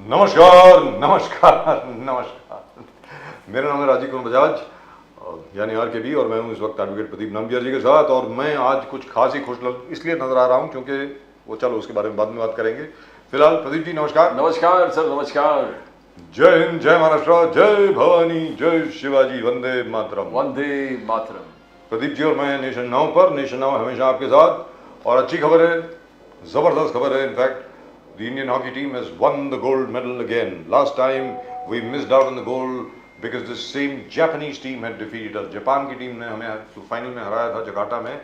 नमस्कार नमस्कार नमस्कार। मेरा नाम है राजीव कुमार बजाज यानी RKB और मैं हूं इस वक्त एडवोकेट प्रदीप नामगिया जी के साथ। और मैं आज कुछ खास ही खुश इसलिए नजर आ रहा हूं क्योंकि वो चलो उसके बारे में बाद में बात करेंगे। फिलहाल प्रदीप जी नमस्कार। नमस्कार सर, नमस्कार। जय हिंद, जय महाराष्ट्र, जय भवानी, जय शिवाजी, वंदे मातरम। वंदे मातरम। प्रदीप जी और मैं नेशन नाउ पर, नेशन नाउ हमेशा आपके साथ। और अच्छी खबर है, जबरदस्त खबर है। In fact the Indian hockey team has won the gold medal again. Last time we missed out on the gold because the same Japanese team had defeated us. Japan की टीम ने हमें फाइनल में हराया था जकार्ता में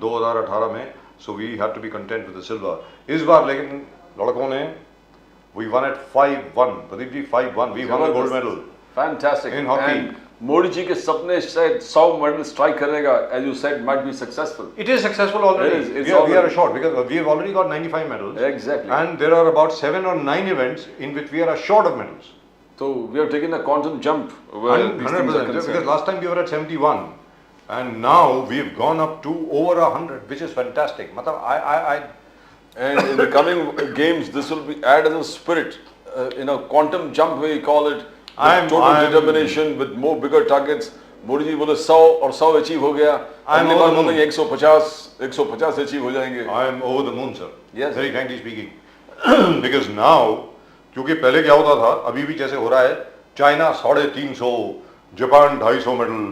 2018 में. So we had to be content with the silver. इस बार लेकिन लड़कों ने we won at 5-1. Pradeep ji 5-1. We won the gold medal. Fantastic. In hockey. And Modi ji के सपने शायद 100 मेडल स्ट्राइक करने का, as you said, might be successful. It is successful already. We are assured because we have already got 95 medals. Exactly. And there are about 7 or 9 events in which we are assured of medals. So we have taken a quantum jump. 100%. Because last time we were at 71, and now we've gone up to over 100, which is fantastic. And in the coming games, this will be add as a spirit. Quantum jump we call it. Total determination with more bigger targets. Modi ji बोले 100 और 100 achieve हो गया। अगली बार बोलेंगे 150 achieve हो जाएंगे। I am over the moon, sir. Yes. Very frankly speaking, because now, क्योंकि पहले क्या होता था, अभी भी जैसे हो रहा है, चाइना 350, जापान 250 मेडल,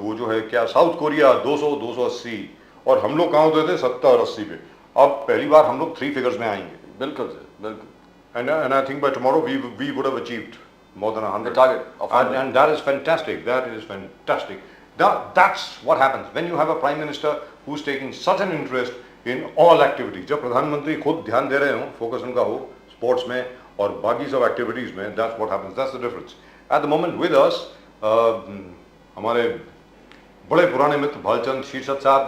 वो जो है क्या साउथ कोरिया 200, 280 और हम लोग कहाँ होते थे 70, 80 पे। अब पहली बार हम लोग 3 फिगर्स में आएंगे। बिल्कुल सर, बिल्कुल। And I think by tomorrow we would have achieved more than 100. The target of 100. And that is fantastic. That is fantastic. That's what happens when you have a prime minister who's taking such an interest in all activities. जब प्रधानमंत्री खुद ध्यान दे रहे हो, focus उनका हो sports में और बाकी सब एक्टिविटीज में, that's what happens. That's the difference. At the moment with us, हमारे बड़े पुराने मित्र भालचंद शीर्षद साहब,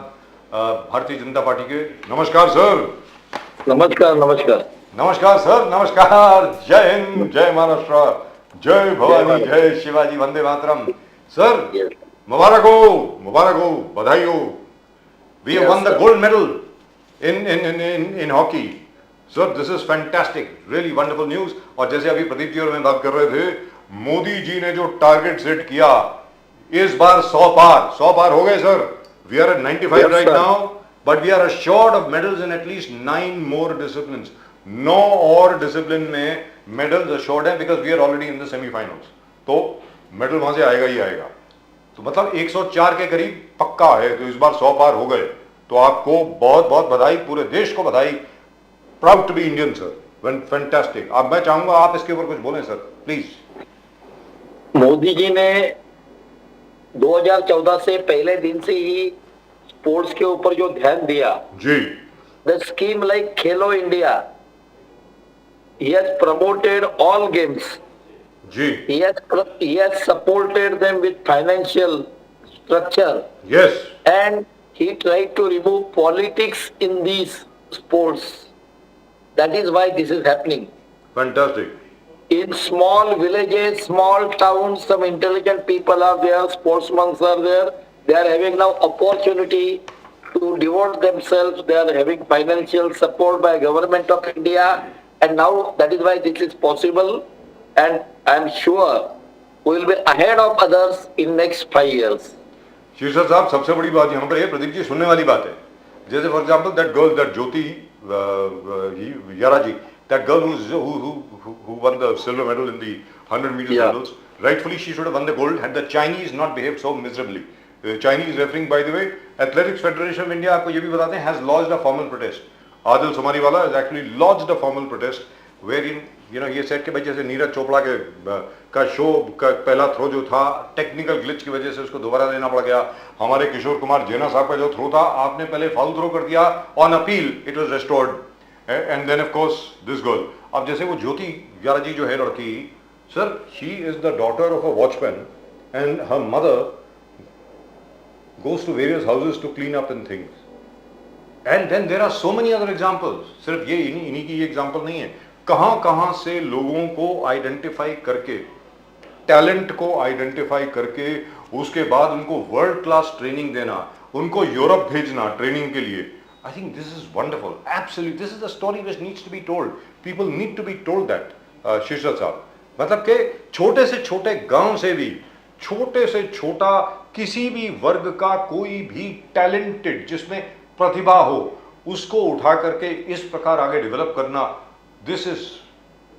भारतीय जनता पार्टी के। नमस्कार सर। नमस्कार नमस्कार नमस्कार सर, नमस्कार। जय हिंद, जय महाराष्ट्र, जय भवानी, जय शिवाजी, वंदे मातरम। सर मुबारक हो, बधाई हो। We have won the gold medal in hockey. Sir, this is fantastic, really wonderful news. और जैसे अभी प्रदीप जी और मैं बात कर रहे थे, मोदी जी ने जो टारगेट सेट किया, इस बार 100 पार हो गए sir. We are at 95 right now, but we are assured of medals in at least 9 more disciplines. 9 और डिसिप्लिन में मेडल्स अशोर्ड हैं because we are already in the semifinals. तो मेडल वहां से आएगा ही आएगा। तो मतलब 104 के करीब पक्का है। तो इस बार 100 पार हो गए। तो आपको बहुत बहुत बधाई, पूरे देश को बधाई। Proud to be Indian sir, fantastic. अब मैं चाहूंगा आप इसके ऊपर कुछ बोलें सर, प्लीज। मोदी जी ने 2014 से पहले दिन से ही स्पोर्ट्स के ऊपर जो ध्यान दिया जी, the scheme like Khelo India, he has promoted all games. जी, he has supported them with financial structure. yes, And he tried to remove politics in these sports. That is why this is happening. fantastic. In small villages, small towns, some intelligent people are there, sportsmen are there. They are having now opportunity to devote themselves. They are having financial support by government of India. And now that is why this is possible. And I am sure we will be ahead of others in next 5 years. शीर्षद साहब, सबसे बड़ी बात यहाँ पर ये प्रदीप जी सुनने वाली बात है। जैसे for example that girl, that Jyoti यारा ji, that girl who won the silver medal in the 100 meters hurdles, rightfully she should have won the gold had the Chinese not behaved so miserably. The Chinese refereeing, by the way, Athletics Federation of India आपको ये भी बताते हैं, has lodged a formal protest. Adil Sumariwala has actually lodged a formal protest wherein ये सेट के भाई जैसे नीरज चोपड़ा के का शो का पहला थ्रो जो था टेक्निकल ग्लिच की वजह से उसको दोबारा लेना पड़ गया। हमारे किशोर कुमार जेना साहब का जो थ्रो था, आपने पहले फाउल थ्रो कर दिया, on appeal it was restored, and then of course this girl. अब जैसे वो ज्योति यारा जी जो है लड़की, sir she is the daughter of a watchman and her mother goes to various houses to clean up and things. And then there are so many other examples. सिर्फ ये इन्हीं की एग्जाम्पल नहीं है। कहां से लोगों को आइडेंटिफाई करके, टैलेंट को आइडेंटिफाई करके, उसके बाद उनको वर्ल्ड क्लास ट्रेनिंग देना, उनको यूरोप भेजना ट्रेनिंग के लिए। I think this is wonderful. Absolutely, this is a story which needs to be told. People need to be told that. शीर्षद साहब, मतलब कि छोटे से छोटे गांव से भी, छोटे से छोटा किसी भी वर्ग का कोई भी टैलेंटेड जिसमें प्रतिभा हो, उसको उठा करके इस प्रकार आगे डेवलप करना, दिस इज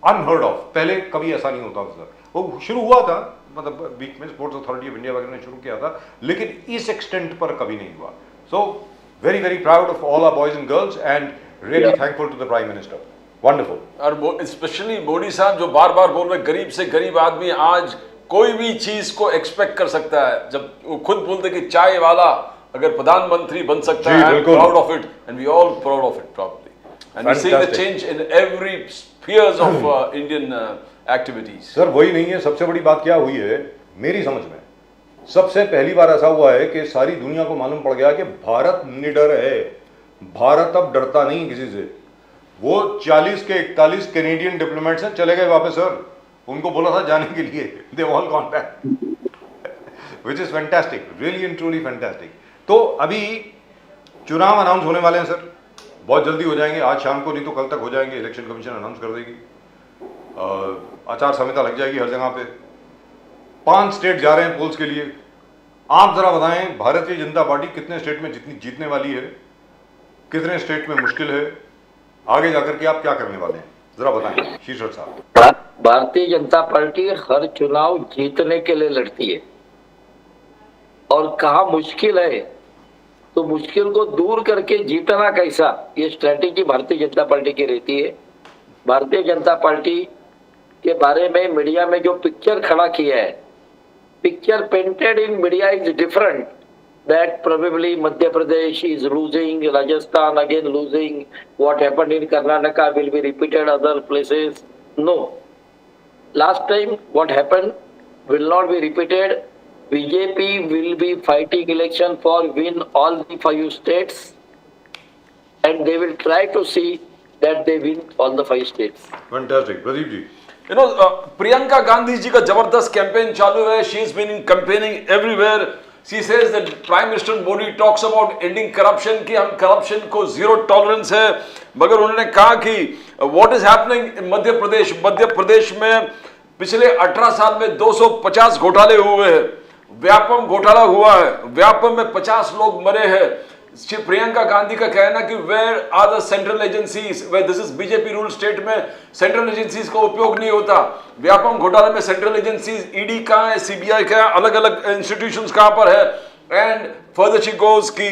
अनहर्ड ऑफ। पहले कभी ऐसा नहीं होता था। वो शुरू हुआ था, मतलब बीच में स्पोर्ट्स अथॉरिटी ऑफ इंडिया वगैरह ने शुरू किया था, लेकिन इस एक्सटेंट पर कभी नहीं हुआ। So very very proud of all our boys and girls and really thankful to the prime minister. Wonderful. और स्पेशली मोदी साहब जो बार बार बोल रहे गरीब से गरीब आदमी आज कोई भी चीज को एक्सपेक्ट कर सकता है। जब वो खुद बोलते कि चाय वाला अगर प्रधानमंत्री बन सकता है, proud of it and we all proud of it probably and we see the change in every spheres of Indian activities. Sir वही नहीं है, सबसे बड़ी बात क्या हुई है मेरी समझ में, सबसे पहली बार ऐसा हुआ है कि सारी दुनिया को मालूम पड़ गया कि भारत निडर है, भारत अब डरता नहीं किसी से। वो 40 के 41 कैनेडियन डिप्लोमेट्स हैं, चले गए वापस सर, उनको बोला था जाने के लिए, they all gone back, which is fantastic, really and truly fantastic. तो अभी चुनाव अनाउंस होने वाले हैं सर, बहुत जल्दी हो जाएंगे, आज शाम को नहीं तो कल तक हो जाएंगे, इलेक्शन कमीशन अनाउंस कर देगी, आचार संहिता लग जाएगी हर जगह पे। 5 स्टेट जा रहे हैं पोल्स के लिए। आप जरा बताएं भारतीय जनता पार्टी कितने स्टेट में जीतने वाली है, कितने स्टेट में मुश्किल है, आगे जाकर के आप क्या करने वाले हैं, जरा बताएं शीर्षद साहब। भारतीय जनता पार्टी हर चुनाव जीतने के लिए लड़ती है, और कहा मुश्किल है तो मुश्किल को दूर करके जीतना कैसा, ये स्ट्रेटेजी भारतीय जनता पार्टी की रहती है। भारतीय जनता पार्टी के बारे में मीडिया में जो पिक्चर खड़ा किया है, picture painted in media is different, that probably Madhya Pradesh is losing, Rajasthan again losing, what happened in Karnataka will be repeated other places. No. Last time what happened will not be repeated. BJP will be fighting election for win all the 5 states, and they will try to see that they win all the 5 states. Fantastic. Pradeep ji. You know, Priyanka Gandhi ji का जबरदस्त campaign चालू है. She has been campaigning everywhere. She says that Prime Minister Modi talks about ending corruption, कि हम corruption को zero tolerance है, मगर उन्होंने कहा कि what is happening in Madhya Pradesh में पिछले 18 साल में 250 घोटाले हुए हैं, व्यापम घोटाला हुआ है, व्यापम में 50 लोग मरे हैं। प्रियंका गांधी का कहना कि where are the central agencies, where this is BJP rule state में सेंट्रल एजेंसीज का उपयोग नहीं होता। व्यापम घोटाले में सेंट्रल एजेंसीज, ईडी कहाँ है, सीबीआई कहाँ है, अलग अलग इंस्टीट्यूशंस कहाँ पर है। एंड फर्दर शी गोज की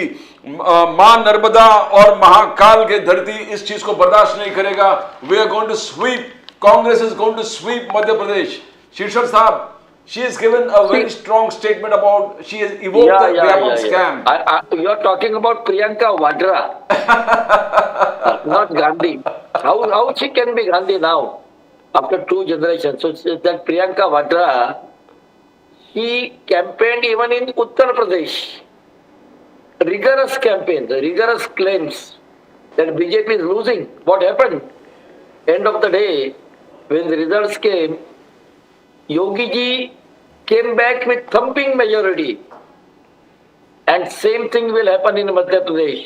मां नर्मदा और महाकाल के धरती इस चीज को बर्दाश्त नहीं करेगा। We are going to sweep, Congress is going to sweep Madhya Pradesh. शीर्षद साहब, she has given a very strong statement about, she has evoked the Vyapam scam. You are talking about Priyanka Vadra, not Gandhi. How she can be Gandhi now after 2 generations? So that Priyanka Vadra, she campaigned even in Uttar Pradesh. Rigorous campaign, rigorous claims that BJP is losing. What happened? End of the day, when the results came, Yogi ji came back with thumping majority, and same thing will happen in Madhya Pradesh.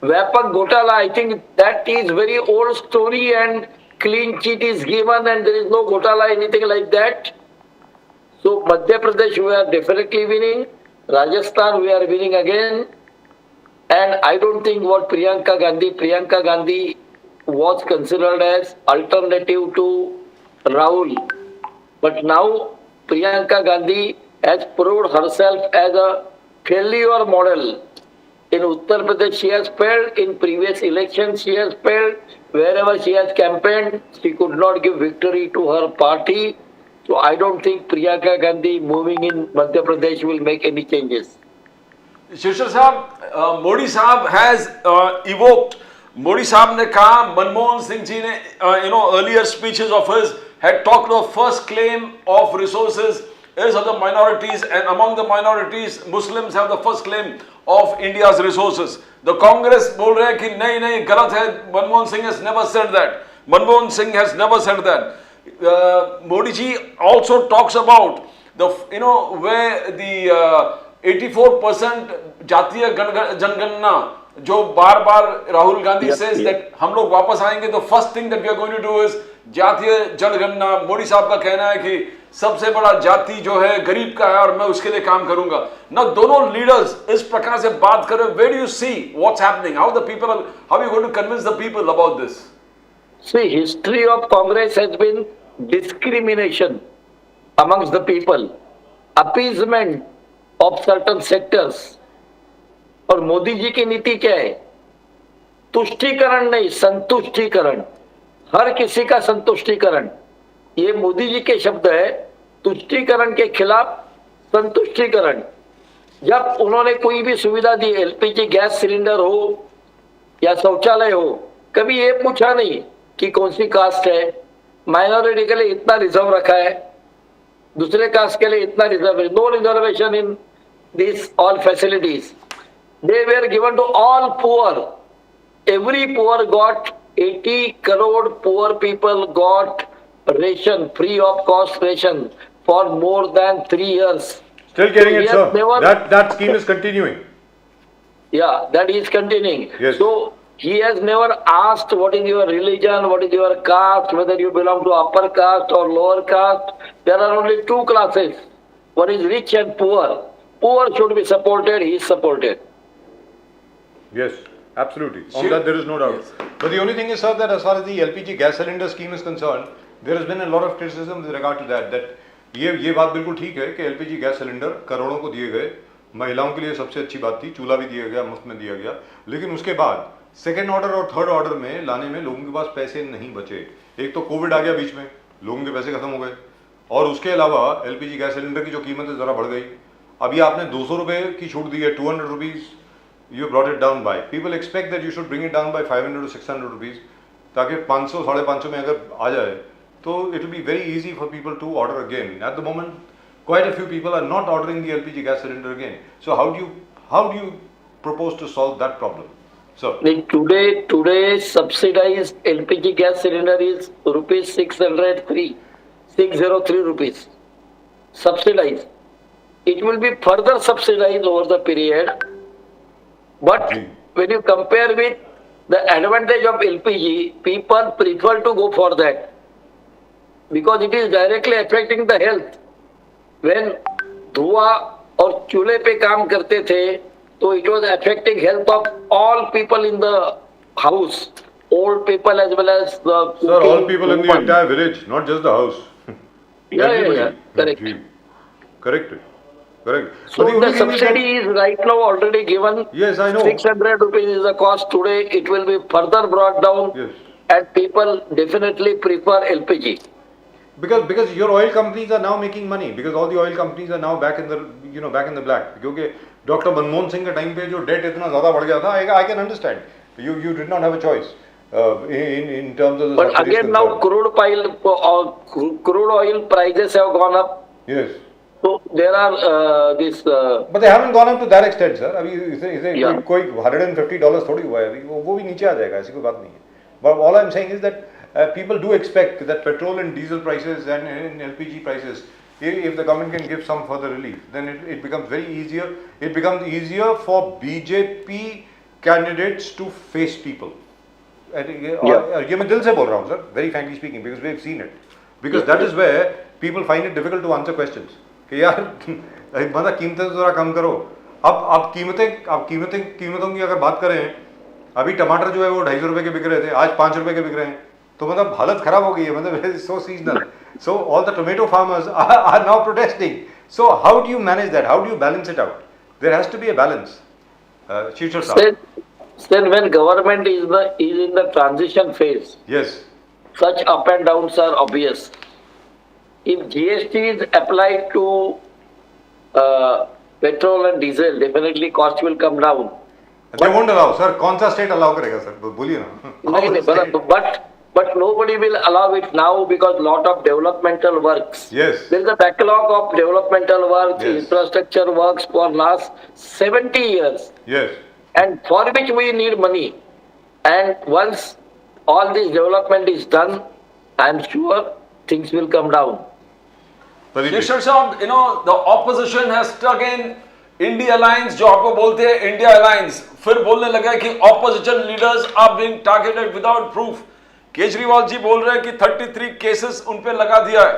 Vyapak Ghotala, I think that is very old story, and clean sheet is given and there is no Ghotala, anything like that. So Madhya Pradesh we are definitely winning, Rajasthan we are winning again, and I don't think what Priyanka Gandhi was considered as alternative to Rahul. But now Priyanka Gandhi has proved herself as a failure model. In Uttar Pradesh she has failed, in previous elections she has failed, wherever she has campaigned she could not give victory to her party. So I don't think Priyanka Gandhi moving in Madhya Pradesh will make any changes. शीर्षद साहब, मोदी साहब has evoked, Modi साहब ने कहा, मनमोहन सिंह जी ने earlier speeches of his had talked of first claim of resources is of the minorities, and among the minorities Muslims have the first claim of India's resources. The Congress बोल रहे हैं कि नहीं गलत है, Manmohan Singh has never said that. Manmohan Singh has never said that. Modi ji also talks about the where the 84% जातीय जनगणना जो बार बार Rahul Gandhi Yes, says yes. That हम लोग वापस आएंगे तो first thing that we are going to do is जातीय जनगणना। मोदी साहब का कहना है कि सबसे बड़ा जाति जो है गरीब का है और मैं उसके लिए काम करूंगा ना। दोनों लीडर्स इस प्रकार से बात कर रहे हैं। Where do you see what's happening, how the people, how you going to convince the people about this? See, history of Congress has been discrimination amongst the people, appeasement of certain sectors. और मोदी जी की नीति क्या है? तुष्टीकरण नहीं, संतुष्टीकरण, हर किसी का संतुष्टीकरण। ये मोदी जी के शब्द है, तुष्टीकरण के खिलाफ संतुष्टीकरण। जब उन्होंने कोई भी सुविधा दी, एलपीजी गैस सिलेंडर हो या शौचालय हो, कभी ये पूछा नहीं कि कौन सी कास्ट है, माइनॉरिटी के लिए इतना रिजर्व रखा है, दूसरे कास्ट के लिए इतना रिजर्व है। No reservation in this all facilities, they were given to all poor. Every poor got 80 crore poor people got ration, free of cost ration for more than 3 years. Still getting So it, he has sir. never- That scheme is continuing. Yeah, that is continuing. Yes. So he has never asked what is your religion, what is your caste, whether you belong to upper caste or lower caste. There are only two classes. One is rich and poor. Poor should be supported, he is supported. Yes, absolutely. On Sure. that there is no doubt. Yes. But the only thing is, sir, that as far as the LPG gas cylinder scheme is concerned, there has been a lot of criticism with regard to that. That ये बात बिल्कुल ठीक है कि LPG gas cylinder करोड़ों को दिए गए, महिलाओं के लिए सबसे अच्छी बात थी, चूल्हा भी दिया गया, मुफ्त में दिया गया, लेकिन उसके बाद सेकेंड ऑर्डर और थर्ड ऑर्डर में लाने में लोगों के पास पैसे नहीं बचे। एक तो कोविड आ गया बीच में, लोगों के पैसे खत्म हो गए, और उसके अलावा LPG गैस सिलेंडर की जो कीमत है ज़रा बढ़ गई। अभी आपने 200 रुपये की छूट दी है, 200 rupees you brought it down by. People expect that you should bring it down by 500 to 600 rupees, ताकि 500 550 में अगर आ जाए तो it will be very easy for people to order again. At the moment, quite a few people are not ordering the LPG gas cylinder again. So how do you propose to solve that problem? So Today subsidized LPG gas cylinder is rupees 603 rupees. Subsidized. It will be further subsidized over the period. But when you compare with the advantage of LPG, people prefer to go for that because it is directly affecting the health. When धुआं और चूल्हे पे काम करते थे, तो it was affecting health of all people in the house, old people as well as the. Sir, all people in the entire village, not just the house. Yeah, correct. Correct. Correct. So But the only thing is that- subsidy is right now already given. Yes, I know. 600 rupees is the cost today. It will be further brought down. Yes. And people definitely prefer LPG. Because your oil companies are now making money, because all the oil companies are now back in the black. क्योंकि doctor Manmohan Singh के time पे जो date इतना ज़्यादा बढ़ गया था, I can understand. You did not have a choice in terms of the. But again now crude oil prices have gone up. Yes. So there are this. But they haven't gone up to that extent, sir. अभी इसे Yeah. कोई $150 थोड़ी हुआ है अभी, वो भी नीचे आ जाएगा, ऐसी कोई बात नहीं है. But all I'm saying is that people do expect that petrol and diesel prices and LPG prices, if the government can give some further relief, then it becomes very easier. It becomes easier for BJP candidates to face people. ये मैं दिल से बोल रहा हूँ, sir. Very frankly speaking, because we've seen it. Because that is where people find it difficult to answer questions. कि यार मतलब कीमतें तो जरा कम करो. अब कीमतों की अगर बात करें, अभी टमाटर जो है वो 250 रुपए के बिक रहे थे, आज 5 रुपए के बिक रहे हैं, तो मतलब हालत खराब हो गई है. मतलब so seasonal. So all the tomato farmers are now protesting. So how do you manage that? How do you balance it out? There has to be a balance. Shishar sir. Then when government is in the transition phase, Yes. such up and downs are obvious. If GST is applied to petrol and diesel, definitely cost will come down. They won't allow, sir. कौन सा state allow करेगा, sir? बोलिए ना. But nobody will allow it now because lot of developmental works. Yes. There is a backlog of developmental works, Yes. infrastructure works for last 70 years, Yes. and for which we need money. And once all this development is done, I am sure things will come down. Shishar Sahab, the opposition has stuck in India alliance जो आपको बोलते हैं India alliance, फिर बोलने लगा कि opposition leaders are being targeted without proof. Kejriwal ji बोल रहे हैं कि 33 केसेस उन पे लगा दिया है।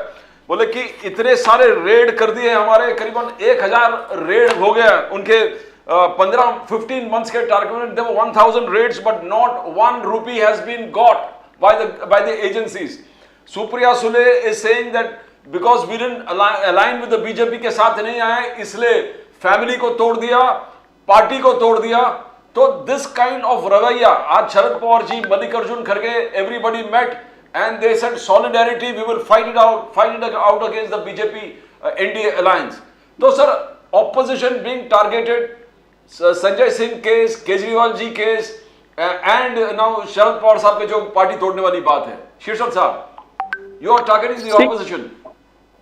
बोले कि इतने सारे रेड कर दिए हमारे, करीबन 1000 रेड हो गया उनके 15 months के target. There were 1000 raids but not 1 rupee has been got by the agencies. Supriya Sule is saying that because we didn't align with the BJP के साथ नहीं आए, इसलिए फैमिली को तोड़ दिया, पार्टी को तोड़ दिया। तो दिस काइंड ऑफ रवैया, आज शरद पवार जी, मल्लिकार्जुन खड़गे, everybody met and they said solidarity, we will fight it out against the BJP NDA alliance. तो sir opposition being targeted, Sanjay Singh case, Kejriwal ji case, and now Sharad Pawar साहब के जो पार्टी तोड़ने वाली बात है, शीर्षक साहब, you are targeting the opposition.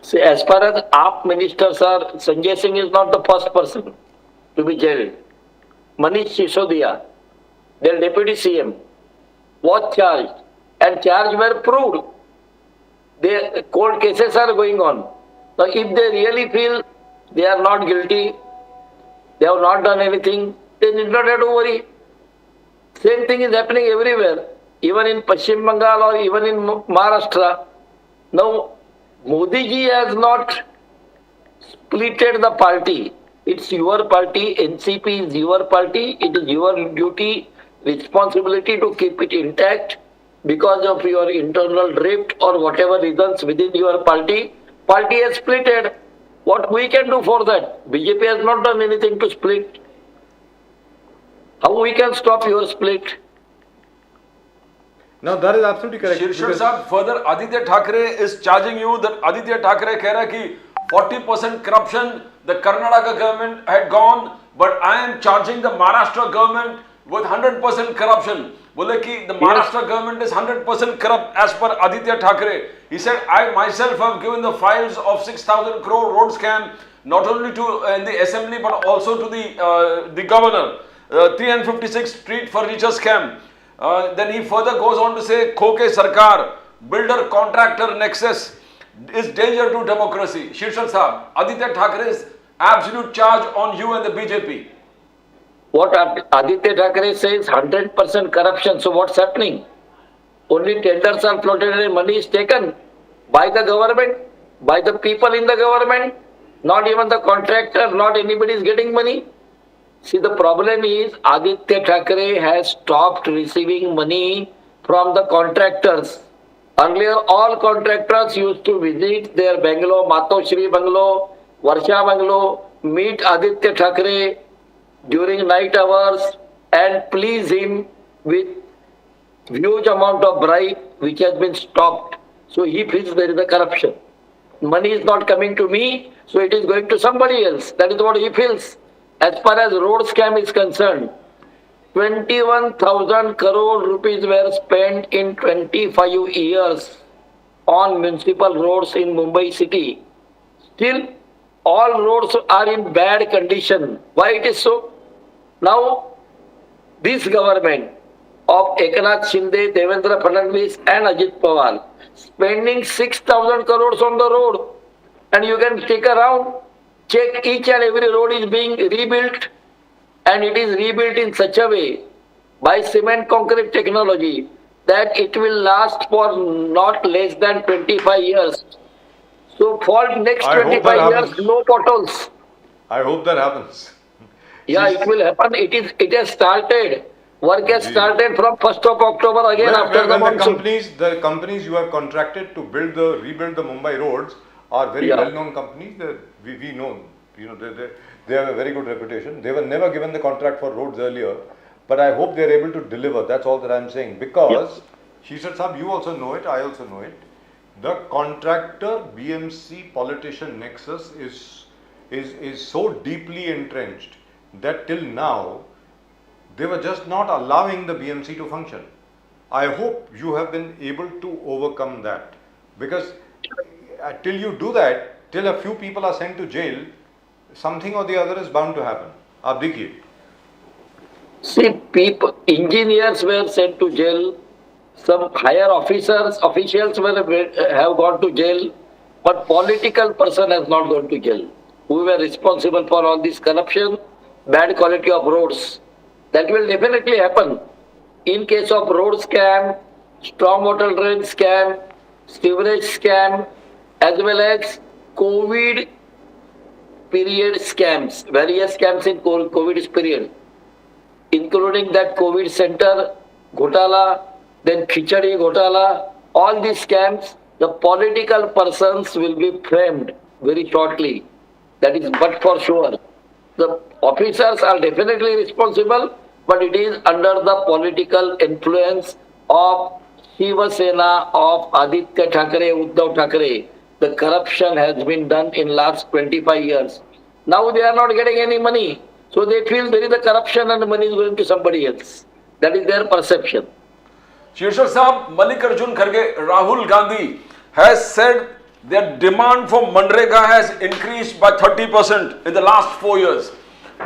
See, as far as AAP ministers are, Sanjay Singh is not the first person to be jailed. Manish Sisodia, their deputy CM, was charged and charges were proved. Their court cases are going on. Now, if they really feel they are not guilty, they have not done anything, they need not have to worry. Same thing is happening everywhere, even in Paschim Bengal or even in Maharashtra. Now, Modi ji has not splitted the party. It's your party, NCP is your party, it is your duty, responsibility to keep it intact. Because of your internal drift or whatever reasons within your party has splitted. What we can do for that? BJP has not done anything to split. How we can stop your split? No, that is absolutely correct. शीर्षक साहब, further Aditya Thackeray is charging you that Aditya Thackeray कह रहा है कि 40% corruption the Karnataka government had gone, but I am charging the Maharashtra government with 100% corruption. बोले कि the Maharashtra government is 100% corrupt as per Aditya Thackeray. He said, I myself have given the files of 6,000 crore road scam, not only to in the assembly but also to the governor. 356 street furniture scam. Then he further goes on to say, Khoke Sarkar, builder contractor nexus is danger to democracy. Shirshak Sahab, Aditya Thackeray's absolute charge on you and the BJP. What Aditya Thackeray says, 100% corruption. So what's happening? Only tenders are floated and money is taken by the government, by the people in the government. Not even the contractor, not anybody is getting money. See, the problem is Aditya Thackeray has stopped receiving money from the contractors. Earlier, all contractors used to visit their bungalow, Matoshri bungalow, Varsha bungalow, meet Aditya Thackeray during night hours and please him with huge amount of bribe which has been stopped. So he feels there is a corruption. Money is not coming to me, so it is going to somebody else. That is what he feels. As far as road scam is concerned, 21,000 crore rupees were spent in 25 years on municipal roads in Mumbai city. Still, all roads are in bad condition. Why it is so? Now, this government of Eknath Shinde, Devendra Fadnavis and Ajit Pawar spending 6,000 crores on the road, and you can stick around, check each and every road is being rebuilt, and it is rebuilt in such a way by cement concrete technology that it will last for not less than 25 years. So for next 25 years, no potholes. I hope that happens. Yeah, it will happen. It has started. Work has started from 1st of October again after the monsoon. The companies you have contracted to rebuild the Mumbai roads are very well-known companies. We know, they have a very good reputation. They were never given the contract for roads earlier, but I hope they are able to deliver. That's all that I am saying. Because, Shishar Saab, you also know it, I also know it. The contractor BMC politician nexus is so deeply entrenched that till now they were just not allowing the BMC to function. I hope you have been able to overcome that, because till you do that, till a few people are sent to jail, something or the other is bound to happen. Aap dekhiye. See, engineers were sent to jail, some higher officials have gone to jail, but political person has not gone to jail. who were responsible for all this corruption, bad quality of roads. That will definitely happen in case of road scam, stormwater drain scam, sewerage scam, as well as COVID period scams, various scams in COVID period, including that COVID center Ghotala, then Khichadi Ghotala, all these scams, the political persons will be framed very shortly. That is but for sure. The officers are definitely responsible, but it is under the political influence of Shiva Sena, of Aditya Thackeray, Uddhav Thackeray. The corruption has been done in last 25 years. Now they are not getting any money. So they feel there is a corruption and the money is going to somebody else. That is their perception. Shirshar Sahab, Mallikarjun Kharge, Rahul Gandhi has said their demand for Manrega has increased by 30% in the last 4 years.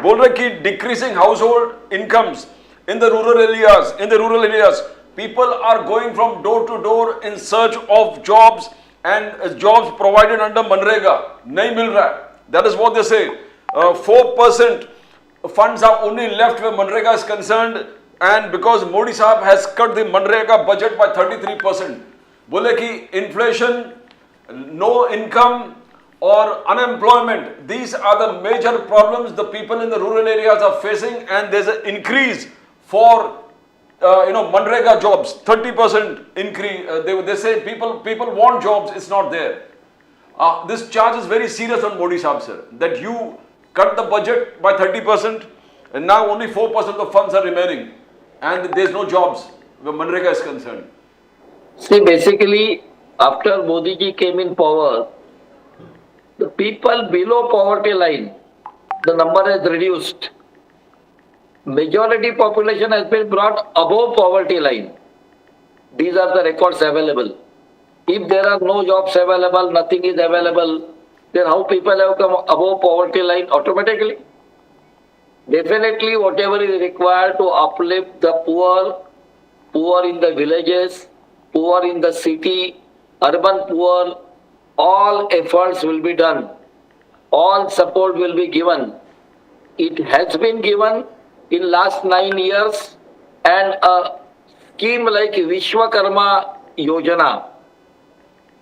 बोल रहे कि decreasing household incomes in the rural areas, people are going from door to door in search of jobs and jobs provided under Manrega. नहीं मिल रहा है. That is what they say. 4% funds are only left where Manrega is concerned, and because Modi Sahab has cut the Manrega budget by 33%. बोले कि inflation, no income or unemployment, these are the major problems the people in the rural areas are facing, and there's an increase for Manrega jobs, 30% increase. They say people want jobs, it's not there. This charge is very serious on Modi Sahab, sir, that you cut the budget by 30% and now only 4% of the funds are remaining and there's no jobs where Manrega is concerned. See, basically, after Modi ji came in power, the people below poverty line, the number has reduced. Majority population has been brought above poverty line. These are the records available. If there are no jobs available, nothing is available, then how people have come above poverty line automatically? Definitely whatever is required to uplift the poor, poor in the villages, poor in the city, urban poor, all efforts will be done. All support will be given. It has been given in last 9 years, and a scheme like Vishwakarma Yojana.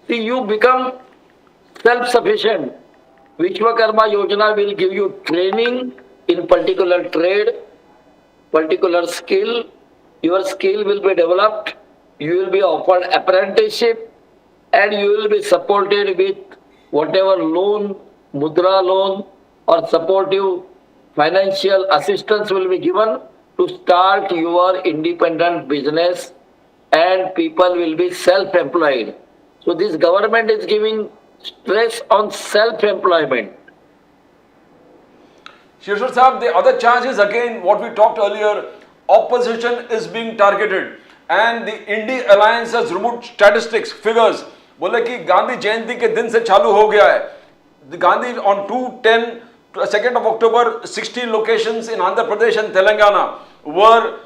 See, you become self-sufficient. Vishwakarma Yojana will give you training in particular trade, particular skill. Your skill will be developed. You will be offered apprenticeship, and you will be supported with whatever loan, mudra loan or supportive financial assistance will be given to start your independent business, and people will be self-employed. So this government is giving stress on self-employment. Shirshar Sahab, the other charge is again what we talked earlier, opposition is being targeted, and the India Alliance has removed statistics, figures. बोले कि गांधी जयंती के दिन से चालू हो गया है. The Gandhi on 2nd of October, 16 locations in Andhra Pradesh and Telangana were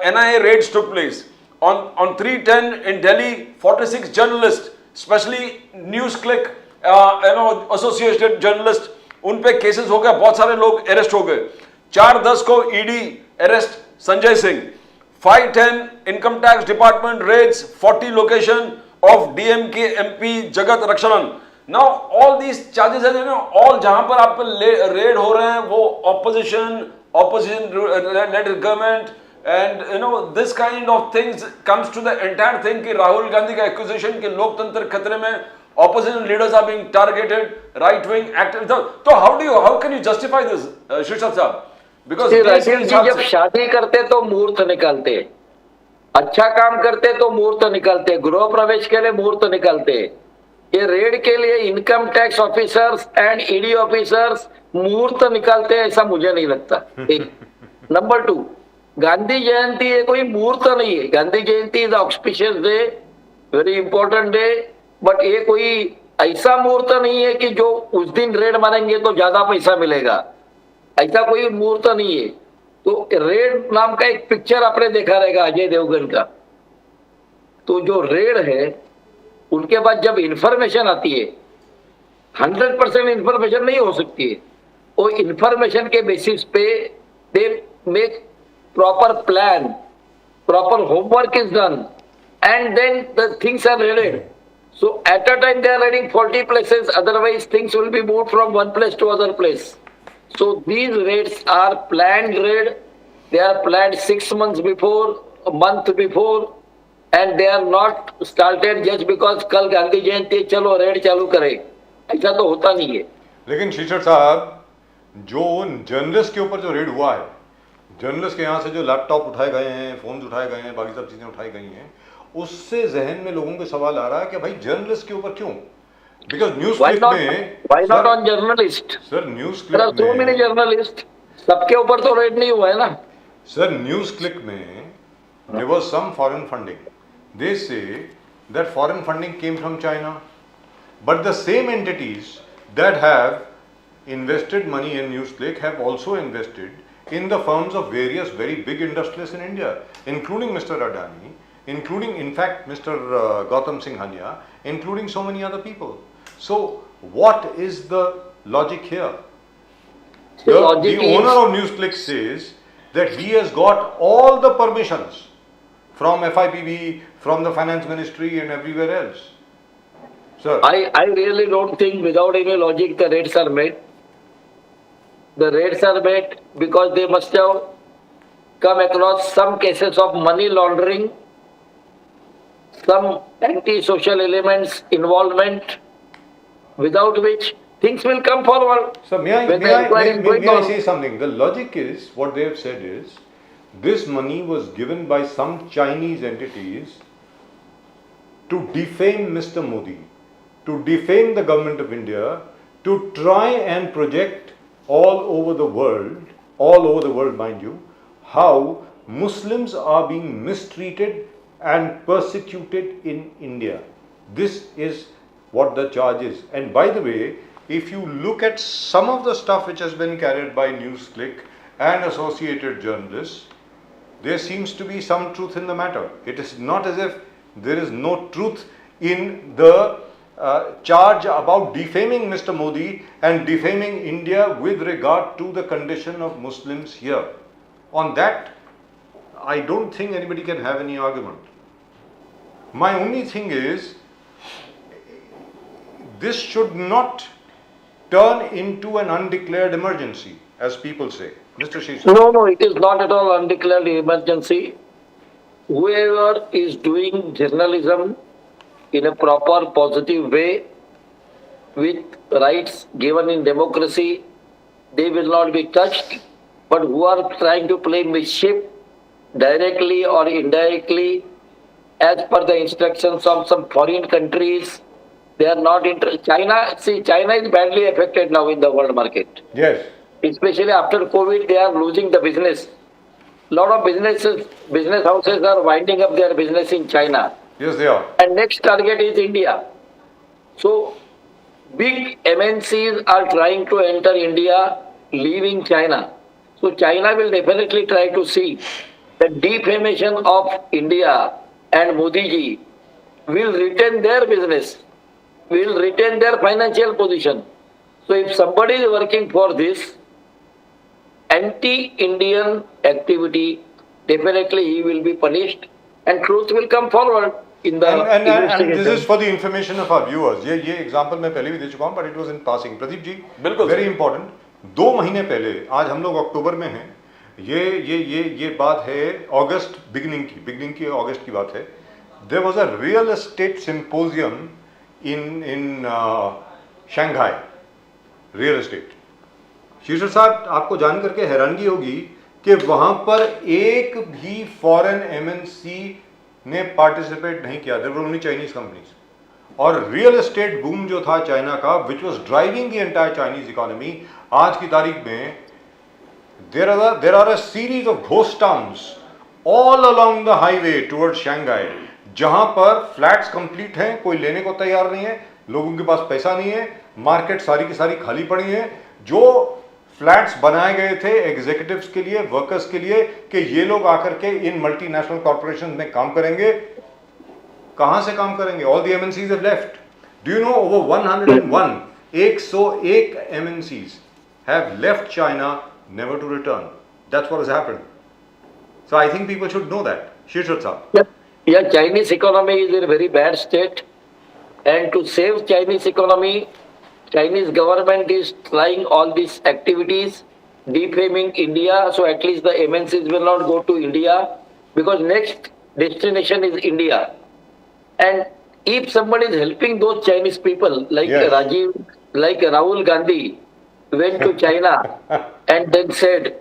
NIA raids took place. On 310 in Delhi, 46 journalists, especially News Click, associated journalists, उन पे केसेस हो गए, बहुत सारे लोग अरेस्ट हो गए. 4-10 को ED arrest Sanjay Singh. 510 income tax department raids 40 location of DMK MP जगत रक्षणन. Now all these charges are, all जहां पर आप रेड हो रहे हैं वो opposition led government, and this kind of things comes to the entire thing कि राहुल गांधी का accusation कि लोकतंत्र खतरे में, opposition leaders are being targeted, right wing activists. So how can you justify this, Shirshar Sahab? Because जब शादी करते तो मुहूर्त निकालते, अच्छा काम करते तो मुहूर्त निकालते, गृह प्रवेश के लिए मुहूर्त निकालते. ये रेड के लिए income tax officers and ED officers मुहूर्त निकालते हैं, ऐसा मुझे नहीं लगता. एक. नंबर 2, गांधी जयंती ये कोई मुहूर्त नहीं है. Gandhi Jayanti is auspicious day, very important day, but ये कोई ऐसा मुहूर्त नहीं है कि जो उस दिन रेड मारेंगे तो ज्यादा पैसा मिलेगा. ऐसा कोई मुहूर्त नहीं है. तो रेड नाम का एक पिक्चर आपने देखा रहेगा अजय देवगन का. तो जो रेड है, उनके बाद जब इंफॉर्मेशन आती है 100% इंफॉर्मेशन नहीं हो सकती है। वो इंफॉर्मेशन के बेसिस पे they make proper plan, proper homework is done, and then the things are read. So at a time they are reading 40 places, otherwise things will be moved from one place to other place. So these raids are planned raid, they are planned 6 months before, a month before, and they are not started just because कल गांधी जयंती है, चलो red चालू करें, ऐसा तो होता नहीं है। लेकिन शीशर साहब, जो जर्नलिस्ट के ऊपर जो रेड हुआ है, जर्नलिस्ट के यहाँ से जो लैपटॉप उठाए गए हैं, फोन उठाए गए हैं, बाकी सब चीजें उठाई गई हैं, उससे जहन में लोगों के सवाल आ रहा है कि भाई जर्नलिस्ट के ऊपर क्यों? बिकॉज न्यूज क्लिक में, why not on journalist? Sir news There are click so many में, journalists, सबके ऊपर तो रेड नहीं हुआ है ना। सर न्यूज क्लिक में there was some foreign funding. They say that foreign funding came from China, but the same entities that have invested money in NewsClick have also invested in the firms of various very big industrialists in India, including Mr. Adani, including in fact Mr. Gautam Singhvia, including so many other people. So what is the logic here? The owner of NewsClick says that he has got all the permissions from FIPB, from the finance ministry and everywhere else. Sir, I really don't think without any logic the raids are made. The raids are made because they must have come across some cases of money laundering, some anti-social elements involvement, without which things will come forward. so may I say something? The logic is, what they have said is, this money was given by some Chinese entities to defame Mr. Modi, to defame the government of India, to try and project all over the world mind you, how Muslims are being mistreated and persecuted in India. This is what the charge is. And by the way, if you look at some of the stuff which has been carried by NewsClick and associated journalists, there seems to be some truth in the matter. It is not as if there is no truth in the charge about defaming Mr. Modi and defaming India with regard to the condition of Muslims here. On that, I don't think anybody can have any argument. My only thing is, this should not turn into an undeclared emergency, as people say. Mr. Shisha. No, it is not at all undeclared emergency. Whoever is doing journalism in a proper, positive way, with rights given in democracy, they will not be touched. But who are trying to play mischief, directly or indirectly, as per the instructions of some foreign countries, they are not interested. China is badly affected now in the world market. Yes. Especially after COVID, they are losing the business. Lot of business houses are winding up their business in China. Yes, they are. And next target is India. So, big MNCs are trying to enter India, leaving China. So, China will definitely try to see the defamation of India and Modi ji will retain their business, will retain their financial position. So, if somebody is working for this anti-Indian activity, definitely he will be punished and truth will come forward in the and this is for the information of our viewers. ये example मैं पहले भी दे चुका हूँ, but it was in passing. Pradeep ji, बिल्कुल very important. 2 महीने पहले, आज हम लोग अक्टूबर में हैं, ये बात है अगस्त बिगनिंग की अगस्त की बात है. There was a real estate symposium in Shanghai, real estate. शीर्षर साहब, आपको जान करके हैरानगी होगी कि वहां पर एक भी फॉरेन एमएनसी ने पार्टिसिपेट नहीं किया. There were only Chinese companies. और रियल एस्टेट बूम जो था चाइना का, which was driving the entire Chinese economy, आज की तारीख में there are a series of ghost towns all along the highway towards Shanghai, जहां पर फ्लैट्स कंप्लीट हैं, कोई लेने को तैयार नहीं है, लोगों के पास पैसा नहीं है, मार्केट सारी की सारी खाली पड़ी है. जो फ्लैट्स बनाए गए थे एग्जीक्यूटिव्स के लिए, वर्कर्स के लिए, कि ये लोग आकर के इन मल्टीनेशनल कॉर्पोरेशन में काम करेंगे, कहां से काम करेंगे? All the MNCs have left. Do you know over 101 101 MNCs have left China never to return. That's what has happened. So I think people should know that. Shirshad sahab. Yeah, Chinese economy is in a very bad state, and to save Chinese economy, Chinese government is trying all these activities, defaming India, so at least the MNCs will not go to India, because next destination is India. And if somebody is helping those Chinese people, like Yes. like Rahul Gandhi went to China and then said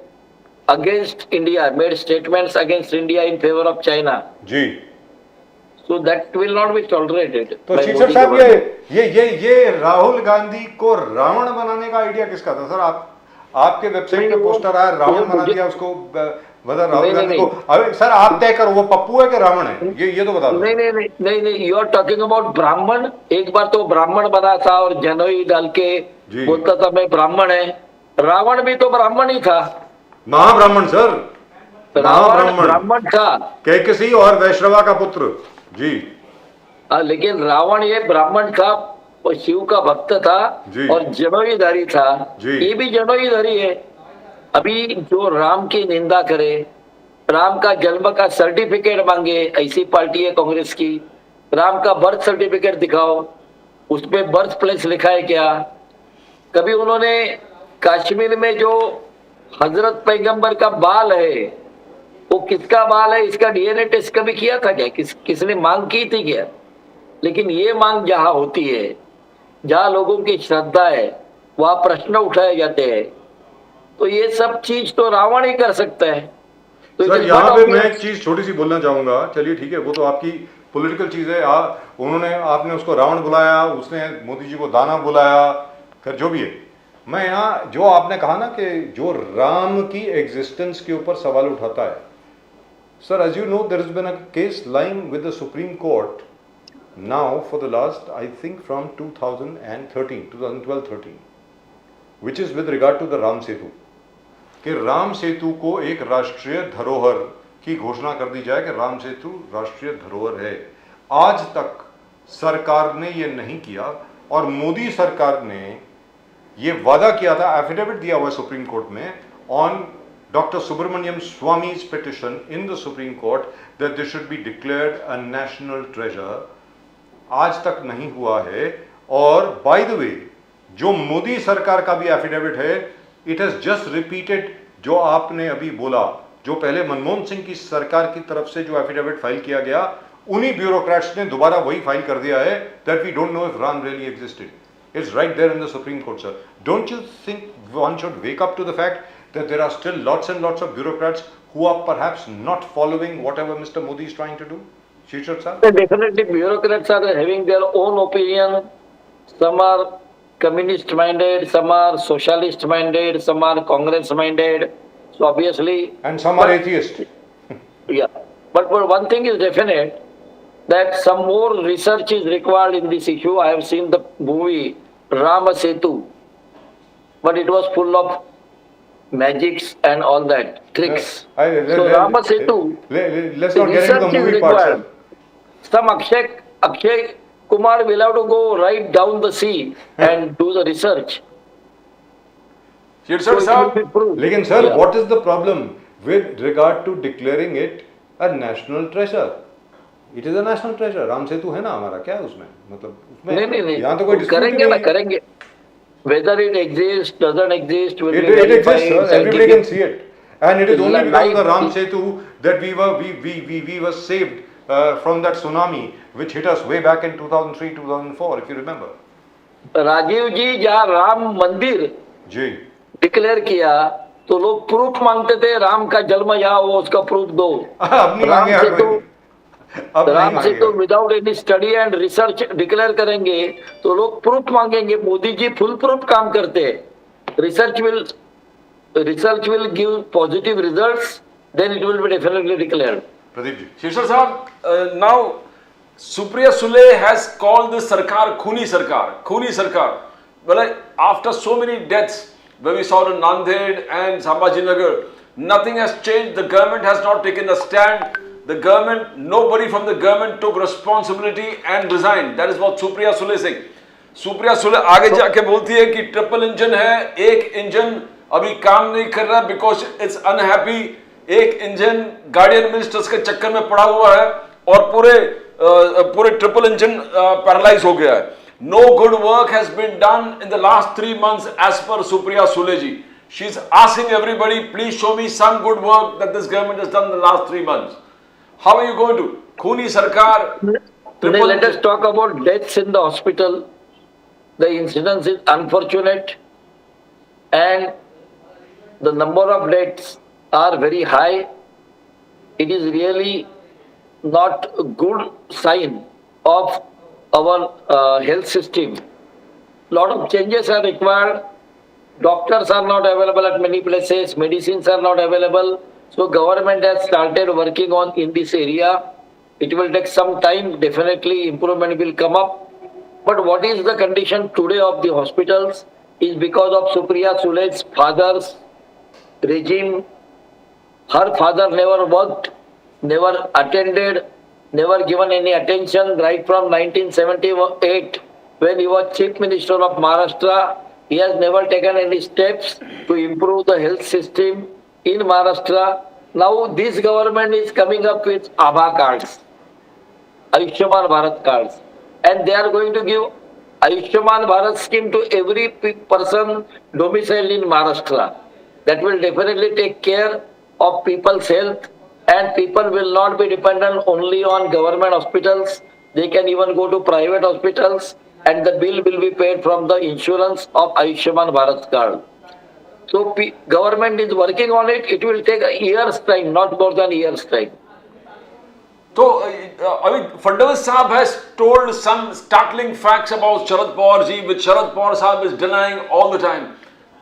against India, made statements against India in favor of China. जी. So that will not be tolerated. तो by शीर्षक Modi साहब government. ये राहुल गांधी को रावण बनाने का idea किसका था सर? आपके वेबसाइट पे पोस्टर आया, रावण बना दिया उसको, मतलब राहुल गांधी को। अरे सर आप तय करो वो पप्पू है कि रावण है, ये तो बता दो। नहीं, यू आर टॉकिंग अबाउट ब्राह्मण। एक बार तो ब्राह्मण बना था और जनोई डाल के बोलता था मैं ब्राह्मण है। रावण भी तो ब्राह्मण ही था, महाब्राह्मण सर, रावण ब्राह्मण था, कैकसी और वैश्रवा का पुत्र जी। लेकिन रावण ये ब्राह्मण था और शिव का भक्त था और जनोईधारी था। ये भी जनोईधारी है। अभी जो राम की निंदा करे, राम का जन्म का सर्टिफिकेट मांगे, ऐसी पार्टी है कांग्रेस की। राम का बर्थ सर्टिफिकेट दिखाओ, उसपे बर्थ प्लेस लिखा है क्या? कभी उन्होंने कश्मीर में जो हजरत पैगंबर का बाल है वो किसका बाल है, इसका डीएनए टेस्ट कभी किया था क्या? किसने मांग की थी क्या? लेकिन ये मांग जहां होती है, जहां लोगों की श्रद्धा है, वहां प्रश्न उठाए जाते हैं। तो ये सब चीज तो रावण ही कर सकता है। तो सर यहाँ पे मैं एक चीज छोटी सी बोलना चाहूंगा। चलिए ठीक है, वो तो आपकी पॉलिटिकल चीज है। आपने उसको रावण बुलाया, उसने मोदी जी को दाना बुलाया, खैर जो भी है। मैं यहाँ जो आपने कहा ना कि जो राम की एग्जिस्टेंस के ऊपर सवाल उठाता है, sir as you know there has been a case lying with the Supreme Court now for the last I think from 2012-13 which is with regard to the Ram Setu, कि राम सेतु को एक राष्ट्रीय धरोहर की घोषणा कर दी जाए कि राम सेतु राष्ट्रीय धरोहर है। आज तक सरकार ने ये नहीं किया और मोदी सरकार ने ये वादा किया था, एफिडेविट दिया हुआ सुप्रीम कोर्ट में on doctor Subramanian Swamy's petition in the Supreme Court that this should be declared a national treasure। आज तक नहीं हुआ है। और बाय द वे जो मोदी सरकार का भी एफिडेविट है, इट हैज जस्ट रिपीटेड जो आपने अभी बोला, जो पहले मनमोहन सिंह की सरकार की तरफ से जो एफिडेविट फाइल किया गया, उन्हीं ब्यूरोक्रेट्स ने दोबारा वही फाइल कर दिया है that we don't know if Ram really existed. It's right there in the Supreme Court sir. Don't you think one should wake up to the fact that there are still lots and lots of bureaucrats who are perhaps not following whatever mister Modi is trying to do? Definitely bureaucrats are having their own opinion. Some are communist minded, some are socialist minded, some are Congress minded. So obviously, and some are atheist. Yeah, but one thing is definite, that some more research is required in this issue. I have seen the movie Rama Setu, but it was full of magics and all that tricks. So Rama Setu, let's not get into the movie part, sir. Some Akshay Kumar will have to go right down the sea and do the research. लेकिन sir what is the problem with regard to declaring it a national treasure? It is a national treasure. Ram Setu है ना हमारा, क्या है उसमें, मतलब उसमें नहीं यहाँ तो कोई करेंगे ना, करेंगे। Whether it exists, doesn't exist, will be it exists, sir. Everybody can see it, and it is only because of the Ram Setu that we were saved from that tsunami which hit us way back in 2003-2004, if you remember. Rajiv जी जहाँ राम मंदिर जी declare किया तो लोग proof मांगते थे, राम का जन्म यहाँ हो उसका प्रूफ दो। Ram Setu without any study and research declare करेंगे तो लोग प्रूफ मांगेंगे। मोदी जी फुल प्रूफ काम करते हैं। Research will give positive results, then it will be definitely declared. Pradeep ji, शीर्षक साहब, now Supriya Sule has called this sarkar khuni sarkar. Well, after so many deaths, when we saw in Nanded and Sambhajinagar, nothing has changed. The government has not taken a stand. Nobody from the government took responsibility and resigned. That is what Supriya Sule is saying. Supriya Sule आगे जाके बोलती है कि triple engine है, एक engine अभी काम नहीं कर रहा बिकॉज इट्स अनहैप्पी, एक इंजन गार्डियन मिनिस्टर्स के चक्कर में पड़ा हुआ है और पूरे ट्रिपल इंजन पैरालाइज हो गया है. No good work has been done in the last 3 months as per Supriya Sule ji. She's asking everybody, please show me some good work that this government has done in the last 3 months. How are you going to? Khuni Sarkar. Today let us talk about deaths in the hospital. The incidence is unfortunate and the number of deaths are very high. It is really not a good sign of our health system. Lot of changes are required. Doctors are not available at many places. Medicines are not available. So government has started working on in this area. It will take some time. Definitely improvement will come up. But what is the condition today of the hospitals is because of Supriya Sule's father's regime. Her father never worked, never attended, never given any attention right from 1978 when he was Chief Minister of Maharashtra. He has never taken any steps to improve the health system in Maharashtra. Now this government is coming up with ABHA cards, Ayushman Bharat cards, and they are going to give Ayushman Bharat scheme to every person domiciled in Maharashtra. That will definitely take care of people's health. And people will not be dependent only on government hospitals. They can even go to private hospitals and the bill will be paid from the insurance of Ayushman Bharat card. So government is working on it. It will take a year's time, not more than a year's time. So, Fadnavis Saab has told some startling facts about Sharad Pawar ji, which Sharad Pawar Saab is denying all the time.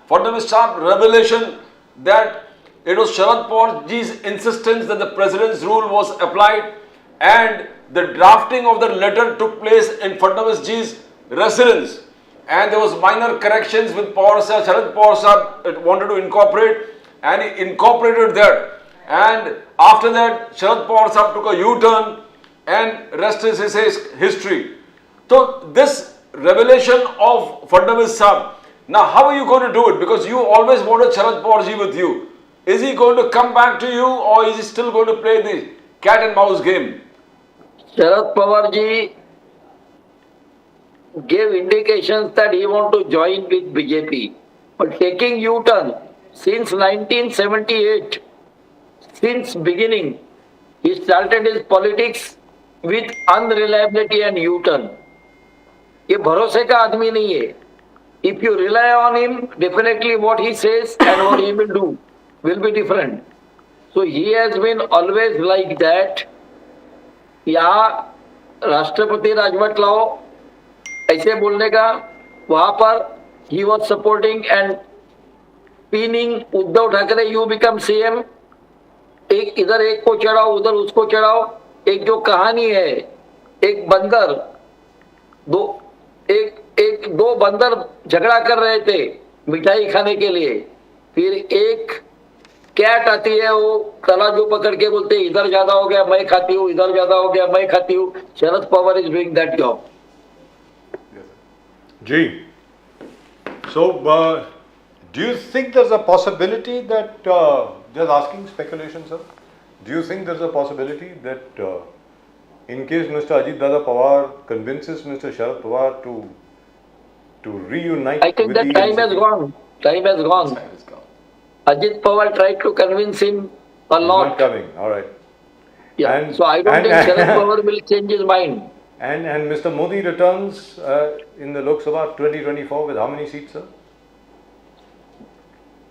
Fadnavis Saab revelation that it was Sharad Pawar ji's insistence that the president's rule was applied and the drafting of the letter took place in Fadnavis ji's residence and there was minor corrections with Pawar Saab. Sharad Pawar Saab wanted to incorporate and he incorporated that, and after that Sharad Pawar Saab took a U-turn and rest is his history. So this revelation of Fadnavis Saab, now how are you going to do it? Because you always wanted Sharad Pawar ji with you. Is he going to come back to you or is he still going to play the cat and mouse game? Sharad Pawar ji gave indications that he want to join with BJP. But taking U-turn since 1978, since beginning, he started his politics with unreliability and U-turn. ये भरोसे का आदमी नहीं है. If you rely on him, definitely what he says and what he will do will be different. So he has been always like that. यहाँ राष्ट्रपति राजवट लाओ ऐसे बोलने का, वहां पर he was supporting and pinning Uddhav Thackeray, you become CM. एक इधर एक को चढ़ाओ, उधर उसको चढ़ाओ. एक जो कहानी है, एक बंदर दो बंदर झगड़ा कर रहे थे मिठाई खाने के लिए. फिर एक कैट आती है, वो तराजू पकड़ के बोलते इधर ज्यादा हो गया मैं खाती हूँ, इधर ज्यादा हो गया मैं खाती हूँ. Sharad Pawar is doing that job. जी, so do you think there's a possibility that just asking speculation, sir, do you think there's a possibility that in case Mr. Ajit Dada Pawar convinces Mr. Sharad Pawar to reunite, I think that time has gone. Time has gone. Ajit Pawar tried to convince him a lot. Not coming, all right. Yeah. And, so I don't think Sharad Pawar will change his mind. And Mr. Modi returns in the Lok Sabha 2024 with how many seats, sir?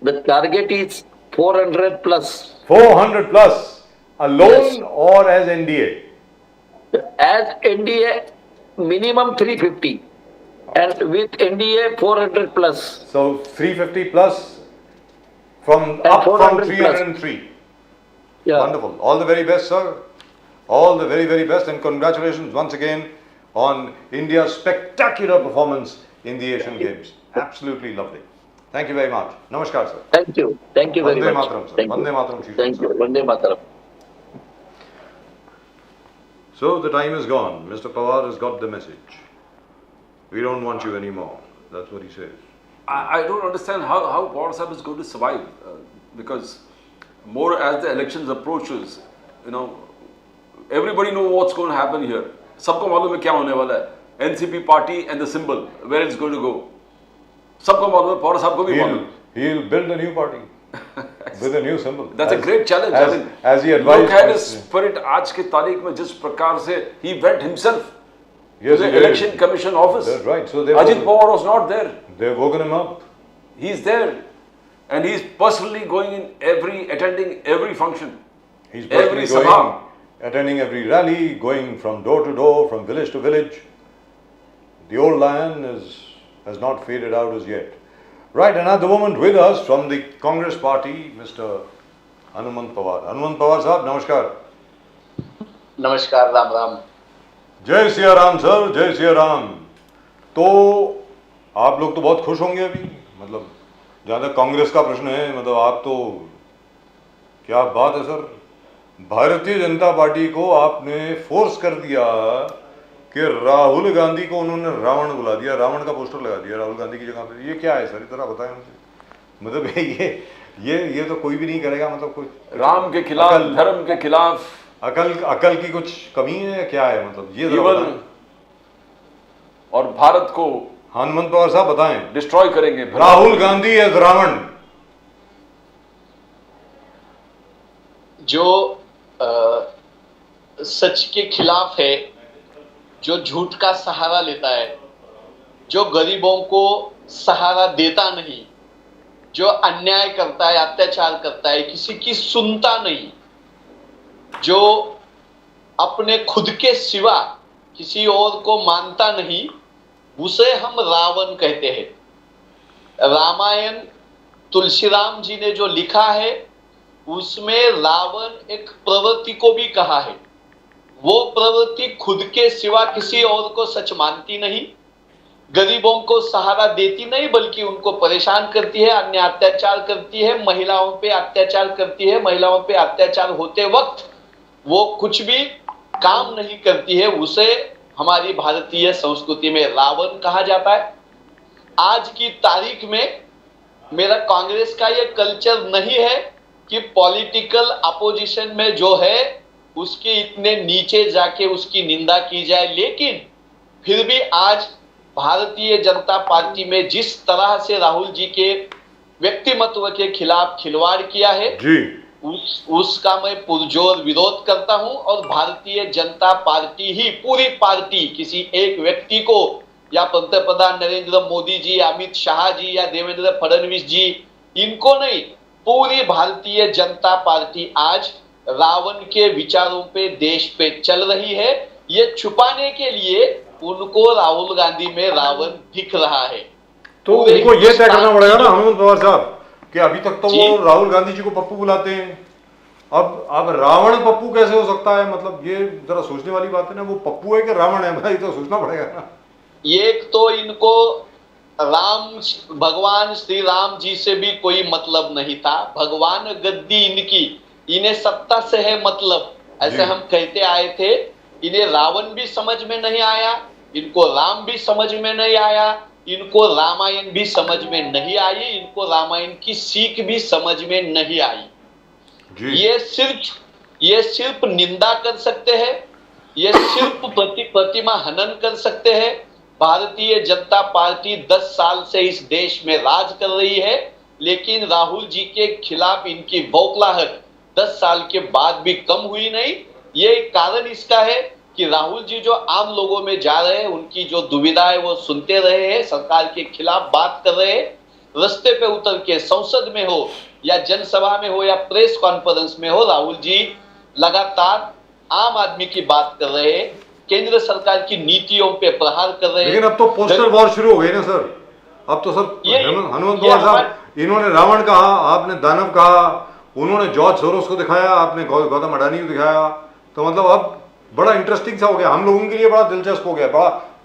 The target is 400 plus. 400 plus, alone or as NDA? As NDA, minimum 350. And with NDA, 400 plus. So 350 plus from up from 303. Plus. Yeah. Wonderful. All the very best, sir. All the very, very best, and congratulations once again on India's spectacular performance in the Asian Games. Absolutely lovely. Thank you very much. Namaskar, sir. Thank you. Thank you very Vande much. Mataram, sir. Thank Vande you. Mataram, Chief. Thank you. Vande Mataram. So the time is gone. Mr. Pawar has got the message. We don't want you anymore. That's what he says. I don't understand how Pawar Sahib is going to survive because more as the elections approaches, everybody knows what's going to happen here. सबको मालूम है क्या होने वाला है. NCP party and the symbol, where it's going to go. सबको मालूम है, Pawar Sahib को भी मालूम. He'll build a new party with a new symbol. That's a great challenge. As he advised. Look at his spirit आज के तारीख में जिस प्रकार से he went himself yes, to the election commission office. That's right. So Ajit Pawar was not there. They've woken him up. He's there, and he's personally going in attending every function. He's personally every going, sabha, attending every rally, going from door to door, from village to village. The old lion has not faded out as yet. Right, and at the moment with us from the Congress party, Mr. Hanumant Pawar. Hanumant Pawar sahab, namaskar. नमस्कार, राम राम. जय Siya Ram sir, जय सिया राम. तो आप लोग तो बहुत खुश होंगे अभी, मतलब जहाँ तक कांग्रेस का प्रश्न है, मतलब आप तो, क्या बात है सर, भारतीय जनता पार्टी को आपने फोर्स कर दिया कि राहुल गांधी को उन्होंने रावण बुला दिया, रावण का पोस्टर लगा दिया राहुल गांधी की जगह पे. ये क्या है सर, इतना बताएं मुझे. मतलब ये तो कोई भी नहीं करेगा, मतलब कोई राम के खिलाफ, धर्म के खिलाफ, अकल की कुछ कमी है क्या है, मतलब ये केवल और भारत को हनुमंत पवार साहब बताएं, डिस्ट्रॉय करेंगे. राहुल गांधी एज रावण जो सच के खिलाफ है, जो झूठ का सहारा लेता है, जो गरीबों को सहारा देता नहीं, जो अन्याय करता है, अत्याचार करता है, किसी की सुनता नहीं, जो अपने खुद के सिवा किसी और को मानता नहीं, उसे हम रावण कहते हैं. रामायण तुलसीराम जी ने जो लिखा है उसमें रावण एक प्रवृत्ति को भी कहा है. वो प्रवृत्ति खुद के सिवा किसी और को सच मानती नहीं, गरीबों को सहारा देती नहीं, बल्कि उनको परेशान करती है, अन्य अत्याचार करती है, महिलाओं पे अत्याचार करती है, महिलाओं पे अत्याचार होते वक्त वो कुछ भी काम नहीं करती है. उसे हमारी भारतीय संस्कृति में रावण कहा जाता है. आज की तारीख में मेरा कांग्रेस का ये कल्चर नहीं है कि पॉलिटिकल अपोजिशन में जो है उसके इतने नीचे जाके उसकी निंदा की जाए, लेकिन फिर भी आज भारतीय जनता पार्टी में जिस तरह से राहुल जी के व्यक्तिमत्व के खिलाफ खिलवाड़ किया है जी, उसका मैं पुरजोर विरोध करता हूं. और भारतीय जनता पार्टी ही, पूरी पार्टी, किसी एक व्यक्ति को या पंतप्रधान नरेंद्र मोदी जी, अमित शाह जी या देवेंद्र फडणवीस जी, इनको नहीं, पूरी भारतीय जनता पार्टी आज रावण के विचारों पे, देश पे चल रही है. ये छुपाने के लिए उनको राहुल गांधी में रावण दिख रहा है. तो उनको ये तय करना पड़ेगा ना हनुमंत पवार साहब कि अभी तक तो वो राहुल गांधी जी को पप्पू बुलाते हैं, अब रावण पप्पू कैसे हो सकता है, मतलब ये जरा सोचने वाली बात है ना. वो पप्पू है कि रावण है, भाई तो सोचना पड़ेगा ना. एक तो इनको भगवान श्री राम जी से भी कोई मतलब नहीं था. भगवान गद्दी इनकी, इन्हें सत्ता से है मतलब, ऐसे हम कहते आए थे. इन्हें रावण भी समझ में नहीं आया, इनको राम भी समझ में नहीं आया, इनको रामायण भी समझ में नहीं आई, इनको रामायण की सीख भी समझ में नहीं आई. ये सिर्फ निंदा कर सकते हैं, ये सिर्फ प्रतिमा हनन कर सकते हैं. भारतीय जनता पार्टी 10 साल से इस देश में राज कर रही है, लेकिन राहुल जी के खिलाफ इनकी बौखलाहट 10 साल के बाद भी कम हुई नहीं. ये कारण इसका है कि राहुल जी जो आम लोगों में जा रहे हैं, उनकी जो दुविधा है वो सुनते रहे हैं, सरकार के खिलाफ बात कर रहे हैं, रास्ते पे उतर के संसद में हो या जनसभा में हो या प्रेस कॉन्फ्रेंस में हो, राहुल जी लगातार आम आदमी की बात कर रहे हैं, केंद्र सरकार की नीतियों पे प्रहार कर रहे हैं. लेकिन अब तो पोस्टर वॉर शुरू हो गई ना सर. अब तो सर हनुमंत पवार साहब, इन्होंने रावण कहा, आपने दानव कहा, उन्होंने जॉर्ज सोरोस को दिखाया, आपने गौतम अडानी को दिखाया. तो मतलब अब बड़ा इंटरेस्टिंग सा हो गया, हम लोगों के लिए बड़ा दिलचस्प हो गया,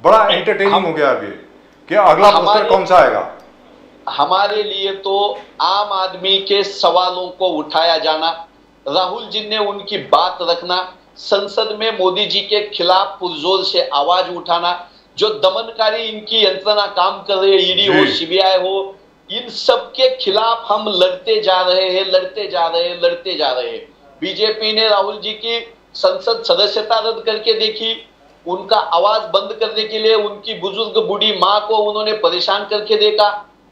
बड़ा एंटरटेनिंग हो गया अभी कि अगला पोस्टर कौन सा आएगा. हमारे लिए तो आम आदमी के सवालों को उठाया जाना, राहुल जी ने उनकी बात रखना, संसद में मोदी जी के खिलाफ पुरजोर से आवाज उठाना, जो दमनकारी इनकी यंत्रणा काम कर रही है, ईडी हो, सीबीआई हो, इन सब के खिलाफ हम लड़ते जा रहे हैं, लड़ते जा रहे हैं, लड़ते जा रहे हैं। बीजेपी ने राहुल जी की संसद सदस्यता रद्द करके देखी, उनका आवाज बंद करने के लिए उनकी बुजुर्ग बूढ़ी मां को उन्होंने परेशान करके देखा,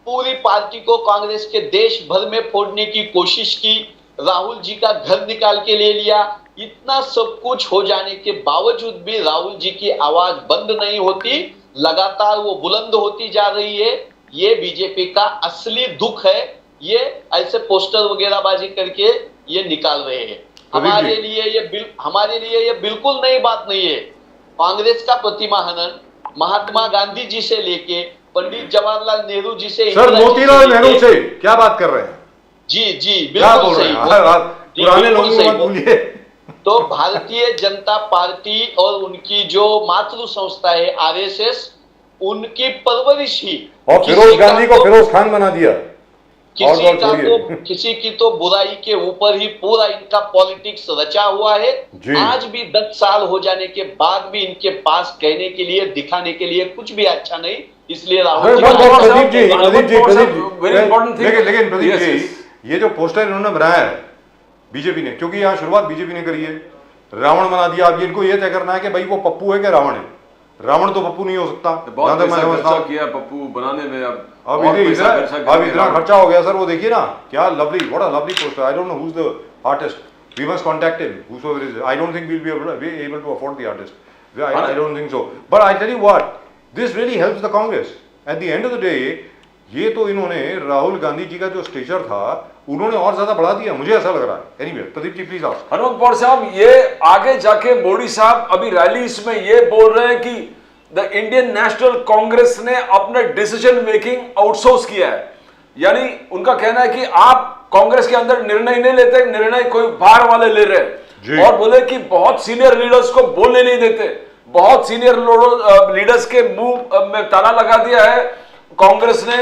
पूरी पार्टी को कांग्रेस के देश भर में फोड़ने की कोशिश की, राहुल जी का घर निकाल के ले लिया। इतना सब कुछ हो जाने के बावजूद भी राहुल जी की आवाज बंद नहीं होती, लगातार वो बुलंद होती जा रही है। ये बीजेपी का असली दुख है, ये ऐसे पोस्टर वगैरह बाजी करके ये निकाल रहे हैं। हमारे लिए ये बिल्कुल नई बात नहीं है। कांग्रेस का प्रतिमा हनन महात्मा गांधी जी से लेके पंडित जवाहरलाल नेहरू जी से, सर मोतीलाल नेहरू से क्या बात कर रहे हैं? जी बिल्कुल सही, पुराने लोगों को मत भूलिए। तो भारतीय जनता पार्टी और उनकी जो मातृ संस्था है आरएसएस, उनकी परवरिश ही, और फिरोज गांधी को फिरोज खान बना दिया। किसी की तो बुराई के ऊपर ही पूरा इनका पॉलिटिक्स रचा हुआ है। आज भी 10 साल हो जाने के बाद भी इनके पास कहने के लिए, दिखाने के लिए कुछ भी अच्छा नहीं। इसलिए राहुल लेकिन प्रदीप जी, ये जो पोस्टर इन्होंने बनाया है बीजेपी ने, क्योंकि यहाँ शुरुआत बीजेपी ने करी है, रावण बना दिया। अब इनको ये तय करना है कि भाई वो पप्पू है कि रावण है। रावण तो पप्पू नहीं हो सकता, बहुत पैसा खर्चा किया पप्पू बनाने में। अब इतना खर्चा हो गया सर। वो देखिए ना, क्या lovely, what a lovely poster. I don't know who is the artist, we must contact him, whosoever it is. I don't think we'll be able to afford the artist. I don't think so. But I tell you what, this really helps the Congress. At the end of the day, ये तो इन्होंने राहुल गांधी जी का जो stretcher था उन्होंने और ज्यादा बढ़ा दिया, मुझे ऐसा लग रहा है। Anyway, Pradeep ji please ask. Hanumant पौर साहब, ये आगे जाके मोदी साहब अभी रैलीज में ये बोल रहे हैं कि द इंडियन नेशनल कांग्रेस ने अपना डिसीजन मेकिंग आउटसोर्स किया है। यानी उनका कहना है कि आप कांग्रेस के अंदर निर्णय नहीं लेते, निर्णय कोई बाहर वाले ले रहे हैं। और बोले कि बहुत सीनियर लीडर्स को बोलने नहीं देते, बहुत सीनियर लीडर्स के मुंह में ताला लगा दिया है कांग्रेस ने।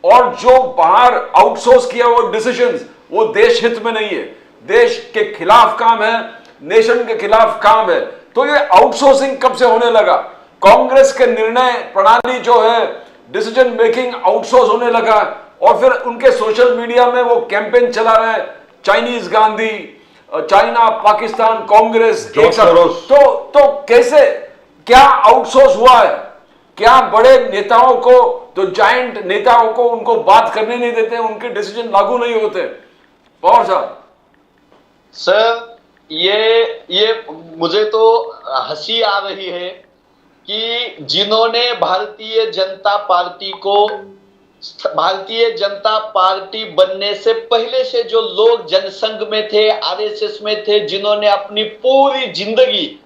और जो बाहर आउटसोर्स किया वो डिसीजंस, वो देश हित में नहीं है, देश के खिलाफ काम है, नेशन के खिलाफ काम है। तो ये आउटसोर्सिंग कब से होने लगा? कांग्रेस के निर्णय प्रणाली जो है, डिसीजन मेकिंग आउटसोर्स होने लगा। और फिर उनके सोशल मीडिया में वो कैंपेन चला रहे हैं, चाइनीज गांधी, चाइना पाकिस्तान कांग्रेस एक साथ। तो कैसे, क्या आउटसोर्स हुआ है? क्या बड़े नेताओं को, तो जायंट नेताओं को, उनको बात करने नहीं देते, उनके डिसीजन लागू नहीं होते? पवार साहब सर, ये मुझे तो हंसी आ रही है कि जिन्होंने भारतीय जनता पार्टी बनने से पहले से जो लोग जनसंघ में थे, आरएसएस में थे, जिन्होंने अपनी पूरी जिंदगी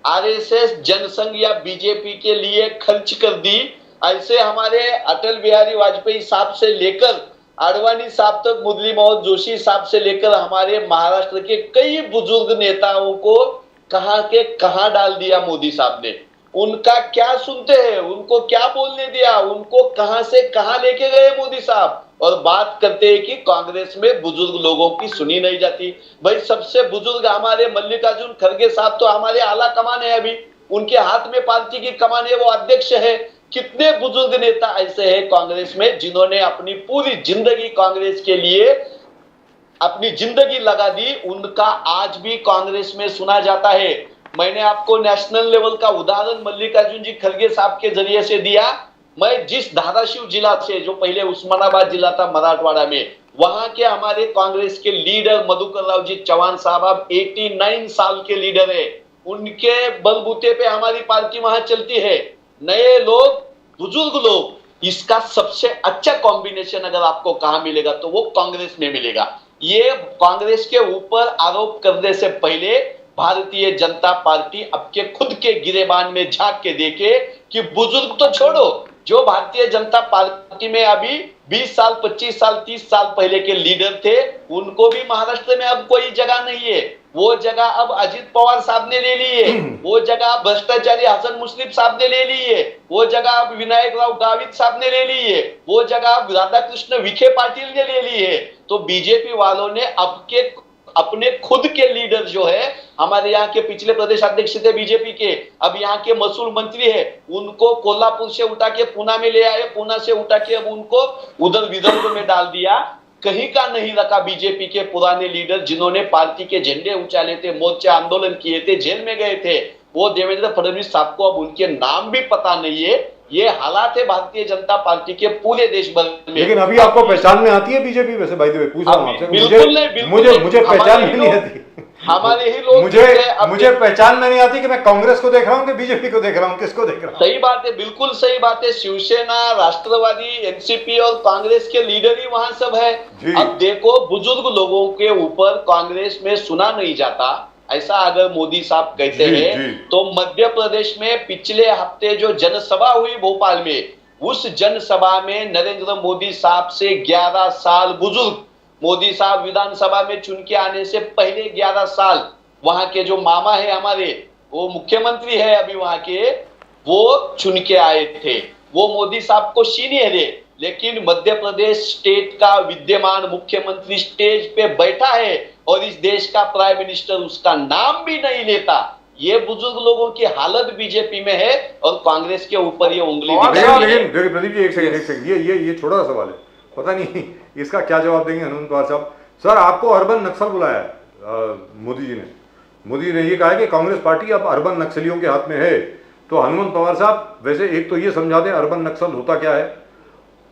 आरएसएस, जनसंघ या बीजेपी के लिए खर्च कर दी, ऐसे हमारे अटल बिहारी वाजपेयी साहब से लेकर आडवाणी साहब तक, मुरली मनोहर जोशी साहब से लेकर हमारे महाराष्ट्र के कई बुजुर्ग नेताओं को कहां के कहां डाल दिया मोदी साहब ने। उनका क्या सुनते हैं, उनको क्या बोलने दिया, उनको कहां से कहां लेके गए मोदी साहब। और बात करते हैं कि कांग्रेस में बुजुर्ग लोगों की सुनी नहीं जाती। भाई सबसे बुजुर्ग हमारे मल्लिकार्जुन खड़गे साहब तो हमारे आला कमान है, अभी उनके हाथ में पार्टी की कमान है, वो अध्यक्ष है। कितने बुजुर्ग नेता ऐसे हैं कांग्रेस में जिन्होंने अपनी पूरी जिंदगी कांग्रेस के लिए अपनी जिंदगी लगा दी, उनका आज भी कांग्रेस में सुना जाता है। मैंने आपको नेशनल लेवल का उदाहरण मल्लिकार्जुन जी खड़गे साहब के जरिए से दिया। मैं जिस धाराशिव जिला से, जो पहले उस्मानाबाद जिला था मराठवाड़ा में, वहां के हमारे कांग्रेस के लीडर मधुकर राव जी चौहान साहब अब 89 साल के लीडर है, उनके बलबूते पे हमारी पार्टी वहां चलती है। नए लोग, बुजुर्ग लोग, इसका सबसे अच्छा कॉम्बिनेशन अगर आपको कहां मिलेगा तो वो कांग्रेस में मिलेगा। ये कांग्रेस के ऊपर आरोप करने से पहले भारतीय जनता पार्टी आपके खुद के गिरेबान में झांक के देखे कि बुजुर्ग तो छोड़ो, जो भारतीय जनता पार्टी में अभी 20 साल, 25 साल, 30 साल पहले के लीडर थे, उनको भी महाराष्ट्र में अब कोई जगह नहीं है। वो जगह अब अजित पवार साहब ने ले ली है, वो जगह भ्रष्टाचारी हसन मुश्रीफ साहब ने ले ली है, वो जगह अब विनायक राव गावित साहब ने ले ली है, वो जगह अब राधा कृष्ण विखे पाटिल ने ले ली है। तो बीजेपी वालों ने अब के अपने खुद के लीडर जो है, हमारे यहाँ के पिछले प्रदेश अध्यक्ष थे बीजेपी के, अब यहाँ के महसूल मंत्री है, उनको कोल्हापुर से उठा के पूना में ले आए, पूना से उठा के अब उनको उधर विदर्भ में डाल दिया। कहीं का नहीं रखा बीजेपी के पुराने लीडर जिन्होंने पार्टी के झंडे उछाले थे, मोर्चा आंदोलन किए थे, जेल में गए थे, वो देवेंद्र फडणवीस साहब को अब उनके नाम भी पता नहीं है। ये हालात है भारतीय जनता पार्टी के पूरे देश भर में। लेकिन अभी आपको पहचान में आती है बीजेपी? वैसे भाई पूछ रहा हूं आपसे, मुझे पहचान में नहीं आती। हमारे ही लोग मुझे पहचान में नहीं आती कि मैं कांग्रेस को देख रहा हूँ कि बीजेपी को देख रहा हूँ, किसको देख रहा हूँ। सही बात है, बिल्कुल सही बात है। शिवसेना, राष्ट्रवादी, एनसीपी और कांग्रेस के लीडर ही वहां सब है। अब देखो, बुजुर्ग लोगों के ऊपर कांग्रेस में सुना नहीं जाता, ऐसा अगर मोदी साहब कहते हैं तो मध्य प्रदेश में पिछले हफ्ते जो जनसभा हुई भोपाल में, उस जनसभा में नरेंद्र मोदी साहब से 11 साल बुजुर्ग, मोदी साहब विधानसभा में चुन के आने से पहले 11 साल वहां के जो मामा है हमारे, वो मुख्यमंत्री है अभी वहां के, वो चुन के आए थे। वो मोदी साहब को सीनियर है, लेकिन मध्य प्रदेश स्टेट का विद्यमान मुख्यमंत्री स्टेज पे बैठा है और इस देश का प्राइम मिनिस्टर उसका नाम भी नहीं लेता। ये बुजुर्ग लोगों की हालत बीजेपी में है और कांग्रेस के ऊपर ये उंगली। लेकिन प्रदीप जी एक सेकंड, ये छोटा सा सवाल है, पता नहीं इसका क्या जवाब देंगे हनुमंत पवार साहब। सर, आपको अर्बन नक्सल बुलाया है मोदी जी ने। मोदी ने ये कहा है कि कांग्रेस पार्टी अब अर्बन नक्सलियों के हाथ में है। तो हनुमंत पवार साहब, वैसे एक तो ये समझा दें अर्बन नक्सल होता क्या है,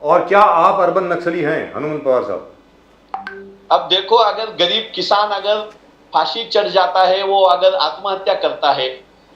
और क्या आप अर्बन नक्सली हैं हनुमंत पवार साहब? अब देखो, अगर गरीब किसान अगर फांसी चढ़ जाता है, वो अगर आत्महत्या करता है,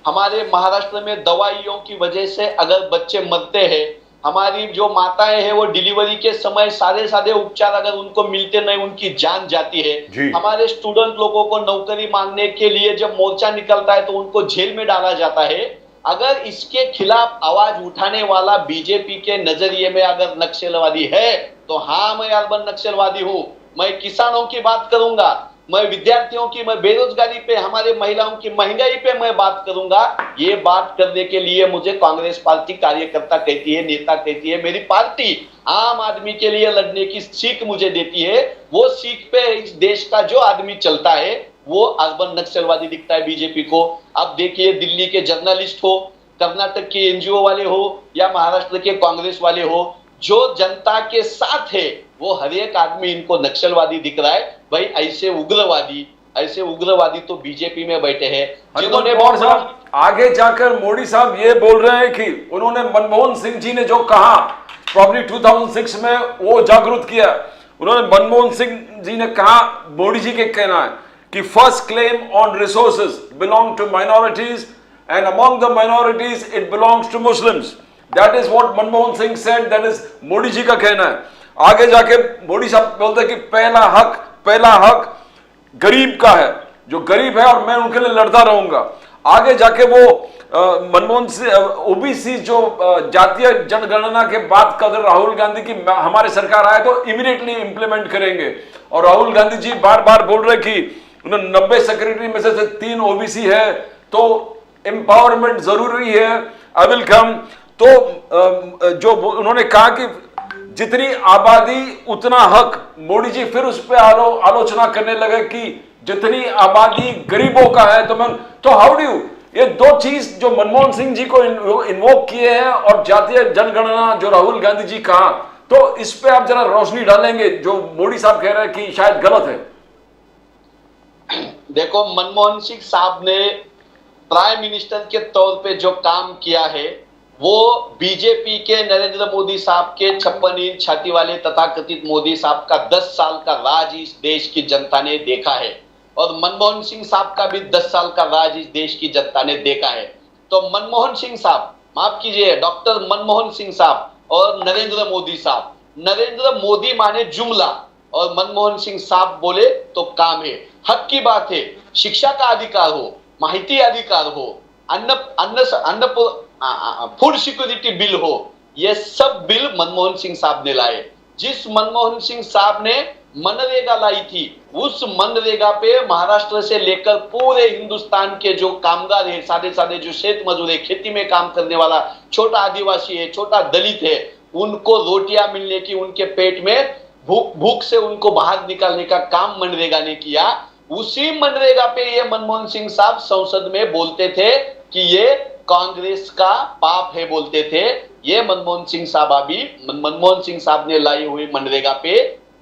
हमारे महाराष्ट्र में दवाइयों की वजह से अगर बच्चे मरते हैं, हमारी जो माताएं हैं वो डिलीवरी के समय सादे उपचार अगर उनको मिलते नहीं, उनकी जान जाती है। हमारे स्टूडेंट लोगों को नौकरी मांगने के लिए जब मोर्चा निकलता है तो उनको जेल में डाला जाता है। अगर इसके खिलाफ आवाज उठाने वाला बीजेपी के नजरिए में अगर नक्सलवादी है, तो हाँ, मैं अर्बन नक्सलवादी हूं। मैं किसानों की बात करूंगा, मैं विद्यार्थियों की, मैं बेरोजगारी पे, हमारे महिलाओं की महंगाई पे मैं बात करूंगा। ये बात करने के लिए मुझे कांग्रेस पार्टी कार्यकर्ता कहती है, नेता कहती है, मेरी पार्टी आम आदमी के लिए लड़ने की सीख मुझे देती है। वो सीख पे इस देश का जो आदमी चलता है वो अर्बन नक्सलवादी दिखता है बीजेपी को। अब देखिए, दिल्ली के जर्नलिस्ट हो, कर्नाटक के एनजीओ वाले हो या महाराष्ट्र के कांग्रेस वाले हो, जो जनता के साथ है वो हर एक आदमी इनको नक्सलवादी दिख रहा है। भाई ऐसे उग्रवादी तो बीजेपी में बैठे हैं, जिन्होंने आगे जाकर मोदी साहब ये बोल रहे हैं कि उन्होंने मनमोहन सिंह जी ने जो कहा प्रॉब्ली 2006 में वो जागरूक किया। उन्होंने मनमोहन सिंह जी ने कहा, मोदी जी के कहना है कि first claim on resources belong to minorities and among the minorities it belongs to Muslims. That is what Manmohan Singh said, that is Modi ji का कहना है। आगे जाके मोदी साहब बोलते हैं कि पहला हक गरीब का है, जो गरीब है और मैं उनके लिए लड़ता रहूंगा। आगे जाके वो मनमोहन सिंह ओबीसी जो जातीय जनगणना के बाद कदर राहुल गांधी की हमारे सरकार आए तो इमीडिएटली इंप्लीमेंट करेंगे। और राहुल गांधी जी बार बार बोल रहे कि 90 सेक्रेटरी में से 3 ओबीसी है, तो एम्पावरमेंट जरूरी है, आई विल कम। तो जो उन्होंने कहा कि जितनी आबादी उतना हक, मोदी जी फिर उस पर आलोचना करने लगे कि जितनी आबादी गरीबों का है तो हाउ डू ये दो चीज जो मनमोहन सिंह जी को इन्वोक किए हैं और जातीय जनगणना जो राहुल गांधी जी कहा, तो इस पे आप जरा रोशनी डालेंगे जो मोदी साहब कह रहे हैं कि शायद गलत है। देखो, मनमोहन सिंह साहब ने प्राइम मिनिस्टर के तौर पे जो काम किया है वो बीजेपी के नरेंद्र मोदी साहब के 56 इंच छाती वाले तथाकथित मोदी साहब का 10 साल का राज इस देश की जनता ने देखा है, और मनमोहन सिंह साहब का भी 10 साल का राज इस देश की जनता ने देखा है। तो मनमोहन सिंह साहब, माफ कीजिए, डॉक्टर मनमोहन सिंह साहब और नरेंद्र मोदी साहब, नरेंद्र मोदी माने जुमला और मनमोहन सिंह साहब बोले तो काम है। हक की बात है, शिक्षा का अधिकार हो, माहिती अधिकार हो, फूड सिक्योरिटी बिल हो, ये सब बिल मनमोहन सिंह साहब ने लाए। जिस मनमोहन सिंह साहब ने मनरेगा लाई थी, उस मनरेगा पे महाराष्ट्र से लेकर पूरे हिंदुस्तान के जो कामगार है, सादे जो खेत मजदूर है, खेती में काम करने वाला छोटा आदिवासी है, छोटा दलित है, उनको रोटियां मिलने की, उनके पेट में भूख से उनको बाहर निकालने का काम मनरेगा ने किया। उसी मनरेगा पे ये मनमोहन सिंह साहब संसद में बोलते थे कि ये कांग्रेस का पाप है, बोलते थे। ये मनमोहन सिंह साहब ने लाई हुई मनरेगा पे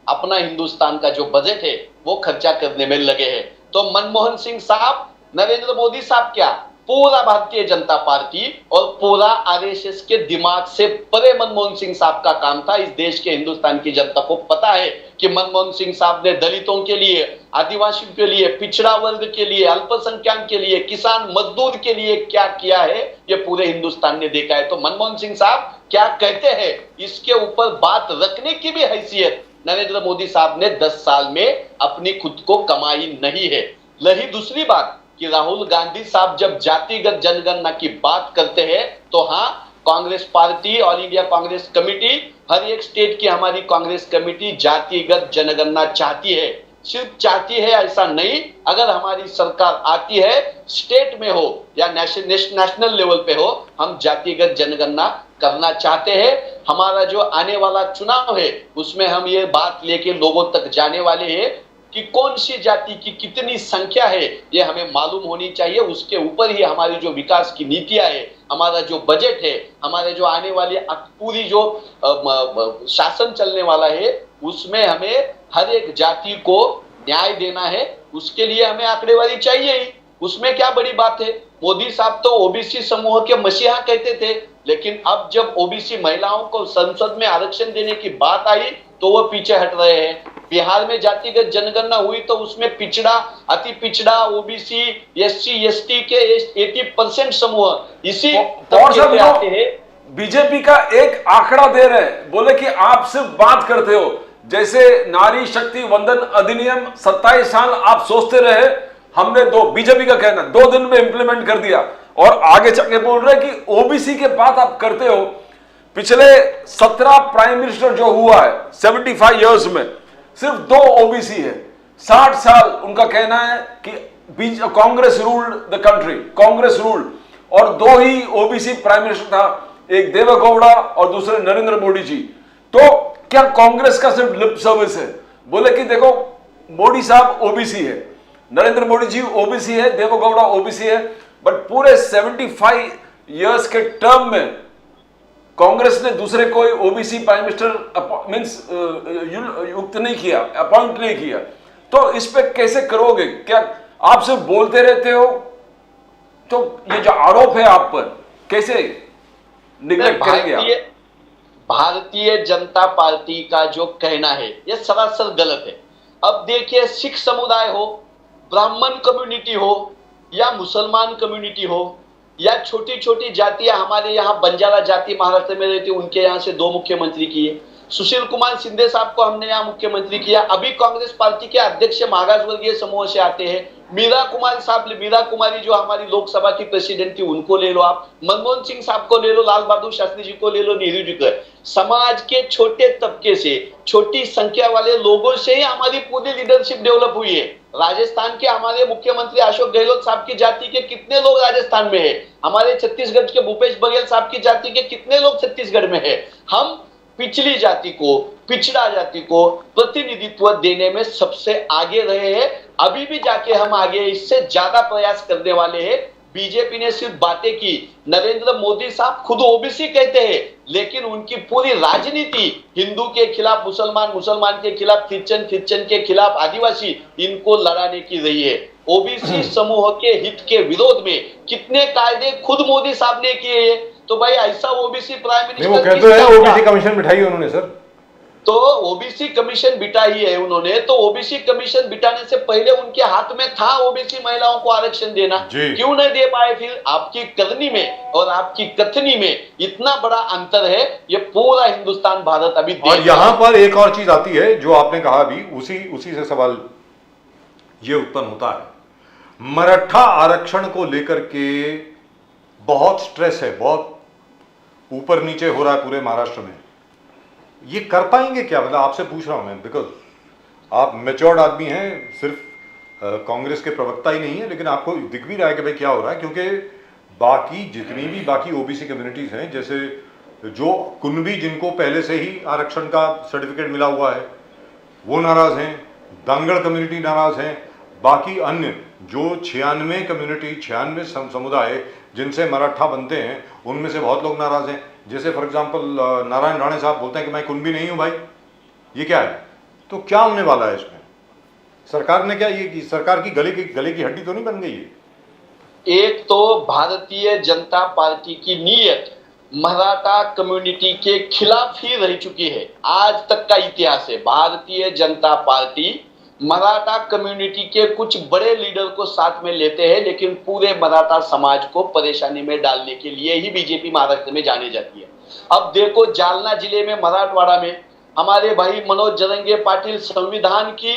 अपना हिंदुस्तान का जो बजट है वो खर्चा करने में लगे हैं। तो मनमोहन सिंह साहब, नरेंद्र मोदी साहब क्या, पूरा भारतीय जनता पार्टी और पूरा आरएसएस के दिमाग से परे मनमोहन सिंह साहब का काम था। इस देश के हिंदुस्तान की जनता को पता है कि मनमोहन सिंह साहब ने दलितों के लिए, आदिवासियों के लिए, पिछड़ा वर्ग के लिए, अल्पसंख्यक के लिए, किसान मजदूर के लिए क्या किया है ये पूरे हिंदुस्तान ने देखा है। तो मनमोहन सिंह साहब क्या कहते हैं इसके ऊपर बात रखने की भी हैसियत नरेंद्र मोदी साहब ने 10 साल में अपनी खुद को कमाई नहीं है। रही दूसरी बात कि राहुल गांधी साहब जब जातिगत जनगणना की बात करते हैं तो हाँ, Congress party, all India Congress committee, हर एक स्टेट की हमारी कांग्रेस कमेटी जातिगत जनगणना चाहती है। सिर्फ चाहती है ऐसा नहीं, अगर हमारी सरकार आती है, स्टेट में हो या नेशनल लेवल पे हो, हम जातिगत जनगणना करना चाहते हैं। हमारा जो आने वाला चुनाव है उसमें हम ये बात लेके लोगों तक जाने वाले हैं कि कौन सी जाति की कितनी संख्या है ये हमें मालूम होनी चाहिए। उसके ऊपर ही हमारी जो विकास की नीतियां है, हमारा जो बजट है, हमारे जो आने वाली पूरी जो शासन चलने वाला है उसमें हमें हर एक जाति को न्याय देना है। उसके लिए हमें आंकड़ेवारी चाहिए ही, उसमें क्या बड़ी बात है। मोदी साहब तो ओबीसी समूह के मसीहा कहते थे, लेकिन अब जब ओबीसी महिलाओं को संसद में आरक्षण देने की बात आई तो वो पीछे हट रहे हैं। बिहार में जातिगत जनगणना हुई तो उसमें पिछड़ा, अति पिछड़ा, ओबीसी, एससी, एसटी के 80% समूह इसी तबके में आते हैं। बीजेपी का एक आंकड़ा दे रहे हैं, बोले कि आप सिर्फ बात करते हो, जैसे नारी शक्ति वंदन अधिनियम 27 साल आप सोचते रहे, हमने बीजेपी का कहना 2 दिन में इंप्लीमेंट कर दिया, और आगे चल के बोल रहे हैं कि ओबीसी के बात आप करते हो। पिछले 17 प्राइम मिनिस्टर जो हुआ है 75 इयर्स में सिर्फ 2 ओबीसी है। 60 साल उनका कहना है कि Congress ruled the country, Congress ruled, और 2 ही ओबीसी प्राइम मिनिस्टर था, एक देवेगौड़ा और दूसरे नरेंद्र मोदी जी। तो क्या कांग्रेस का सिर्फ लिप सर्विस है? बोले कि देखो मोदी साहब ओबीसी है, नरेंद्र मोदी जी ओबीसी है, देवेगौड़ा ओबीसी है, बट पूरे 75 इयर्स के टर्म में कांग्रेस ने दूसरे कोई ओबीसी प्राइम मिनिस्टर मींस युक्त नहीं किया, अपॉइंट नहीं किया। तो इस पे कैसे करोगे? क्या आप सिर्फ बोलते रहते हो? तो ये जो आरोप है आप पर कैसे निगलेक्ट करेंगे? भारतीय जनता पार्टी का जो कहना है ये सरासर गलत है। अब देखिए, सिख समुदाय हो, ब्राह्मण कम्युनिटी हो या मुसलमान कम्युनिटी हो या छोटी छोटी जातियां, हमारे यहाँ बंजारा जाति महाराष्ट्र में रहती है, उनके यहाँ से 2 मुख्यमंत्री किए। सुशील कुमार शिंदे साहब को हमने यहाँ मुख्यमंत्री किया। अभी कांग्रेस पार्टी के अध्यक्ष महाराज वर्गीय समूह से आते हैं। मीरा कुमारी जो हमारी लोकसभा की प्रेसिडेंट थी, उनको ले लो आप, मनमोहन सिंह साहब को ले लो, लाल बहादुर शास्त्री जी को ले लो, नेहरू जी को। समाज के छोटे तबके से, छोटी संख्या वाले लोगों से ही हमारी पूरी लीडरशिप डेवलप हुई है। राजस्थान के हमारे मुख्यमंत्री अशोक गहलोत साहब की जाति के कितने लोग राजस्थान में है? हमारे छत्तीसगढ़ के भूपेश बघेल साहब की जाति के कितने लोग छत्तीसगढ़ में है? हम पिछड़ी जाति को, पिछड़ा जाति को प्रतिनिधित्व देने में सबसे आगे रहे हैं। अभी भी जाके हम आगे इससे ज्यादा प्रयास करने वाले हैं। बीजेपी ने सिर्फ बातें की। नरेंद्र मोदी साहब खुद ओबीसी कहते हैं, लेकिन उनकी पूरी राजनीति हिंदू के खिलाफ मुसलमान, मुसलमान के खिलाफ क्रिश्चियन, क्रिश्चियन के खिलाफ आदिवासी, इनको लड़ाने की रही है। ओबीसी समूह के हित के विरोध में कितने कायदे खुद मोदी साहब ने किए हैं। तो भाई ऐसा ओबीसी प्राइम मिनिस्टर, वो कहते हैं ओबीसी कमीशन बिठाई उन्होंने सर। तो ओबीसी कमीशन बिठाई है उन्होंने, तो ओबीसी कमीशन बिठाने से पहले उनके हाथ में था ओबीसी महिलाओं को आरक्षण देना, क्यों नहीं दे पाए? फिर आपकी करनी में और आपकी कथनी में इतना बड़ा अंतर है, ये पूरा हिंदुस्तान भारत अभी देख। और यहाँ पर एक और चीज आती है जो आपने कहा अभी, उसी से सवाल ये उत्पन्न होता है। मराठा आरक्षण को लेकर के बहुत स्ट्रेस है, बहुत ऊपर नीचे हो रहा है पूरे महाराष्ट्र में। ये कर पाएंगे क्या? मतलब आपसे पूछ रहा हूं मैं, बिकॉज आप मैच्योर्ड आदमी हैं, सिर्फ कांग्रेस के प्रवक्ता ही नहीं है, लेकिन आपको दिख भी रहा है कि भाई क्या हो रहा है। क्योंकि बाकी जितनी भी बाकी ओबीसी कम्युनिटीज हैं, जैसे जो कुनबी, जिनको पहले से ही आरक्षण का सर्टिफिकेट मिला हुआ है, वो नाराज हैं, दांगड़ कम्युनिटी नाराज हैं, बाकी अन्य जो 96 कम्युनिटी 96 समुदाय जिनसे मराठा बनते हैं उनमें से बहुत लोग नाराज हैं। जैसे फॉर एग्जांपल नारायण राणे साहब बोलते हैं कि मैं कुणबी नहीं हूं भाई, ये क्या है? तो क्या होने वाला है इसमें? सरकार ने क्या ये की? सरकार की गले की हड्डी तो नहीं बन गई है? एक तो भारतीय जनता पार्टी की नीयत मराठा कम्युनिटी के खिलाफ ही रह चुकी है। आज तक का इतिहास है, भारतीय जनता पार्टी मराठा कम्युनिटी के कुछ बड़े लीडर को साथ में लेते हैं, लेकिन पूरे मराठा समाज को परेशानी में डालने के लिए ही बीजेपी महाराष्ट्र में जानी जाती है। अब देखो, जालना जिले में मराठवाड़ा में हमारे भाई मनोज जरंगे पाटिल संविधान की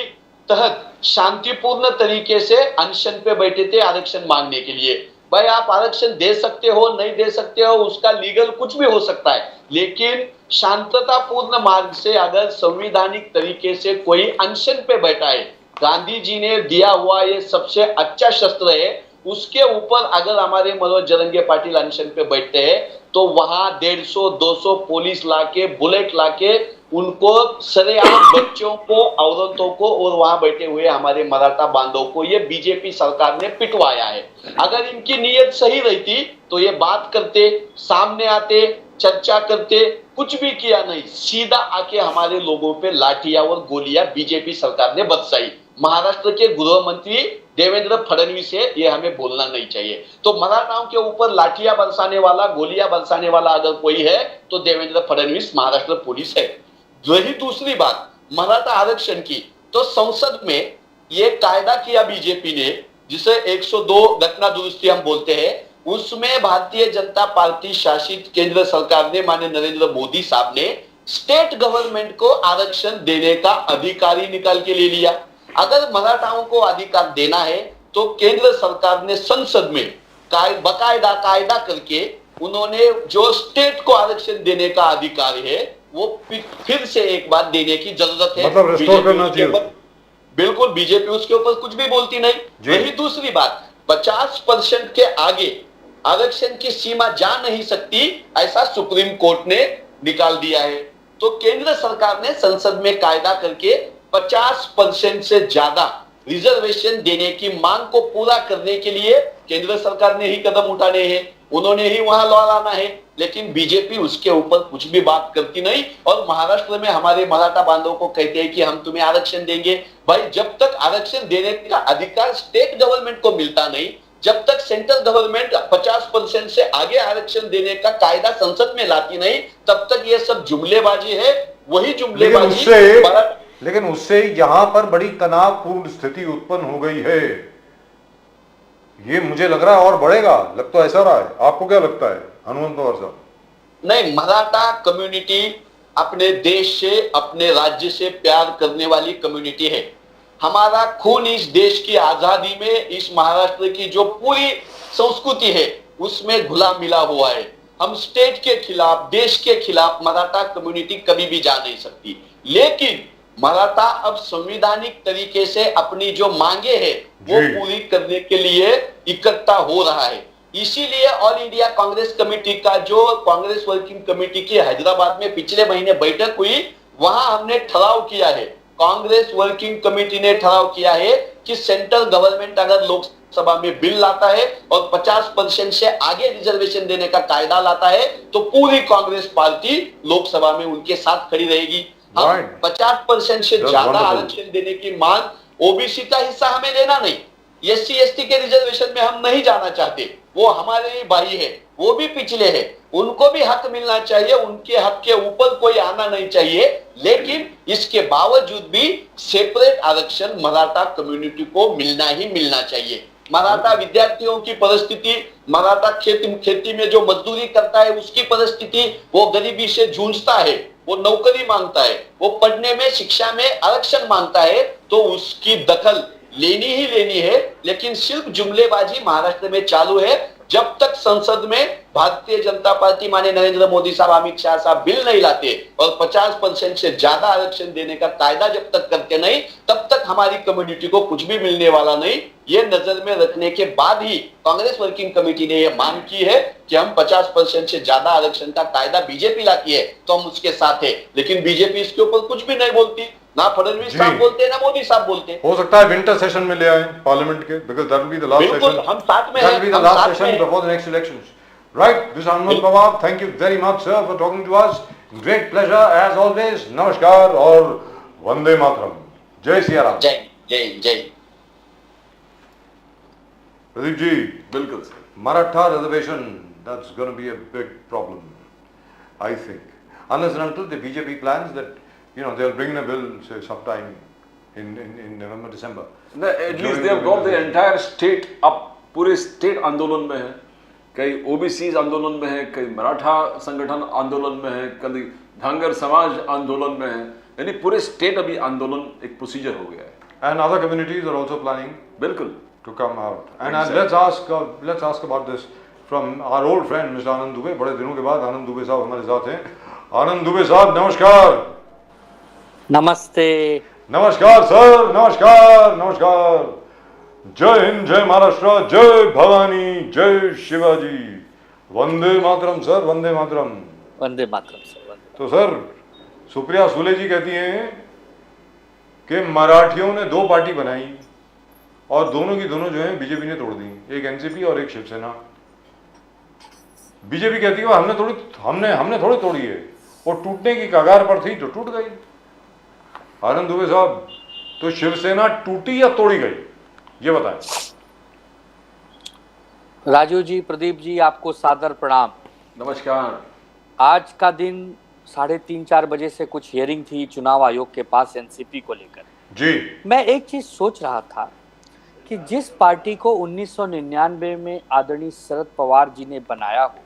तहत शांतिपूर्ण तरीके से अनशन पे बैठे थे आरक्षण मांगने के लिए। भाई आप आरक्षण दे सकते हो नहीं दे सकते हो, उसका लीगल कुछ भी हो सकता है, लेकिन शांततापूर्ण मार्ग से अगर संवैधानिक तरीके से कोई अनशन पे बैठा है, गांधी जी ने दिया हुआ ये सबसे अच्छा शस्त्र है, उसके ऊपर अगर हमारे मनोज जरंगे पाटिल अनशन पे बैठते हैं तो वहां 150-200 पुलिस लाके, बुलेट लाके उनको सरेआम बच्चों को, औरतों को और वहां बैठे हुए हमारे मराठा बांधवों को ये बीजेपी सरकार ने पिटवाया है। अगर इनकी नीयत सही रहती तो ये बात करते, सामने आते, चर्चा करते, कुछ भी किया नहीं, सीधा आके हमारे लोगों पे लाठियां और गोलियां बीजेपी सरकार ने बरसाई। महाराष्ट्र के गृह मंत्री देवेंद्र फडणवीस है, ये हमें भूलना नहीं चाहिए। तो मराठाओं के ऊपर लाठियां बरसाने वाला, गोलियां बरसाने वाला अगर कोई है तो देवेंद्र फडणवीस महाराष्ट्र पुलिस है। रही दूसरी बात मराठा आरक्षण की, तो संसद में ये कायदा किया बीजेपी ने, जिसे 102 घटना दुरुस्ती हम बोलते हैं, उसमें भारतीय जनता पार्टी शासित केंद्र सरकार ने, माननीय नरेंद्र मोदी साहब ने स्टेट गवर्नमेंट को आरक्षण देने का अधिकार ही निकाल के ले लिया। अगर मराठाओं को अधिकार देना है तो केंद्र सरकार ने संसद में बकायदा कायदा करके उन्होंने जो स्टेट को आरक्षण देने का अधिकार है वो फिर से एक बार देने की जरूरत है। मतलब रिस्टोर करना चाहिए। बिल्कुल, बीजेपी उसके ऊपर कुछ भी बोलती नहीं। यही दूसरी बात, 50% के आगे आरक्षण की सीमा जा नहीं सकती, ऐसा सुप्रीम कोर्ट ने निकाल दिया है। तो केंद्र सरकार ने संसद में कायदा करके 50% से ज्यादा रिजर्वेशन देने की मांग को पूरा करने के लिए केंद्र सरकार ने ही कदम उठाने हैं, उन्होंने ही वहां लॉ लाना है, लेकिन बीजेपी उसके ऊपर कुछ भी बात करती नहीं। और महाराष्ट्र में हमारे मराठा बांधवों को कहते हैं कि हम तुम्हें आरक्षण देंगे। भाई जब तक आरक्षण देने का अधिकार स्टेट गवर्नमेंट को मिलता नहीं, जब तक सेंट्रल गवर्नमेंट 50% से आगे आरक्षण देने का कायदा संसद में लाती नहीं, तब तक ये सब जुमलेबाजी है। वही जुमलेबाजी लेकिन उससे यहाँ पर बड़ी तनावपूर्ण स्थिति उत्पन्न हो गई है, ये मुझे लग रहा है और बढ़ेगा, लग तो ऐसा रहा है। आपको क्या लगता है हनुमंत पवार साहब? नहीं, मराठा कम्युनिटी अपने देश से, अपने राज्य से प्यार करने वाली कम्युनिटी है। हमारा खून इस देश की आजादी में, इस महाराष्ट्र की जो पूरी संस्कृति है उसमें घुला मिला हुआ है। हम स्टेट के खिलाफ, देश के खिलाफ मराठा कम्युनिटी कभी भी जा नहीं सकती। लेकिन मराठा अब संवैधानिक तरीके से अपनी जो मांगे हैं वो पूरी करने के लिए इकट्ठा हो रहा है। इसीलिए ऑल इंडिया कांग्रेस कमेटी का जो कांग्रेस वर्किंग कमेटी की हैदराबाद में पिछले महीने बैठक हुई, वहां हमने ठहराव किया है, कांग्रेस वर्किंग कमेटी ने ठहराव किया है कि सेंट्रल गवर्नमेंट अगर लोकसभा में बिल लाता है और 50% से आगे रिजर्वेशन देने का कायदा लाता है तो पूरी कांग्रेस पार्टी लोकसभा में उनके साथ खड़ी रहेगी। हम 50% से ज्यादा आरक्षण देने की मांग, ओबीसी का हिस्सा हमें लेना नहीं, एससी एसटी के रिजर्वेशन में हम नहीं जाना चाहते, वो हमारे ही भाई है, वो भी पिछले हैं, उनको भी हक मिलना चाहिए, उनके हक के ऊपर कोई आना नहीं चाहिए। लेकिन इसके बावजूद भी सेपरेट आरक्षण मराठा कम्युनिटी को मिलना ही मिलना चाहिए। मराठा विद्यार्थियों की परिस्थिति, मराठा खेती में जो मजदूरी करता है उसकी परिस्थिति, वो गरीबी से जूझता है, वो नौकरी मांगता है, वो पढ़ने में, शिक्षा में आरक्षण मांगता है, तो उसकी दखल लेनी ही लेनी है। लेकिन सिर्फ जुमलेबाजी महाराष्ट्र में चालू है। जब तक संसद में भारतीय जनता पार्टी, माने नरेंद्र मोदी साहब, अमित शाह साहब बिल नहीं लाते और 50% से ज्यादा आरक्षण देने का कायदा जब तक करते नहीं, तब तक हमारी कम्युनिटी को कुछ भी मिलने वाला नहीं। ये नजर में रखने के बाद ही कांग्रेस वर्किंग कमेटी ने यह मांग की है कि हम 50% से ज्यादा आरक्षण का कायदा बीजेपी लाती है तो हम उसके साथ है, लेकिन बीजेपी इसके ऊपर कुछ भी नहीं बोलती। ना फडणवीस जी। साहब बोलते ना मोदी साहब बोलते। हो सकता है विंटर सेशन में ले आए पार्लियामेंट के, because that will be the last बिल्कुल, सेशन, हम साथ में दैट हैं, विल बी द हम लास्ट साथ में सेशन हैं। Before the next elections, right? This Anmol Pawar, thank you very much sir for talking to us, great pleasure as always. नमस्कार और वंदे मातरम। जय सिया राम। जय जय जय। प्रदीप जी, बिल्कुल sir. Maratha reservation, that's going to be a big problem, I think. Unless and until the BJP plans that, they'll bring in a bill, say, sometime in November, December. No, at least they have got the entire state up, पूरे state आंदोलन में है, कई OBC आंदोलन में है, कई मराठा संगठन आंदोलन में है, कई धंगर समाज आंदोलन में है, यानी पूरे स्टेट अभी आंदोलन एक प्रोसीजर हो गया है। And other communities are also planning. बिल्कुल। To come out. And Exactly. let's ask about this from our old friend Mr. आनंद दुबे। बड़े दिनों के बाद आनंद दुबे साहब हमारे साथ हैं। आनंद दुबे साहब नमस्कार। नमस्ते। नमस्कार सर, नमस्कार नमस्कार। जय हिंद, जय महाराष्ट्र, जय भवानी, जय शिवाजी, वंदे मातरम सर, वंदे मातरम। वंदे मातरम सर, वंदे। तो सर, सुप्रिया सुले जी कहती हैं कि मराठियों ने दो पार्टी बनाई और दोनों की दोनों जो है बीजेपी ने तोड़ दी, एक एनसीपी और एक शिवसेना। बीजेपी कहती है हमने थोड़ी तोड़ी है, वो टूटने की कगार पर थी तो टूट गई। आनंद दुबे साहब, तो शिवसेना टूटी या तोड़ी गई, ये बताएं। राजू जी, प्रदीप जी, आपको सादर प्रणाम। नमस्कार। आज का दिन 3:30-4 बजे से कुछ हियरिंग थी चुनाव आयोग के पास एनसीपी को लेकर। जी। मैं एक चीज सोच रहा था कि जिस पार्टी को 1999 में आदरणीय शरद पवार जी ने बनाया हो,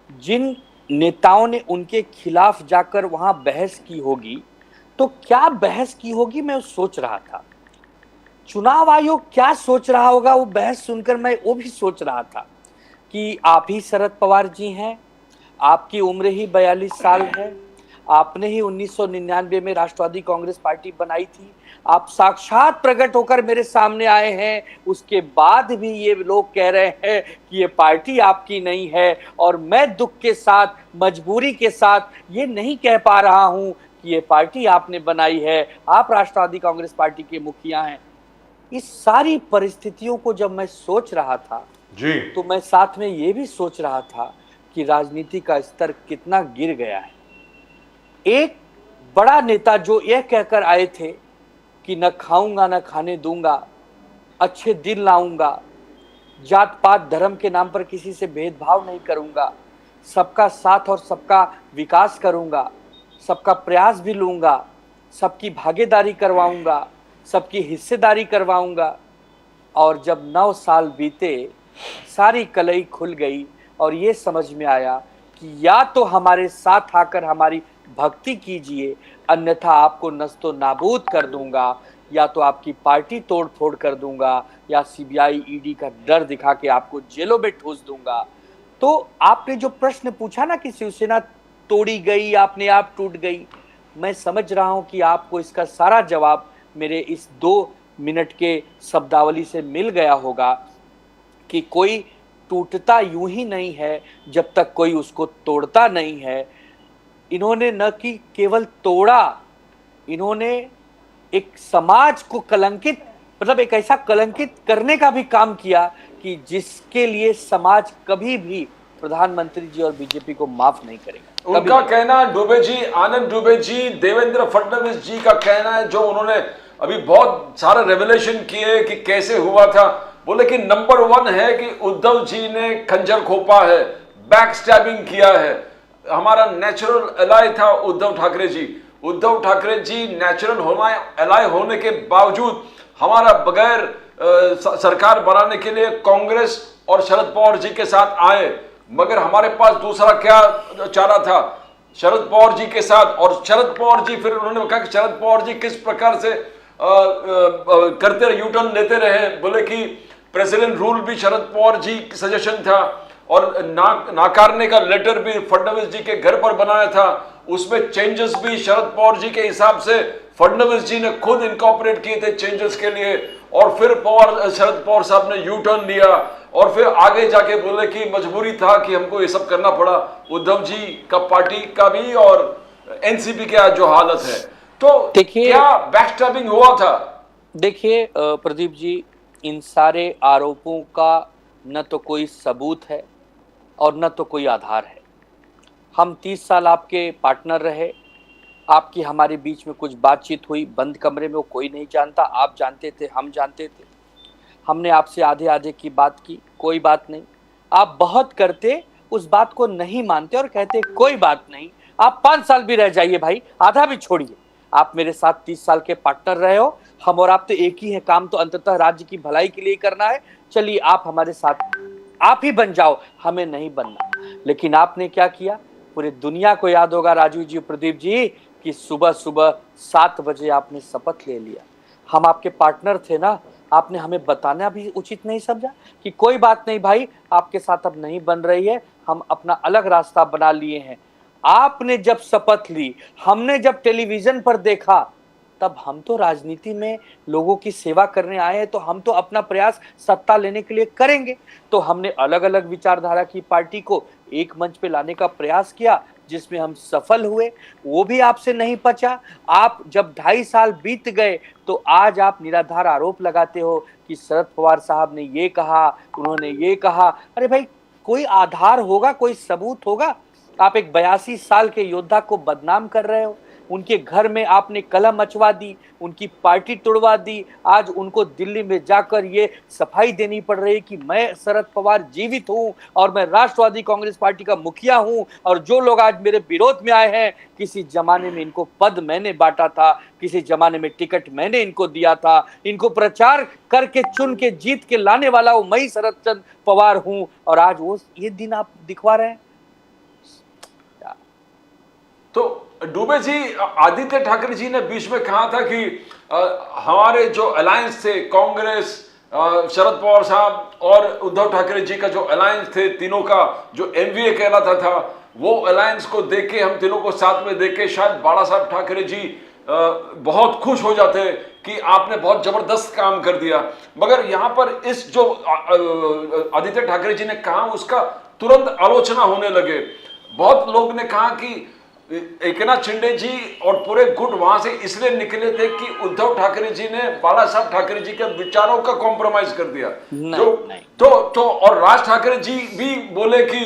जिन नेताओं ने उनके खिलाफ जाकर वहां बहस की होगी, तो क्या बहस की होगी मैं सोच रहा था। चुनाव आयोग क्या सोच रहा होगा, वो बहस सुनकर मैं वो भी सोच रहा था कि आप ही शरद पवार जी हैं, आपकी उम्र ही 42 साल है, आपने ही 1999 में राष्ट्रवादी कांग्रेस पार्टी बनाई थी, आप साक्षात प्रकट होकर मेरे सामने आए हैं, उसके बाद भी ये लोग कह रहे हैं कि ये पार्टी आपकी नहीं है, और मैं दुख के साथ, मजबूरी के साथ ये नहीं कह पा रहा हूं कि ये पार्टी आपने बनाई है, आप राष्ट्रवादी कांग्रेस पार्टी के मुखिया हैं। इस सारी परिस्थितियों को जब मैं सोच रहा था जी, तो मैं साथ में ये भी सोच रहा था कि राजनीति का स्तर कितना गिर गया है। एक बड़ा नेता जो यह कहकर आए थे कि न खाऊंगा न खाने दूंगा, अच्छे दिन लाऊंगा, जात पात धर्म के नाम पर किसी से भेदभाव नहीं करूंगा, सबका साथ और सबका विकास करूंगा, सबका प्रयास भी लूंगा, सबकी भागीदारी करवाऊंगा, सबकी हिस्सेदारी करवाऊंगा। और जब 9 साल बीते, सारी कलई खुल गई और ये समझ में आया कि या तो हमारे साथ आकर हमारी भक्ति कीजिए, अन्यथा आपको नस्तो नाबूद कर दूंगा, या तो आपकी पार्टी तोड़ फोड़ कर दूंगा, या सीबीआई ईडी का डर दिखा के आपको जेलों में ठूस दूंगा। तो आपने जो प्रश्न पूछा ना कि शिवसेना तोड़ी गई, अपने आप टूट गई, मैं समझ रहा हूं कि आपको इसका सारा जवाब मेरे इस 2 मिनट के शब्दावली से मिल गया होगा कि कोई टूटता यूं ही नहीं है जब तक कोई उसको तोड़ता नहीं है। इन्होंने न कि केवल तोड़ा, इन्होंने एक समाज को कलंकित, मतलब एक ऐसा कलंकित करने का भी काम किया कि जिसके लिए समाज कभी भी प्रधानमंत्री जी और बीजेपी को माफ नहीं करेगा। उनका कहना, डुबे जी, आनंद डुबे जी, देवेंद्र फडणवीस जी का कहना है, जो उन्होंने अभी बहुत सारे रेवलेशन किए कि कैसे हुआ था, बोले कि नंबर 1 है कि उद्धव जी ने खंजर खोपा है, बैक स्टैबिंग किया है। हमारा नेचुरल एलाय था उद्धव ठाकरे जी। उद्धव ठाकरे जी नेचुरल एलाय होने के बावजूद हमारा बगैर सरकार बनाने के लिए कांग्रेस और शरद पवार जी के साथ आए, मगर हमारे पास दूसरा क्या चारा था, शरद पवार जी के साथ। और शरद पवार जी, फिर उन्होंने कहा कि शरद पवार जी किस प्रकार से करते रहे, यूटर्न लेते रहे, बोले कि प्रेसिडेंट रूल भी शरद पवार जी की सजेशन था, और नाकारने का लेटर भी फडणवीस जी के घर पर बनाया था, उसमें चेंजेस भी शरद पवार जी के हिसाब से फडणवीस जी ने खुद इनकॉर्पोरेट किए थे चेंजेस के लिए। और फिर शरद पवार साहब ने यू टर्न लिया, और फिर आगे जाके बोले कि मजबूरी था कि हमको ये सब करना पड़ा। उद्धव जी का पार्टी का भी और एनसीपी की आज जो हालत है, तो देखिए, क्या बैकस्टैबिंग हुआ था? देखिए प्रदीप जी, इन सारे आरोपों का न तो कोई सबूत है और न तो कोई आधार है। हम 30 साल आपके पार्टनर रहे, आपकी हमारे बीच में कुछ बातचीत हुई बंद कमरे में, वो कोई नहीं जानता, आप जानते थे, हम जानते थे। हमने आपसे आधे आधे की बात की, कोई बात नहीं। आप बहुत करते, उस बात को नहीं मानते और कहते कोई बात नहीं, आप 5 साल भी रह जाइए भाई, आधा भी छोड़िए। आप मेरे साथ 30 साल के पार्टनर रहे हो, हम और आप तो एक ही है, काम तो अंततः राज्य की भलाई के लिए करना है। चलिए आप हमारे साथ, आप ही बन जाओ, हमें नहीं बनना। लेकिन आपने क्या किया, पूरी दुनिया को याद होगा राजू जी, प्रदीप जी, कि सुबह सुबह 7 बजे आपने शपथ ले लिया। हम आपके पार्टनर थे ना, आपने हमें बताना भी उचित नहीं समझा कि कोई बात नहीं भाई, आपके साथ अब नहीं बन रही है, हम अपना अलग रास्ता बना लिए हैं। आपने जब शपथ ली, हमने जब टेलीविजन पर देखा, तब हम तो राजनीति में लोगों की सेवा करने आए हैं, तो हम तो अपना प्रयास सत्ता लेने के लिए करेंगे। तो हमने अलग अलग विचारधारा की पार्टी को एक मंच पे लाने का प्रयास किया, जिसमें हम सफल हुए, वो भी आपसे नहीं पचा। आप जब 2.5 साल बीत गए तो आज आप निराधार आरोप लगाते हो कि शरद पवार साहब ने ये कहा, उन्होंने ये कहा। अरे भाई, कोई आधार होगा, कोई सबूत होगा। आप एक 82 साल के योद्धा को बदनाम कर रहे हो, उनके घर में आपने कलह मचवा दी, उनकी पार्टी तोड़वा दी। आज उनको दिल्ली में जाकर ये सफाई देनी पड़ रही है कि मैं शरद पवार जीवित हूं और मैं राष्ट्रवादी कांग्रेस पार्टी का मुखिया हूं, और जो लोग आज मेरे विरोध में आए हैं, किसी जमाने में इनको पद मैंने बांटा था, किसी जमाने में टिकट मैंने इनको दिया था, इनको प्रचार करके चुन के जीत के लाने वाला वो मैं शरद चंद्र पवार हूं, और आज वो ये दिन आप दिखवा रहे हैं। तो डुबे जी, आदित्य ठाकरे जी ने बीच में कहा था कि हमारे जो अलायंस थे, कांग्रेस, शरद पवार साहब और उद्धव ठाकरे जी का जो अलायंस थे, तीनों का जो एमवीए कहलाता था, वो अलायंस को देख के, हम तीनों को साथ में देख के शायद बाला साहब ठाकरे जी बहुत खुश हो जाते कि आपने बहुत जबरदस्त काम कर दिया। मगर यहाँ पर इस जो आदित्य ठाकरे जी ने कहा, उसका तुरंत आलोचना होने लगे। बहुत लोग ने कहा कि एकनाथ शिंदे जी और पूरे गुट वहां से इसलिए निकले थे कि उद्धव ठाकरे जी ने बाला साहब ठाकरे जी के विचारों का कॉम्प्रोमाइज कर दिया। तो और राज ठाकरे जी भी बोले कि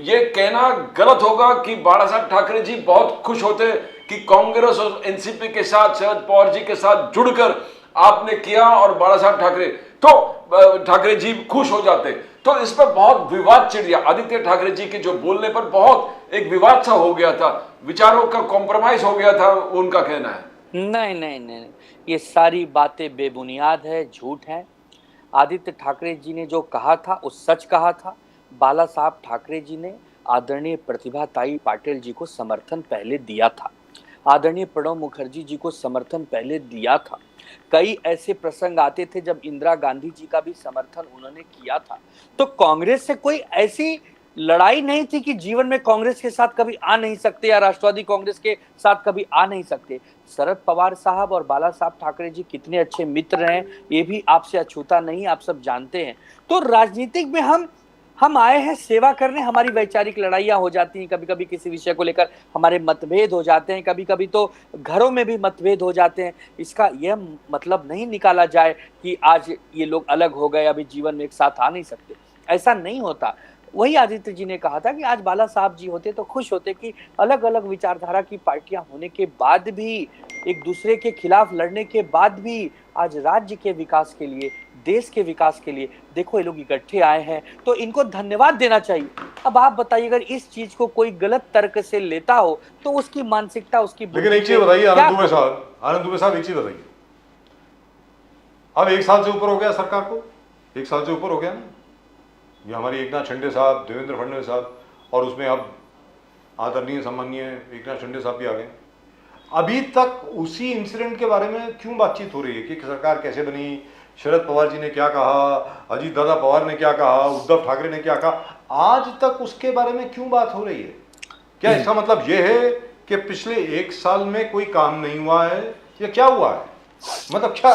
ये कहना गलत होगा कि बाला साहब ठाकरे जी बहुत खुश होते कि कांग्रेस और एनसीपी के साथ, शरद पवार जी के साथ जुड़कर आपने किया, और बाला साहब ठाकरे जी खुश हो जाते। तो इस पर बहुत विवाद छिड़ गया। आदित्य ठाकरे जी के जो बोलने पर बहुत एक विवाद सा हो गया था, विचारों का कॉम्प्रोमाइज हो गया था, उनका कहना है। नहीं नहीं नहीं, ये सारी बातें बेबुनियाद है, झूठ है। आदित्य ठाकरे जी ने जो कहा था वो सच कहा था। बाला साहब ठाकरे जी ने आदरणीय प्रतिभाताई पाटिल जी को समर्थन पहले दिया था, आदरणीय प्रणब मुखर्जी जी को समर्थन पहले दिया था। कई ऐसे प्रसंग आते थे जब इंदिरा गांधी जी का भी समर्थन उन्होंने किया था। तो कांग्रेस से कोई ऐसी लड़ाई नहीं थी कि जीवन में कांग्रेस के साथ कभी आ नहीं सकते या राष्ट्रवादी कांग्रेस के साथ कभी आ नहीं सकते। शरद पवार साहब और बाला साहब ठाकरे जी कितने अच्छे मित्र हैं, ये भी आपसे अछूता नहीं, आप सब जानते हैं। तो राजनीतिक में हम आए हैं सेवा करने। हमारी वैचारिक लड़ाइयाँ हो जाती हैं, कभी कभी किसी विषय को लेकर हमारे मतभेद हो जाते हैं, कभी कभी तो घरों में भी मतभेद हो जाते हैं। इसका यह मतलब नहीं निकाला जाए कि आज ये लोग अलग हो गए, अभी जीवन में एक साथ आ नहीं सकते, ऐसा नहीं होता। वही आदित्य जी ने कहा था कि आज बाला साहब जी होते तो खुश होते कि अलग अलग विचारधारा की पार्टियां होने के बाद भी, एक दूसरे के खिलाफ लड़ने के बाद भी, आज राज्य के विकास के लिए, देश के विकास के लिए देखो ये लोग इकट्ठे आए हैं, तो इनको धन्यवाद देना चाहिए। अब आप बताइए, अगर इस चीज को कोई गलत तर्क से लेता हो तो उसकी मानसिकता, उसकी, लेकिन एक चीज बताइए आनंद दुबे साहब, एक चीज बताइए, अब 1 साल से ऊपर हो गया सरकार को, 1 साल से ऊपर हो गया ना, ये हमारी एकनाथ शिंदे साहब, देवेंद्र फडणवीस साहब, और उसमें अब आदरणीय सम्माननीय एकनाथ शिंदे साहब भी आ गए। अभी तक उसी इंसिडेंट के बारे में क्यों बातचीत हो रही है कि सरकार कैसे बनी, शरद पवार जी ने क्या कहा, अजीत दादा पवार ने क्या कहा, उद्धव ठाकरे ने क्या कहा, आज तक उसके बारे में क्यों बात हो रही है? क्या इसका मतलब यह है कि पिछले 1 साल में कोई काम नहीं हुआ है, या क्या हुआ है? मतलब क्या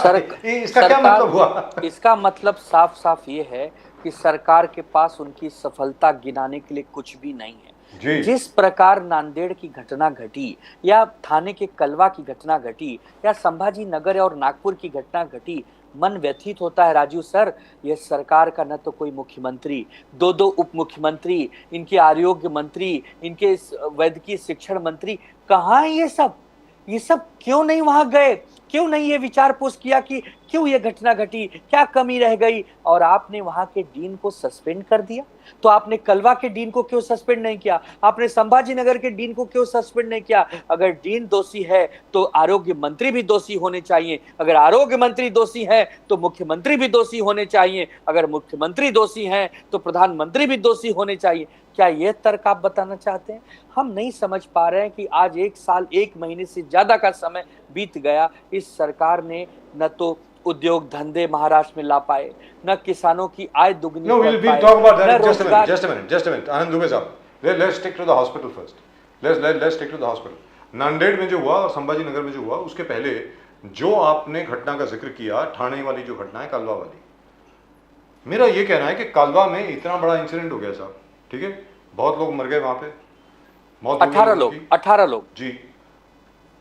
इसका क्या मतलब हुआ? इसका मतलब साफ साफ ये है कि सरकार के पास उनकी सफलता गिनाने के लिए कुछ भी नहीं है। जी। जिस प्रकार नांदेड़ की घटना घटी या थाने के कलवा की घटना घटी या संभाजी नगर और नागपुर की घटना घटी, मन व्यथित होता है राजू सर। यह सरकार का न तो कोई मुख्यमंत्री, दो उप मुख्यमंत्री, इनके आरोग्य मंत्री, इनके वैद्यकीय शिक्षण मंत्री, कहाँ है ये सब? ये सब क्यों नहीं वहां गए? क्यों नहीं ये विचार पोष किया कि क्यों ये घटना घटी, क्या कमी रह गई? और आपने वहां के डीन को सस्पेंड कर दिया, तो आपने कलवा के डीन को क्यों सस्पेंड नहीं किया? आपने संभाजी नगर के डीन को क्यों सस्पेंड नहीं किया? अगर डीन दोषी है तो आरोग्य मंत्री भी दोषी होने चाहिए, अगर आरोग्य मंत्री दोषी है तो मुख्यमंत्री भी दोषी होने चाहिए, अगर मुख्यमंत्री दोषी हैं तो प्रधानमंत्री भी दोषी होने चाहिए। क्या यह तर्क आप बताना चाहते हैं? हम नहीं समझ पा रहे हैं कि आज 1 साल 1 महीने से ज्यादा का समय बीत गया, इस सरकार ने न तो उद्योग धंधे महाराष्ट्र में ला पाए, न किसानों की आय दुगनी No, कर we'll पाए, talk about न that. Just a minute. रोजगार। Just a minute. Anand Dubey साहब, let's stick to the hospital first. Let's stick to the hospital. Nanded में जो हुआ और संभाजी नगर में जो हुआ, उसके पहले जो आपने घटना का जिक्र किया, ठाणे वाली जो घटना है, कालवा वाली, मेरा ये कहना है कि कालवा में इतना बड़ा इंसिडेंट हो गया साहब, ठीक है, बहुत लोग मर गए वहां पे, मौत हो गई 18 लोग जी,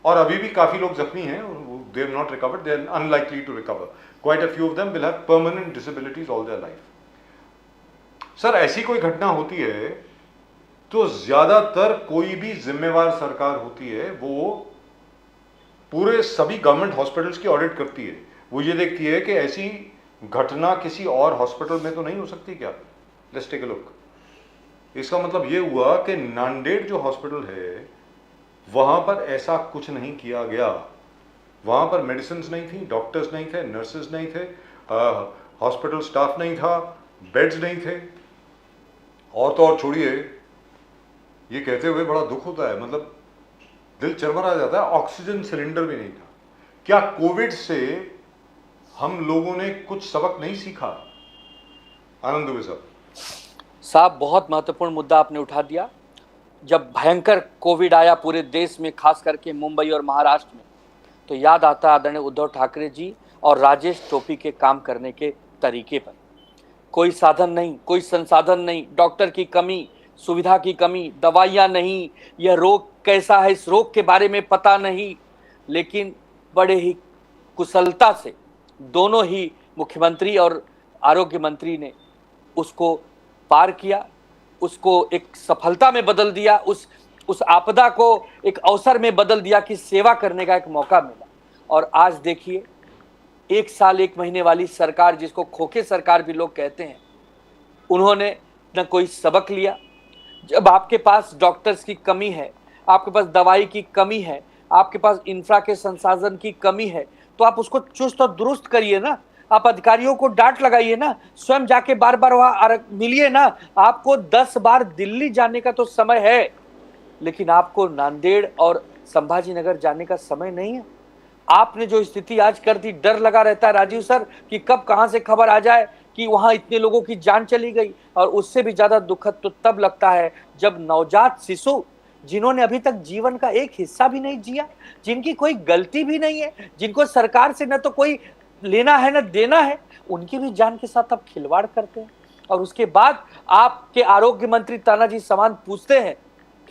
और अभी भी काफी लोग जख्मी हैं, they have not recovered, they are unlikely to recover. Quite a few of them will have permanent disabilities all their life. Sir, ऐसी कोई घटना होती है तो ज्यादातर कोई भी जिम्मेवार सरकार होती है, वो पूरे सभी गवर्नमेंट हॉस्पिटल्स की ऑडिट करती है। वो ये देखती है कि ऐसी घटना किसी और हॉस्पिटल में तो नहीं हो सकती क्या? Let's take a look. इसका मतलब ये हुआ कि नांदेड़ जो हॉस्पिटल है, वहां पर ऐसा कुछ नहीं किया गया। वहां पर मेडिसिन नहीं थी, डॉक्टर्स नहीं थे, नर्सेज नहीं थे, हॉस्पिटल स्टाफ नहीं था, बेड्स नहीं थे। और तो और छोड़िए, ये कहते हुए बड़ा दुख होता है, मतलब दिल चरमरा जाता है, ऑक्सीजन सिलेंडर भी नहीं था। क्या कोविड से हम लोगों ने कुछ सबक नहीं सीखा? आनंद दुबे साहब, बहुत महत्वपूर्ण मुद्दा आपने उठा दिया। जब भयंकर कोविड आया पूरे देश में, खास करके मुंबई और महाराष्ट्र में, तो याद आता आदरणीय उद्धव ठाकरे जी और राजेश टोपी के काम करने के तरीके पर। कोई साधन नहीं, कोई संसाधन नहीं, डॉक्टर की कमी, सुविधा की कमी, दवाइयाँ नहीं, यह रोग कैसा है इस रोग के बारे में पता नहीं, लेकिन बड़े ही कुशलता से दोनों ही मुख्यमंत्री और आरोग्य मंत्री ने उसको पार किया, उसको एक सफलता में बदल दिया, उस आपदा को एक अवसर में बदल दिया कि सेवा करने का एक मौका मिला। और आज देखिए, 1 साल 1 महीने वाली सरकार, जिसको खोखे सरकार भी लोग कहते हैं, उन्होंने न कोई सबक लिया। जब आपके पास डॉक्टर्स की कमी है, आपके पास दवाई की कमी है, आपके पास इंफ्रा के संसाधन की कमी है, तो आप उसको चुस्त और दुरुस्त करिए ना। आप अधिकारियों को डांट लगाइए ना, स्वयं जाके बार बार वहां मिलिए ना। आपको 10 बार दिल्ली जाने का तो समय है, लेकिन आपको नांदेड़ और संभाजी नगर जाने का समय नहीं है। आपने जो स्थिति आज कर दी, डर लगा रहता है राजीव सर कि कब कहां से खबर आ जाए कि वहां इतने लोगों की जान चली गई। और उससे भी ज्यादा दुखद तो तब लगता है जब नवजात शिशु, जिन्होंने अभी तक जीवन का एक हिस्सा भी नहीं जिया, जिनकी कोई गलती भी नहीं है, जिनको सरकार से न तो कोई लेना है न देना है, उनकी भी जान के साथ आप खिलवाड़ करते हैं। और उसके बाद आपके आरोग्य मंत्री तानाजी सावंत पूछते हैं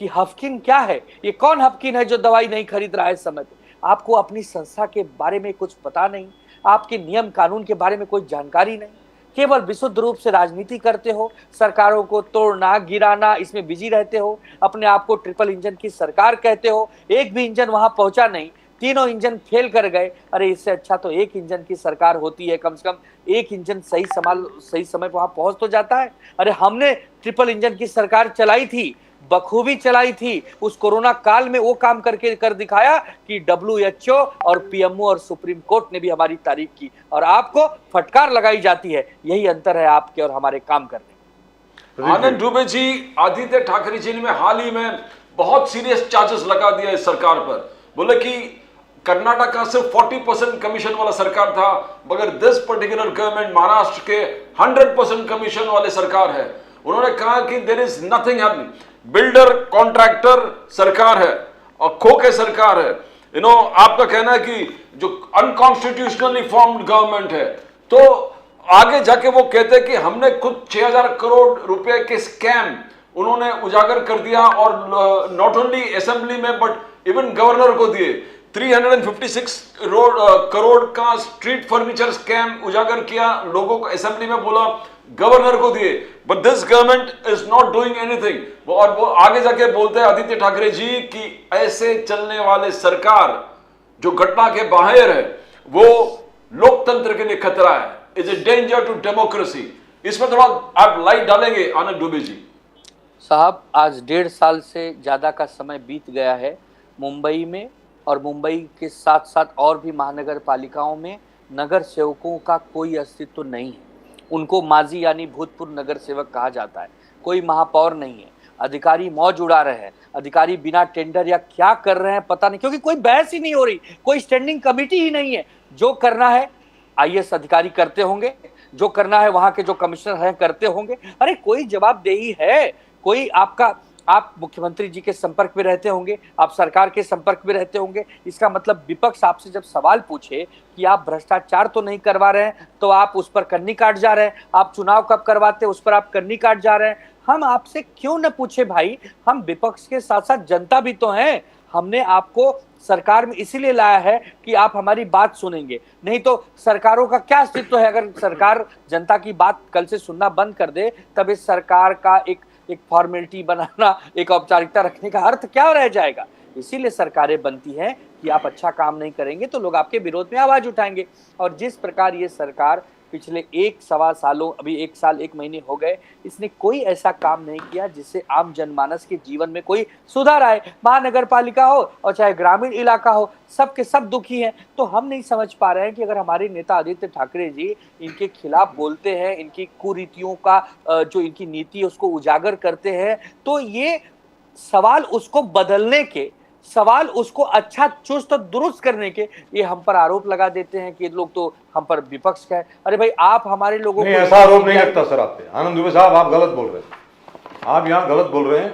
कि हफकिन क्या है, ये कौन हफकिन है जो दवाई नहीं खरीद रहा है समय पे। आपको अपनी संस्था के बारे में कुछ पता नहीं, आपके नियम कानून के बारे में कोई जानकारी नहीं, केवल विशुद्ध रूप से राजनीति करते हो, सरकारों को तोड़ना गिराना, इसमें बिजी रहते हो, अपने आप को ट्रिपल इंजन की सरकार कहते हो। एक भी इंजन वहां पहुंचा नहीं, तीनों इंजन फेल कर गए। अरे इससे अच्छा तो 1 इंजन की सरकार होती है, कम से कम 1 इंजन सही समय पर वहां पहुंच तो जाता है। अरे हमने ट्रिपल इंजन की सरकार चलाई थी, बखूबी चलाई थी। उस कोरोना काल में वो काम कर दिखाया कि WHO और PMO और सुप्रीम कोर्ट ने भी हमारी तारीफ की, और आपको फटकार लगाई जाती है। यही अंतर है आपके और हमारे काम करने। आनंद दुबे जी, आदित्य ठाकरे जी ने हाल ही में बहुत सीरियस चार्जेस लगा दिया इस सरकार पर। बोले कि कर्नाटक का सिर्फ 40% कमीशन वाला सरकार था, मगर दिस पर्टिकुलर गवर्नमेंट महाराष्ट्र के 100% कमीशन वाले सरकार है। उन्होंने कहा कि there is nothing happening, builder contractor सरकार है और खोखे सरकार है। आपका कहना है कि जो अनकॉन्स्टिट्यूशनली फॉर्म्ड गवर्नमेंट है, तो आगे जाके वो कहते हैं कि हमने खुद 6000 करोड़ रुपए के स्कैम उन्होंने उजागर कर दिया और नॉट ओनली असेंबली में बट इवन गवर्नर को दिए। 356 करोड़ का स्ट्रीट फर्नीचर स्कैम उजागर किया, लोगों को असेंबली में बोला, गवर्नर को दिए। But this government is not doing anything. और वो आगे जाके बोलते हैं आदित्य ठाकरे जी कि ऐसे चलने वाले सरकार जो घटना के बाहर है वो लोकतंत्र के लिए खतरा है, is a danger to democracy. इसमें थोड़ा आप लाइट डालेंगे आनंद दुबे जी? साहब, आज 1.5 साल से ज़्यादा का समय बीत गया है मुंबई में, और मुंबई के साथ साथ और भी महानगर पालिकाओं में नगर सेवकों का कोई अस्तित्व नहीं है। उनको माजी यानी भूतपूर्व नगर सेवक कहा जाता है। कोई महापौर नहीं है। अधिकारी मौज उड़ा रहे हैं। अधिकारी बिना टेंडर या क्या कर रहे हैं पता नहीं, क्योंकि कोई बहस ही नहीं हो रही, कोई स्टैंडिंग कमेटी ही नहीं है। जो करना है आईएएस अधिकारी करते होंगे, जो करना है वहां के जो कमिश्नर हैं करते होंगे। अरे कोई जवाबदेही है? कोई आप मुख्यमंत्री जी के संपर्क में रहते होंगे, आप सरकार के संपर्क में रहते होंगे। इसका मतलब विपक्ष आपसे जब सवाल पूछे कि आप भ्रष्टाचार तो नहीं करवा रहे हैं, तो आप उस पर कन्नी काट जा रहे हैं। आप चुनाव कब करवाते हैं उस पर आप कन्नी काट जा रहे हैं। हम आपसे क्यों न पूछे भाई? हम विपक्ष के साथ साथ जनता भी तो हैं। हमने आपको सरकार में इसीलिए लाया है कि आप हमारी बात सुनेंगे, नहीं तो सरकारों का क्या अस्तित्व है? अगर सरकार जनता की बात कल से सुनना बंद कर दे, तब इस सरकार का एक फॉर्मेलिटी बनाना, एक औपचारिकता रखने का अर्थ क्या रह जाएगा? इसीलिए सरकारें बनती हैं कि आप अच्छा काम नहीं करेंगे तो लोग आपके विरोध में आवाज उठाएंगे। और जिस प्रकार ये सरकार पिछले 1-1.25 सालों, अभी 1 साल 1 महीने हो गए, इसने कोई ऐसा काम नहीं किया जिससे आम जनमानस के जीवन में कोई सुधार आए। महानगर पालिका हो और चाहे ग्रामीण इलाका हो, सबके सब दुखी हैं। तो हम नहीं समझ पा रहे हैं कि अगर हमारे नेता आदित्य ठाकरे जी इनके खिलाफ बोलते हैं, इनकी कुरीतियों का जो इनकी नीति है उसको उजागर करते हैं, तो ये सवाल उसको बदलने के, सवाल उसको अच्छा चुस्त दुरुस्त करने के, ये हम पर आरोप लगा देते हैं कि लोग तो हम पर विपक्ष का है। अरे भाई, आप हमारे लोगों को ऐसा आरोप नहीं लगता सर आप पे। आनंद दुबे साहब, आप गलत बोल रहे हैं। आप यहाँ गलत बोल रहे हैं।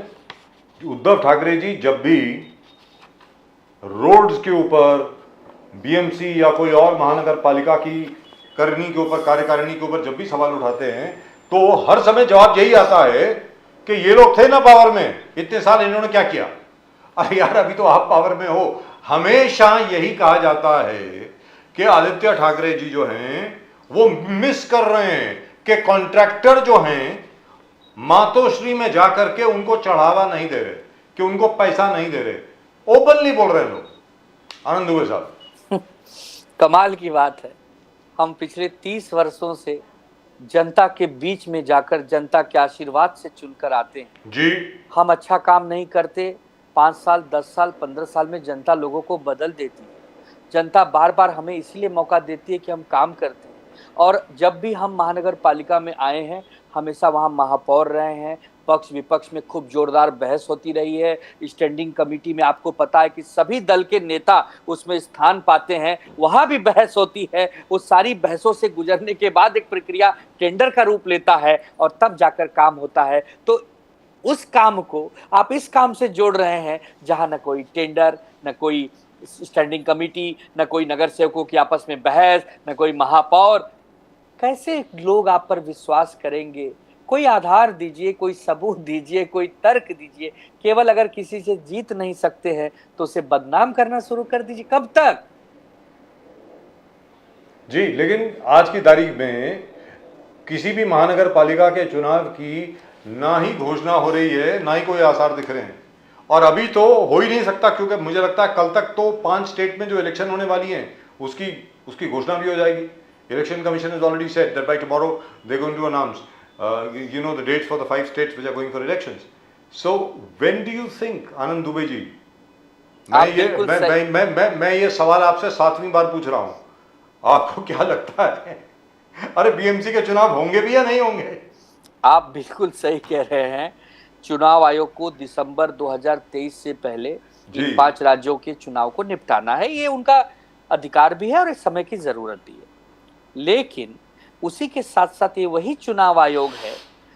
उद्धव ठाकरे जी जब भी रोड्स के ऊपर, बीएमसी या कोई और महानगर पालिका की करनी के ऊपर, कार्यकारिणी के ऊपर जब भी सवाल उठाते हैं, तो हर समय जवाब यही आता है कि ये लोग थे ना पावर में, इतने साल इन्होंने क्या किया। अरे यार, अभी तो आप पावर में हो। हमेशा यही कहा जाता है कि आदित्य ठाकरे जी जो हैं वो मिस कर रहे हैं कि कॉन्ट्रैक्टर जो हैं मातोश्री में जाकर के उनको चढ़ावा नहीं दे रहे, कि उनको पैसा नहीं दे रहे। ओपनली बोल रहे हैं लोग। आनंद दुबे साहब, कमाल की बात है। हम पिछले 30 वर्षों से जनता के बीच में जाकर जनता के आशीर्वाद से चुनकर आते हैं जी। हम अच्छा काम नहीं करते, 5 साल, 10 साल, 15 साल में जनता लोगों को बदल देती है। जनता बार बार हमें इसलिए मौका देती है कि हम काम करते हैं। और जब भी हम महानगर पालिका में आए हैं, हमेशा वहाँ महापौर रहे हैं। पक्ष विपक्ष में खूब जोरदार बहस होती रही है। स्टैंडिंग कमेटी में आपको पता है कि सभी दल के नेता उसमें स्थान पाते हैं, वहाँ भी बहस होती है। उस सारी बहसों से गुजरने के बाद एक प्रक्रिया टेंडर का रूप लेता है और तब जाकर काम होता है। तो उस काम को आप इस काम से जोड़ रहे हैं जहां न कोई टेंडर, न कोई स्टैंडिंग कमेटी, न कोई नगर सेवकों की आपस में बहस, न कोई महापौर। कैसे लोग आप पर विश्वास करेंगे? कोई आधार दीजिए, कोई सबूत दीजिए, कोई तर्क दीजिए। केवल अगर किसी से जीत नहीं सकते हैं तो उसे बदनाम करना शुरू कर दीजिए। कब तक? जी, लेकिन आज की तारीख में किसी भी महानगर पालिका के चुनाव की ना ही घोषणा हो रही है, ना ही कोई आसार दिख रहे हैं। और अभी तो हो ही नहीं सकता, क्योंकि मुझे लगता है कल तक तो 5 स्टेट में जो इलेक्शन होने वाली हैं उसकी घोषणा भी हो जाएगी। Election commission is already said that by tomorrow they going to announce the dates for the 5 states which are going for elections. So when do you think, Anand Dubey ji, मैं ये सवाल आपसे 7वीं बार पूछ रहा हूं, आपको क्या लगता है, अरे बीएमसी के चुनाव होंगे भी या नहीं होंगे? आप बिल्कुल सही कह रहे हैं। चुनाव आयोग को दिसंबर 2023 से पहले इन 5 राज्यों के चुनाव को निपटाना है। ये उनका अधिकार भी है और इस समय की जरूरत भी है। लेकिन उसी के साथ साथ ये वही चुनाव आयोग है,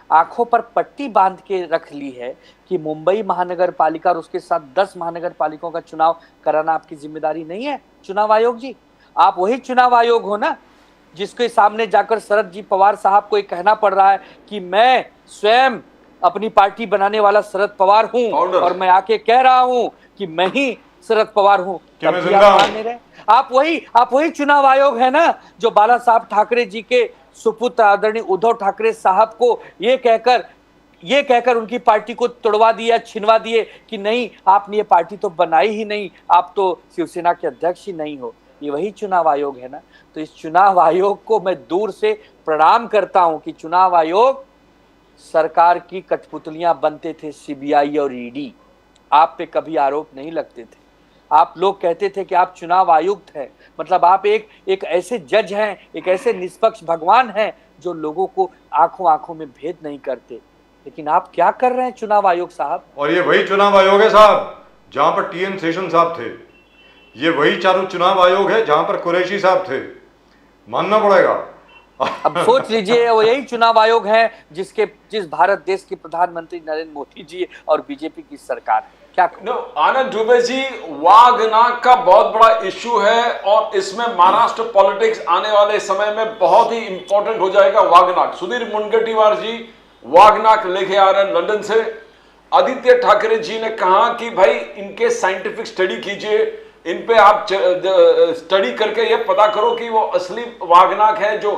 आंखों पर पट्टी बांध के रख ली है कि मुंबई महानगर पालिका और उसके साथ 10 महानगर पालिकाओं का चुनाव कराना आपकी जिम्मेदारी नहीं है। चुनाव आयोग जी, आप वही चुनाव आयोग हो ना जिसके सामने जाकर शरद जी पवार साहब को ये कहना पड़ रहा है कि मैं स्वयं अपनी पार्टी बनाने वाला शरद पवार हूं Founder. और मैं आके कह रहा हूं कि मैं ही शरद पवार हूं, क्या तब मैं भी जिंदा आप हूं? मान नहीं रहे। आप वही चुनाव आयोग है ना जो बाला साहब ठाकरे जी के सुपुत्र आदरणीय उद्धव ठाकरे साहब को ये कहकर उनकी पार्टी को तोड़वा दिया, छिनवा दिए कि नहीं आपने ये पार्टी तो बनाई ही नहीं, आप तो शिवसेना के अध्यक्ष ही नहीं हो। ये वही चुनाव आयोग है ना। तो इस चुनाव आयोग को मैं दूर से प्रणाम करता हूं कि चुनाव आयोग सरकार की कठपुतलियां बनते थे, सीबीआई और ईडी। आप पे कभी आरोप नहीं लगते थे। आप लोग कहते थे कि आप चुनाव आयुक्त हैं, मतलब आप एक ऐसे जज हैं, एक ऐसे निष्पक्ष भगवान हैं जो लोगों को आंखों आंखों में भेद नहीं करते। लेकिन आप क्या कर रहे हैं चुनाव आयोग साहब? और ये वही चुनाव आयोग है साहब जहां पर टीएन शेषन साहब थे। ये वही चारों चुनाव आयोग है जहां पर कुरैशी साहब थे, मानना पड़ेगा। अब सोच लीजिए वो यही चुनाव आयोग है जिस भारत देश के प्रधानमंत्री नरेंद्र मोदी जी और बीजेपी की सरकार है। क्या आनंद दुबे जी, वाघनाग का बहुत बड़ा इश्यू है और इसमें महाराष्ट्र पॉलिटिक्स आने वाले समय में बहुत ही इंपॉर्टेंट हो जाएगा। वाघनाग, सुधीर मुनगंटीवार जी वाघनाग लेके आ रहे हैं लंदन से। आदित्य ठाकरे जी ने कहा कि भाई इनके साइंटिफिक स्टडी कीजिए, इन पे आप स्टडी करके ये पता करो कि वो असली वाघनाग है जो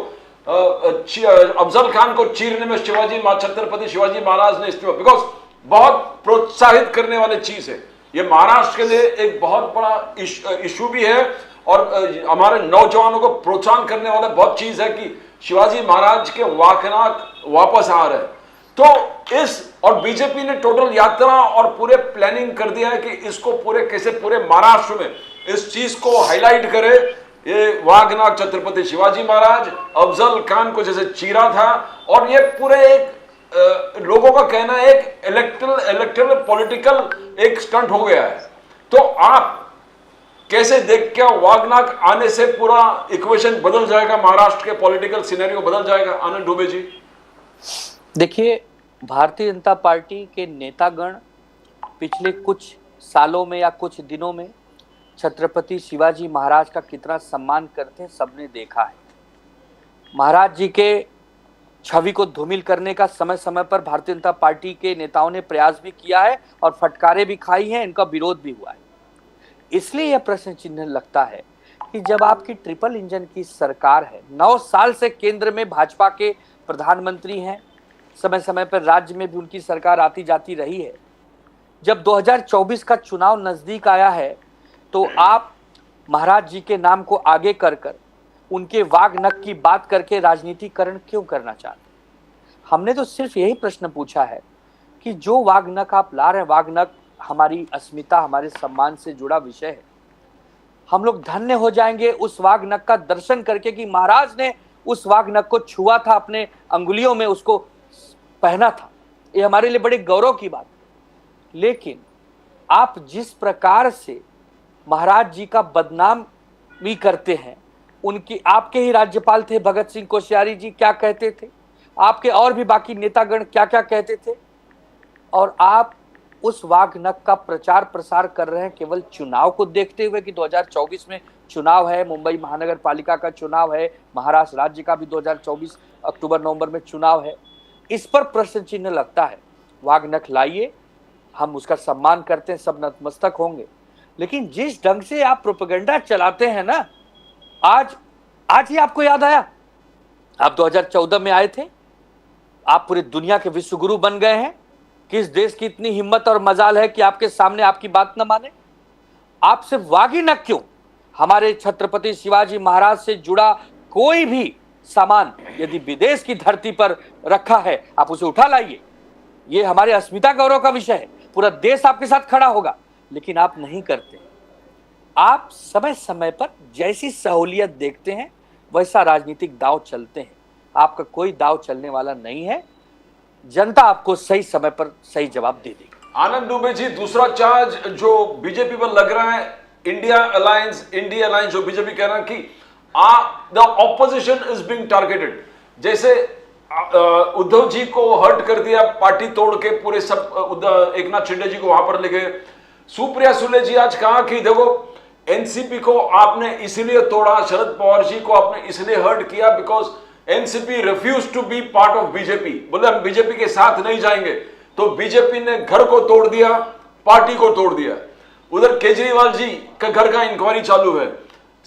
अफजल खान को चीरने में छत्रपति शिवाजी महाराज ने इस्तेमाल, बिकॉज बहुत प्रोत्साहित करने वाली चीज है ये। महाराष्ट्र के लिए एक बहुत बड़ा इशू भी है और हमारे नौजवानों को प्रोत्साहन करने वाला बहुत चीज है कि शिवाजी महाराज के वाघनाग वापस आ रहे हैं। तो इस और बीजेपी ने टोटल यात्रा और पूरे प्लानिंग कर दिया है कि इसको पूरे महाराष्ट्र में इस चीज को हाईलाइट करे। ये वाघनाग छत्रपति शिवाजी महाराज अफजल खान को जैसे चीरा था और ये पूरे एक लोगों का कहना है एक इलेक्टरल पॉलिटिकल एक स्टंट हो गया है। तो आप कैसे देख के वाघनाग आने से पूरा इक्वेशन बदल जाएगा, महाराष्ट्र के पॉलिटिकल सिनेरियो बदल जाएगा? आनंद दुबे जी देखिए, भारतीय जनता पार्टी के नेतागण पिछले कुछ सालों में या कुछ दिनों में छत्रपति शिवाजी महाराज का कितना सम्मान करते हैं सबने देखा है। महाराज जी के छवि को धूमिल करने का समय समय पर भारतीय जनता पार्टी के नेताओं ने प्रयास भी किया है और फटकारे भी खाई हैं, इनका विरोध भी हुआ है। इसलिए यह प्रश्न चिन्ह लगता है कि जब आपकी ट्रिपल इंजन की सरकार है, 9 साल से केंद्र में भाजपा के प्रधानमंत्री हैं, समय समय पर राज्य में भी उनकी सरकार आती जाती रही है, जब 2024 का चुनाव नजदीक आया है तो आप महाराज जी के नाम को आगे कर उनके वाघनख की बात करके राजनीतिकरण क्यों करना चाहते? हमने तो सिर्फ यही प्रश्न पूछा है कि जो वाघनख आप ला रहे हैं, वाघनख हमारी अस्मिता, हमारे सम्मान से जुड़ा विषय है। हम लोग धन्य हो जाएंगे उस वाघनख का दर्शन करके कि महाराज ने उस वाघनख को छुआ था, अपने अंगुलियों में उसको पहना था। ये हमारे लिए बड़े गौरव की बात। लेकिन आप जिस प्रकार से महाराज जी का बदनाम भी करते हैं, उनकी आपके ही राज्यपाल थे भगत सिंह कोश्यारी जी क्या कहते थे, आपके और भी बाकी नेतागण क्या क्या कहते थे, और आप उस वाघनख का प्रचार प्रसार कर रहे हैं केवल चुनाव को देखते हुए कि 2024 में चुनाव है, मुंबई महानगर पालिका का चुनाव है, महाराष्ट्र राज्य का भी 2024 अक्टूबर नवंबर में चुनाव है। इस पर प्रश्न चिन्ह लगता है। वाघनख लाइए, हम उसका सम्मान करते हैं, सब नतमस्तक होंगे। लेकिन जिस ढंग से आप प्रोपेगेंडा चलाते हैं ना, आज ही आपको याद आया, आप 2014 में आए थे, आप पूरी दुनिया के विश्वगुरु बन गए हैं। किस देश की इतनी हिम्मत और मजाल है कि आपके सामने आपकी बात न माने? आप सिर्फ वाघनख क्यों, हमारे छत्रपति शिवाजी महाराज से जुड़ा कोई भी सामान यदि विदेश की धरती पर रखा है, आप उसे उठा लाइए। ये हमारे अस्मिता गौरव का विषय है, पूरा देश आपके साथ खड़ा होगा। लेकिन आप नहीं करते। आप समय समय पर जैसी सहूलियत देखते हैं वैसा राजनीतिक दांव चलते हैं। आपका कोई दांव चलने वाला नहीं है। जनता आपको सही समय पर सही जवाब दे देगी। आनंद दुबे जी, दूसरा चार्ज जो बीजेपी पर लग रहा है, इंडिया अलायंस जो बीजेपी कह रहा है कि the opposition is being targeted. जैसे उद्धव जी को हर्ट कर दिया, पार्टी तोड़ के पूरे सब एक नाथ शिंदे जी को वहां पर ले गए। सुप्रिया सुले जी आज कहा कि देखो एनसीपी को आपने इसलिए तोड़ा, शरद पवार जी को आपने इसलिए हर्ट किया because NCP refuse to be part of BJP. बोले हम बीजेपी के साथ नहीं जाएंगे। तो बीजेपी ने घर को तोड़ दिया, पार्टी को तोड़ दिया। उधर केजरीवाल जी का घर का इंक्वायरी चालू है,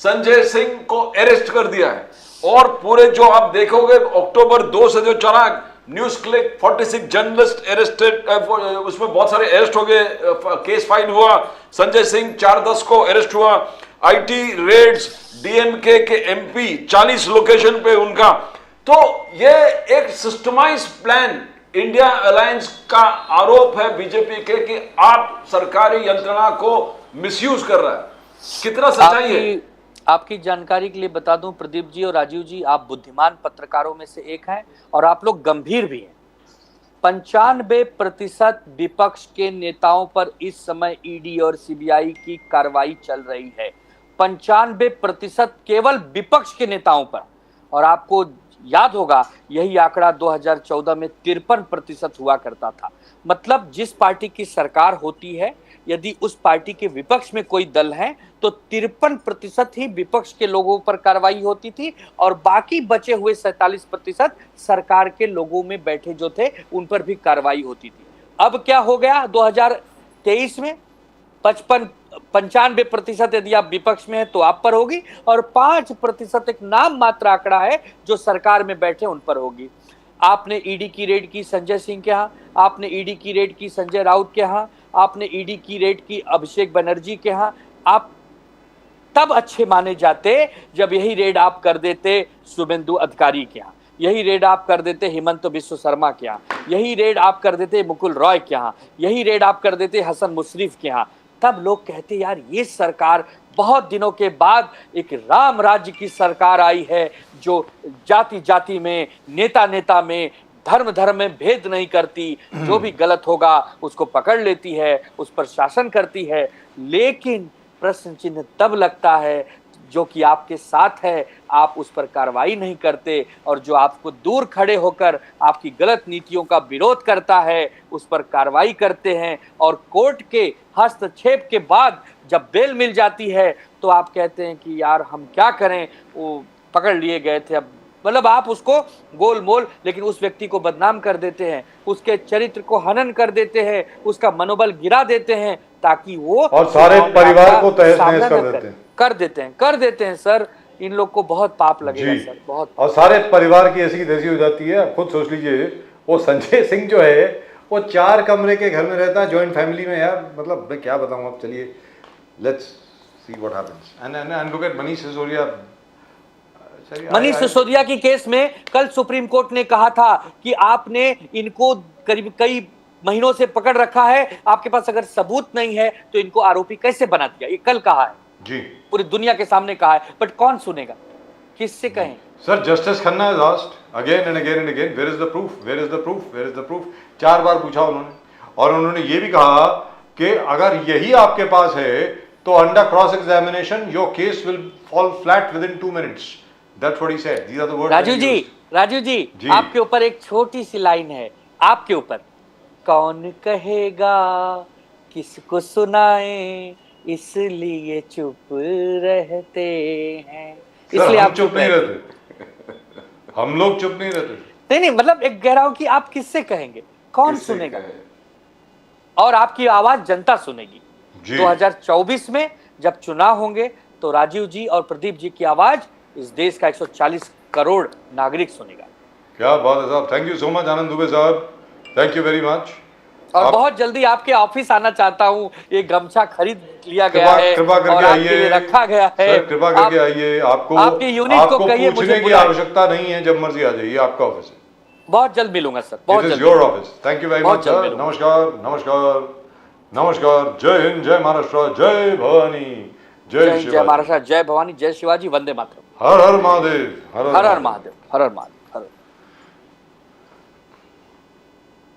संजय सिंह को अरेस्ट कर दिया है, और पूरे जो आप देखोगे अक्टूबर 2 से जो चला न्यूज क्लिक 46 जर्नलिस्ट अरेस्टेड, उसमें बहुत सारे अरेस्ट हो गए, केस फाइल हुआ, संजय सिंह 4-10 को अरेस्ट हुआ, आईटी रेड्स, डीएमके के एमपी 40 लोकेशन पे उनका। तो ये एक सिस्टमाइज प्लान इंडिया अलायंस का आरोप है बीजेपी के कि आप सरकारी यंत्रणा को मिसयूज कर रहा है। कितना सच्चाई है? आपकी जानकारी के लिए बता दूं प्रदीप जी और राजीव जी, आप बुद्धिमान पत्रकारों में से एक हैं और आप लोग गंभीर भी हैं। 95% विपक्ष के नेताओं पर इस समय ईडी और सीबीआई की कार्रवाई चल रही है। 95% केवल विपक्ष के नेताओं पर। और आपको याद होगा यही आंकड़ा 2014 में 53% हुआ करता था। मतलब जिस पार्टी की सरकार होती है, यदि उस पार्टी के विपक्ष में कोई दल है तो 53% ही विपक्ष के लोगों पर कार्रवाई होती थी और बाकी बचे हुए 47% सरकार के लोगों में बैठे जो थे उन पर भी कार्रवाई होती थी। अब क्या हो गया 2023 में? 95% यदि आप विपक्ष में है तो आप पर होगी और 5% एक नाम मात्र आंकड़ा है जो सरकार में बैठे उन पर होगी। आपने ईडी की रेड की संजय सिंह के यहाँ, आपने ईडी की रेड की संजय राउत के यहाँ, आपने ईडी की रेड की अभिषेक बनर्जी के यहाँ। आप तब अच्छे माने जाते जब यही रेड आप कर देते शुभेंदु अधिकारी के यहाँ, यही रेड आप कर देते हेमंत बिश्व शर्मा के यहाँ, यही रेड आप कर देते मुकुल रॉय के यहाँ, यही रेड आप कर देते हसन मुशर्रफ के यहाँ। तब लोग कहते यार ये सरकार, बहुत दिनों के बाद एक राम राज्य की सरकार आई है जो जाति जाति में, नेता नेता में, धर्म धर्म में भेद नहीं करती, जो भी गलत होगा उसको पकड़ लेती है, उस पर शासन करती है। लेकिन प्रश्न चिन्ह तब लगता है जो कि आपके साथ है, आप उस पर कार्रवाई नहीं करते, और जो आपको दूर खड़े होकर आपकी गलत नीतियों का विरोध करता है उस पर कार्रवाई करते हैं। और कोर्ट के हस्तक्षेप के बाद जब बेल मिल जाती है तो आप कहते हैं कि यार हम क्या करें, वो पकड़ लिए गए थे। अब मतलब आप उसको गोल मोल, लेकिन उस व्यक्ति को बदनाम कर देते हैं, उसके चरित्र को हनन कर देते हैं, उसका मनोबल गिरा देते हैं ताकि वो, और सारे परिवार को तहस नहस कर देते हैं। सर इन लोग को बहुत पाप लगेगा सर, बहुत। और सारे परिवार की ऐसी तैसी हो जाती है। आप खुद सोच लीजिए, वो संजय सिंह जो है वो 4 कमरे के घर में रहता है, जॉइंट फैमिली में। यार मतलब मैं क्या बताऊं, अब चलिए let's see what happens and look at Manish Sisodia. Manish Sisodia की केस में कल सुप्रीम कोर्ट ने कहा था कि आपने इनको करीब कई महीनों से पकड़ रखा है, आपके पास अगर सबूत नहीं है तो इनको आरोपी कैसे बना दिया। ये कल कहा है जी, पूरी दुनिया के सामने कहा है, बट कौन सुनेगा, किससे कहें? Sir Justice Khanna is asked again and again and again, where is the proof, where is the proof, where is the proof. 4 बार पूछा उन्होंने, और उन्होंने ये भी कहा कि अगर यही आपके पास है तो under cross examination your case will fall flat within 2 minutes. That's what he said. These are the words. Raju ji आपके ऊपर एक छोटी सी लाइन है, आपके ऊपर, कौन कहेगा किसको सुनाए, इसलिए चुप रहते हैं। इसलिए आप चुप नहीं रहते, हम लोग चुप नहीं रहते। नहीं मतलब एक कह रहा हूं कि आप किससे कहेंगे, कौन सुनेगा, और आपकी आवाज जनता सुनेगी। 2024 में जब चुनाव होंगे तो राजीव जी और प्रदीप जी की आवाज इस देश का 140 करोड़ नागरिक सुनेगा। क्या बात है साहब, थैंक यू सो मच आनंद दुबे साहब, थैंक यू वेरी मच। और बहुत जल्दी आपके ऑफिस आना चाहता हूँ, ये गमछा खरीद लिया गया है और आपके लिए रखा गया है। सर कृपा करके आइए, आपको आपकी यूनिट को कहिए मुझे पूछने की आवश्यकता नहीं है, जब मर्जी आ जाइए, आपका ऑफिस है। बहुत जल्द मिलूंगा सर, बहुत जल्द। Your office. Thank you very much sir. नमस्कार नमस्कार नमस्कार। जय हिंद, जय महाराष्ट्र, जय भवानी, जय शिवाजी। जय महाराष्ट्र, जय भवानी, जय शिवाजी, वंदे मातरम। हर हर महादेव, हर हर महादेव, हर हर Mahadev.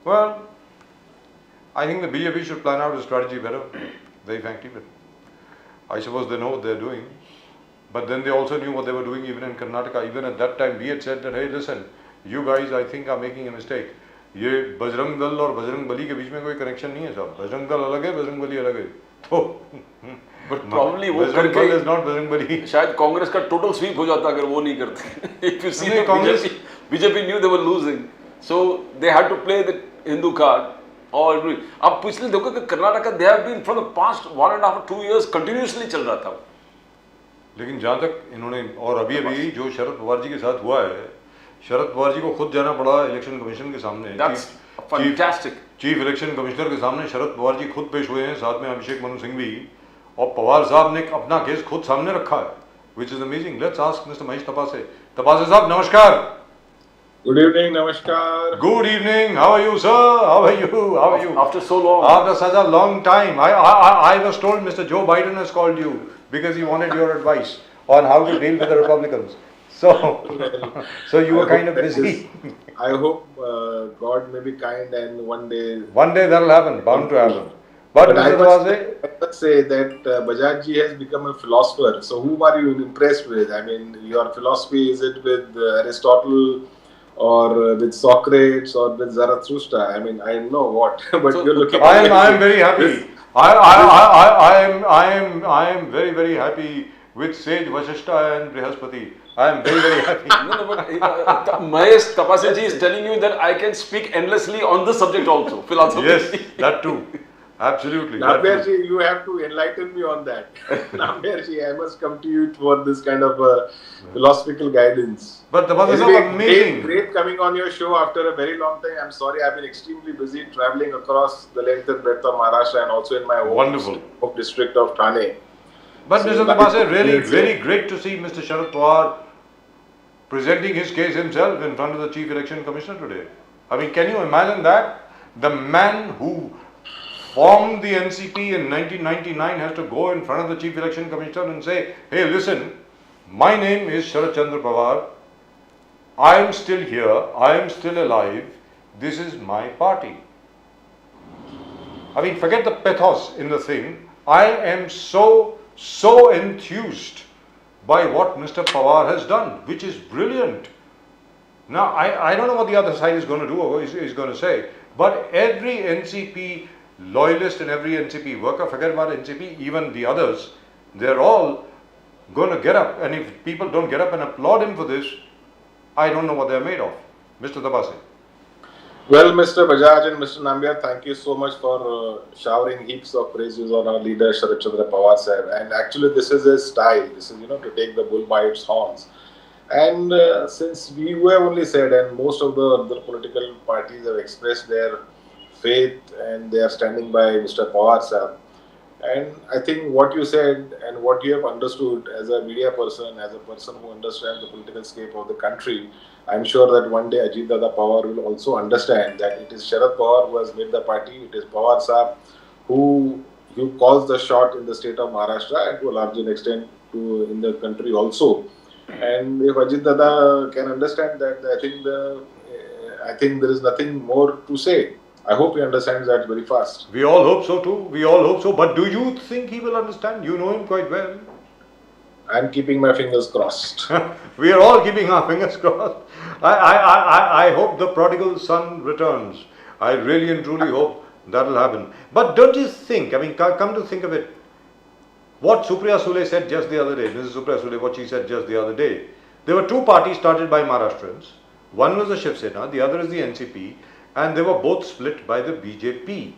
Well, I think the BJP should plan out a strategy better, very frankly, but I suppose they know what they're doing. But then they also knew what they were doing even in Karnataka. Even at that time, we had said that, hey, listen, you guys, I think, are making a mistake. ये बजरंग दल और बजरंग बली के बीच में कोई connection नहीं है साहब। बजरंग दल अलग है, बजरंग बली अलग है। तो बट प्रॉब्ली वो बजरंग दल इज नॉट बजरंग बली। शायद कांग्रेस का टोटल स्वीप हो जाता अगर वो नहीं करते। If you see, BJP knew they were losing, so they had to play the Hindu card All agree. अब पिछले देखो कि Karnataka they have been from the past 1.5 2 years continuously चल रहा था. लेकिन जहाँ तक इन्होंने और अभी जो शरद पवार जी के साथ हुआ है, शरद पवार जी को खुद जाना पड़ा इलेक्शन कमीशन के सामने. That's fantastic. Chief election commissioner के सामने शरद पवार जी खुद पेश हुए हैं, साथ में अभिषेक मनु सिंघवी, और पवार साहब ने अपना केस खुद सामने रखा है, which is amazing. Let's ask Mr. Mahesh Tapase. Tapase साहब नमस्कार. Good evening, namaskar. Good evening. How are you, sir? How are you? How are you? After so long. After such a long time. I was told Mr. Joe Biden has called you because he wanted your advice on how to deal with the Republicans. So you were kind of busy. I hope God may be kind and one day that will happen, bound to happen. But Mr. I must say that Bajaj ji has become a philosopher. So whom are you impressed with? I mean, your philosophy, is it with Aristotle or with Socrates or with Zarathustra? I mean, I don't know what, but you're looking. I am very happy. I am very, very happy with Sage Vashishta and Brihaspati. I am very, very happy. No, but Mahesh Tapase ji is telling you that I can speak endlessly on this subject also, philosophy. Yes, that too. Absolutely. Nambiar ji, you have to enlighten me on that. Nambiar ji, I must come to you for this kind of philosophical guidance. But the is amazing. Great coming on your show after a very long time. I'm sorry, I've been extremely busy traveling across the length and breadth of Maharashtra and also in my home district of Thane. But Mr. Tapase, really, really great to see Mr. Sharad Pawar presenting his case himself in front of the Chief Election Commissioner today. I mean, can you imagine that? The man who formed the NCP in 1999 has to go in front of the Chief Election Commissioner and say, hey, listen, my name is Sharad Chandra Pawar. I am still here. I am still alive. This is my party. I mean, forget the pathos in the thing. I am so enthused by what Mr. Pawar has done, which is brilliant. Now, I don't know what the other side is going to do or is going to say, but every NCP loyalist and every NCP worker, forget about NCP, even the others, they're all going to get up, and if people don't get up and applaud him for this, I don't know what they're made of. Mr. Tapase. Well, Mr. Bajaj and Mr. Nambiar, thank you so much for showering heaps of praises on our leader Sharad Chandra Pawar sir. And actually, this is his style. This is, to take the bull by its horns. And since we have only said, and most of the other political parties have expressed their faith and they are standing by Mr. Pawar sir. And I think what you said and what you have understood as a media person, as a person who understands the political scape of the country, I'm sure that one day Ajit Dada Pawar will also understand that it is Sharad Pawar who has made the party, it is Pawar Saab who calls the shot in the state of Maharashtra and to a larger extent in the country also. And if Ajit Dada can understand that, I think there is nothing more to say. I hope he understands that very fast. We all hope so too. We all hope so. But do you think he will understand? You know him quite well. I'm keeping my fingers crossed. We are all keeping our fingers crossed. I hope the prodigal son returns. I really and truly hope that will happen. But don't you think, I mean, come to think of it, what Supriya Sule said just the other day, Mrs. Supriya Sule, what she said just the other day, there were two parties started by Maharashtrians. One was the Shiv Sena, the other is the NCP, and they were both split by the BJP.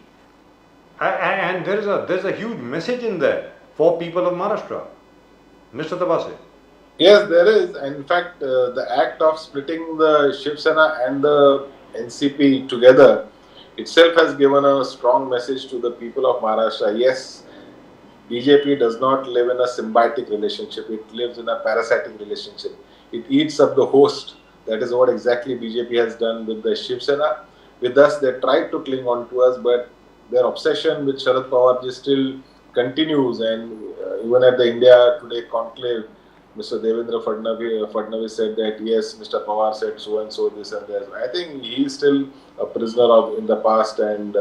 And there's a huge message in there for people of Maharashtra. Mr. Tapase. Yes, there is. In fact, the act of splitting the Shiv Sena and the NCP together itself has given a strong message to the people of Maharashtra. Yes, BJP does not live in a symbiotic relationship. It lives in a parasitic relationship. It eats up the host. That is what exactly BJP has done with the Shiv Sena. With us, they tried to cling on to us, but their obsession with Sharad Pawar just still continues. And even at the India Today conclave, Mr. Devendra Fadnavis said that yes, Mr. Pawar said so and so, this and that. I think he is still a prisoner in the past, and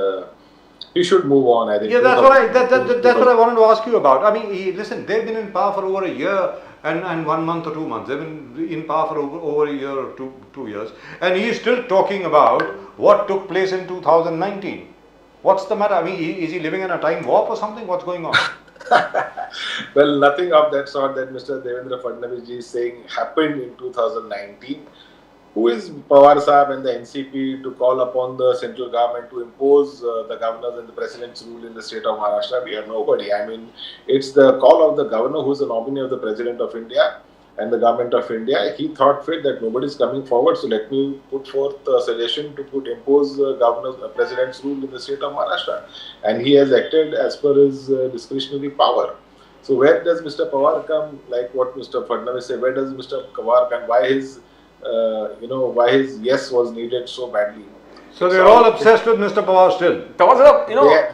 he should move on. I think. Yeah, that's what I wanted to ask you about. I mean, listen, they've been in power for over a year and 1 month or 2 months. They've been in power for over a year or 2 years, and he is still talking about what took place in 2019. What's the matter? I mean, is he living in a time warp or something? What's going on? Well, nothing of that sort that Mr. Devendra Fadnavis ji is saying happened in 2019. who is Pawar Saab and the NCP to call upon the central government to impose the governor's and the president's rule in the state of Maharashtra? We are nobody. I mean, it's the call of the governor, who is the nominee of the president of India and the government of India. He thought fit that nobody is coming forward, so let me put forth a suggestion to impose president's rule in the state of Maharashtra. And he has acted as per his discretionary power. So where does Mr. Pawar come? Like what Mr. Fadnavis said, where does Mr. Pawar come? Why his why his yes was needed so badly? So they're all obsessed with Mr. Pawar still.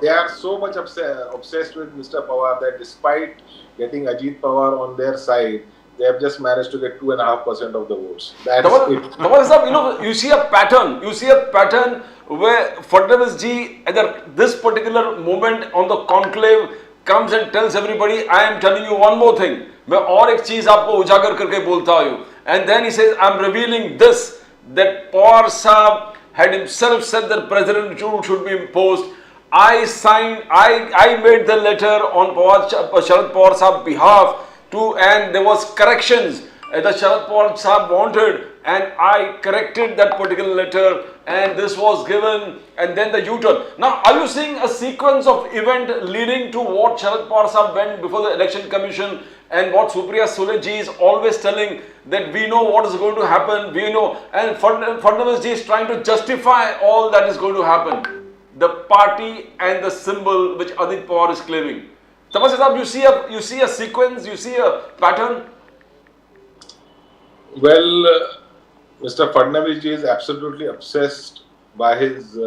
They are so much obsessed with Mr. Pawar that despite getting Ajit Pawar on their side, they have just managed to get 2.5% of the votes. That's it. You see a pattern. You see a pattern where Fadnavis ji at this particular moment on the conclave comes and tells everybody, I am telling you one more thing. मैं और एक चीज आपको उजागर करके बोलता हूँ. And then he says, I'm revealing this, that Pawar Saab had himself said that President rule should be imposed. I made the letter on Sharad Pawar Saab's behalf and there was corrections that Sharad Pawar Saab wanted, and I corrected that particular letter, and this was given, and then the U-turn. Now, are you seeing a sequence of event leading to what Sharad Pawar Saab went before the Election Commission, and what Supriya Sule ji is always telling, that we know what is going to happen, we know, and Fadnavis ji is trying to justify all that is going to happen. The party and the symbol which Ajit Pawar is claiming. Tapasya Saab, you see a sequence, you see a pattern? Well, Mr. Fadnavis ji is absolutely obsessed by his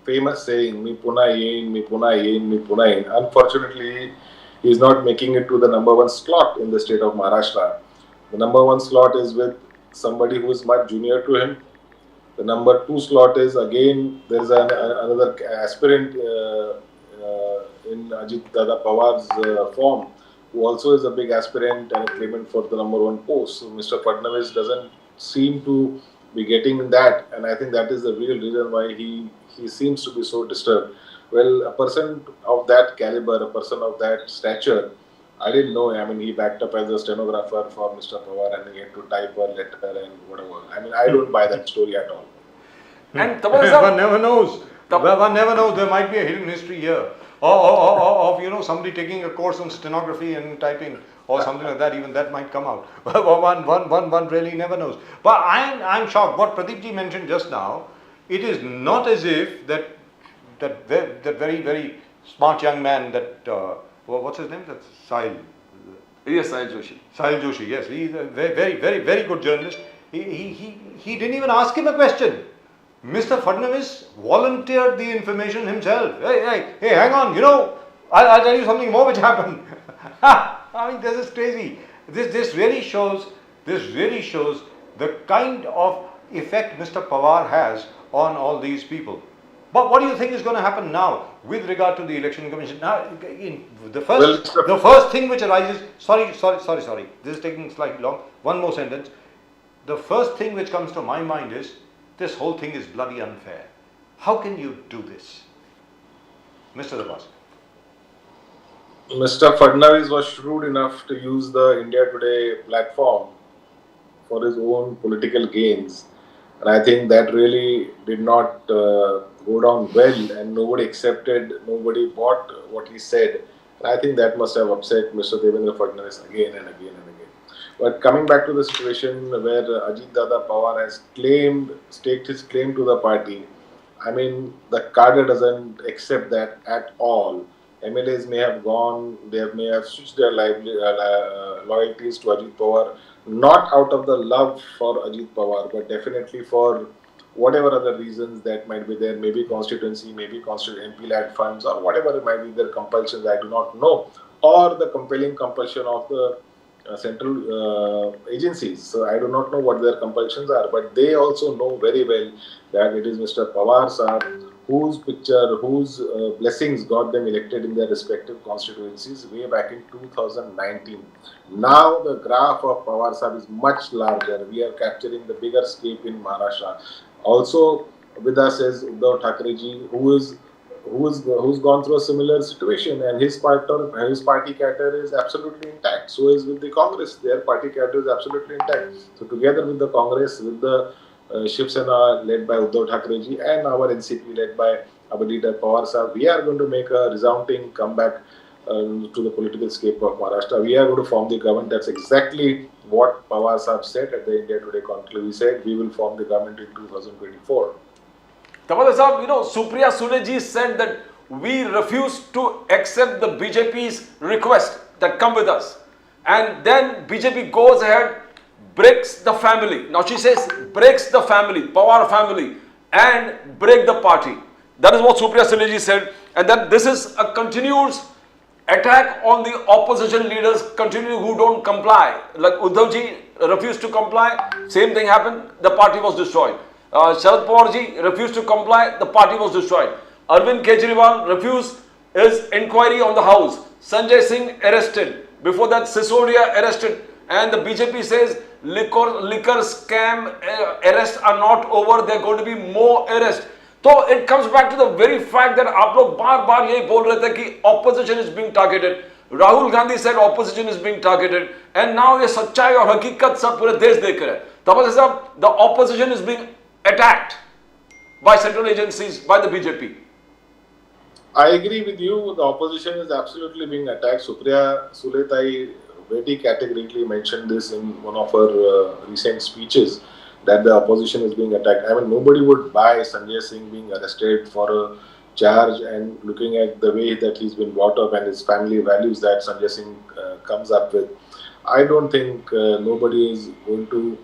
famous saying, "Me puna yin, me puna yin, me puna yin." Unfortunately, he is not making it to the #1 slot in the state of Maharashtra. The #1 slot is with somebody who is much junior to him. The #2 slot is again, there is another aspirant in Ajit Dada Pawar's form, who also is a big aspirant and a claimant for the #1 post. So Mr. Fadnavis doesn't seem to be getting that, and I think that is the real reason why he seems to be so disturbed. Well, a person of that caliber, a person of that stature, I didn't know. I mean, he backed up as a stenographer for Mr. Pawar and he had to type a letter and whatever. I mean, I don't buy that story at all. And one never knows. One never knows. There might be a hidden history here, of somebody taking a course on stenography and typing, or something like that. Even that might come out. One really never knows. But I'm shocked. What Pradeep ji mentioned just now, it is not as if that very, very smart young man, that what's his name? That's Sahil. Yes, Sahil Joshi. Sahil Joshi. Yes, he's a very, very, very good journalist. He didn't even ask him a question. Mr. Fadnavis volunteered the information himself. Hey, hang on, I'll tell you something more which happened. I mean, this is crazy. This really shows the kind of effect Mr. Pawar has on all these people. But what do you think is going to happen now with regard to the Election Commission? Now, the first thing which arises, sorry, this is taking slightly long, one more sentence. The first thing which comes to my mind is, this whole thing is bloody unfair. How can you do this? Mr. Dabas. Mr. Fadnavis was shrewd enough to use the India Today platform for his own political gains. And I think that really did not go down well, and nobody accepted, nobody bought what he said. And I think that must have upset Mr. Devendra Fadnavis again and again and again. But coming back to the situation where Ajit Dada Pawar has staked his claim to the party, I mean, the cadre doesn't accept that at all. MLAs may have gone, they may have switched their loyalties to Ajit Pawar, not out of the love for Ajit Pawar, but definitely for whatever other reasons that might be there, maybe constituency, maybe MP-led funds, or whatever it might be their compulsions, I do not know, or the compelling compulsion of the central agencies. So I do not know what their compulsions are, but they also know very well that it is Mr. Pawar Saab whose blessings got them elected in their respective constituencies way back in 2019. Now the graph of Pawar Saab is much larger. We are capturing the bigger scape in Maharashtra. Also with us is Uddhav Thackeray ji, who's gone through a similar situation, and his party cadre is absolutely intact. So is with the Congress, their party cadre is absolutely intact. So together with the Congress, with the Shiv Sena led by Uddhav Thackeray ji and our NCP led by our leader Pawar Sahib, we are going to make a resounding comeback to the political scape of Maharashtra. We are going to form the government. That's exactly what Pawar Sahib said at the India Today conclave. He said we will form the government in 2024. Tapada Sahib, Supriya Sule ji said that we refuse to accept the BJP's request that come with us. And then BJP goes ahead, breaks the family. Now she says breaks the family, Pawar family, and break the party. That is what Supriya Sule ji said. And then this is a continuous attack on the opposition leaders who don't comply. Like Uddhav ji refused to comply, same thing happened, the party was destroyed. Sharad Pawar ji refused to comply, the party was destroyed. Arvind Kejriwal refused his inquiry on the house. Sanjay Singh arrested. Before that, Sisodia arrested. And the BJP says liquor scam arrests are not over, there are going to be more arrests. So it comes back to the very fact that आप लोग बार-बार यही बोल रहे थे कि opposition is being targeted. Rahul Gandhi said opposition is being targeted, and now ये सच्चाई और हकीकत सब पूरे देश देख रहे हैं. तब साहब, the opposition is being attacked by central agencies, by the BJP. I agree with you. The opposition is absolutely being attacked. Supriya Sule very categorically mentioned this in one of her recent speeches, that the opposition is being attacked. I mean, nobody would buy Sanjay Singh being arrested for a charge, and looking at the way that he's been brought up and his family values that Sanjay Singh comes up with. I don't think nobody is going to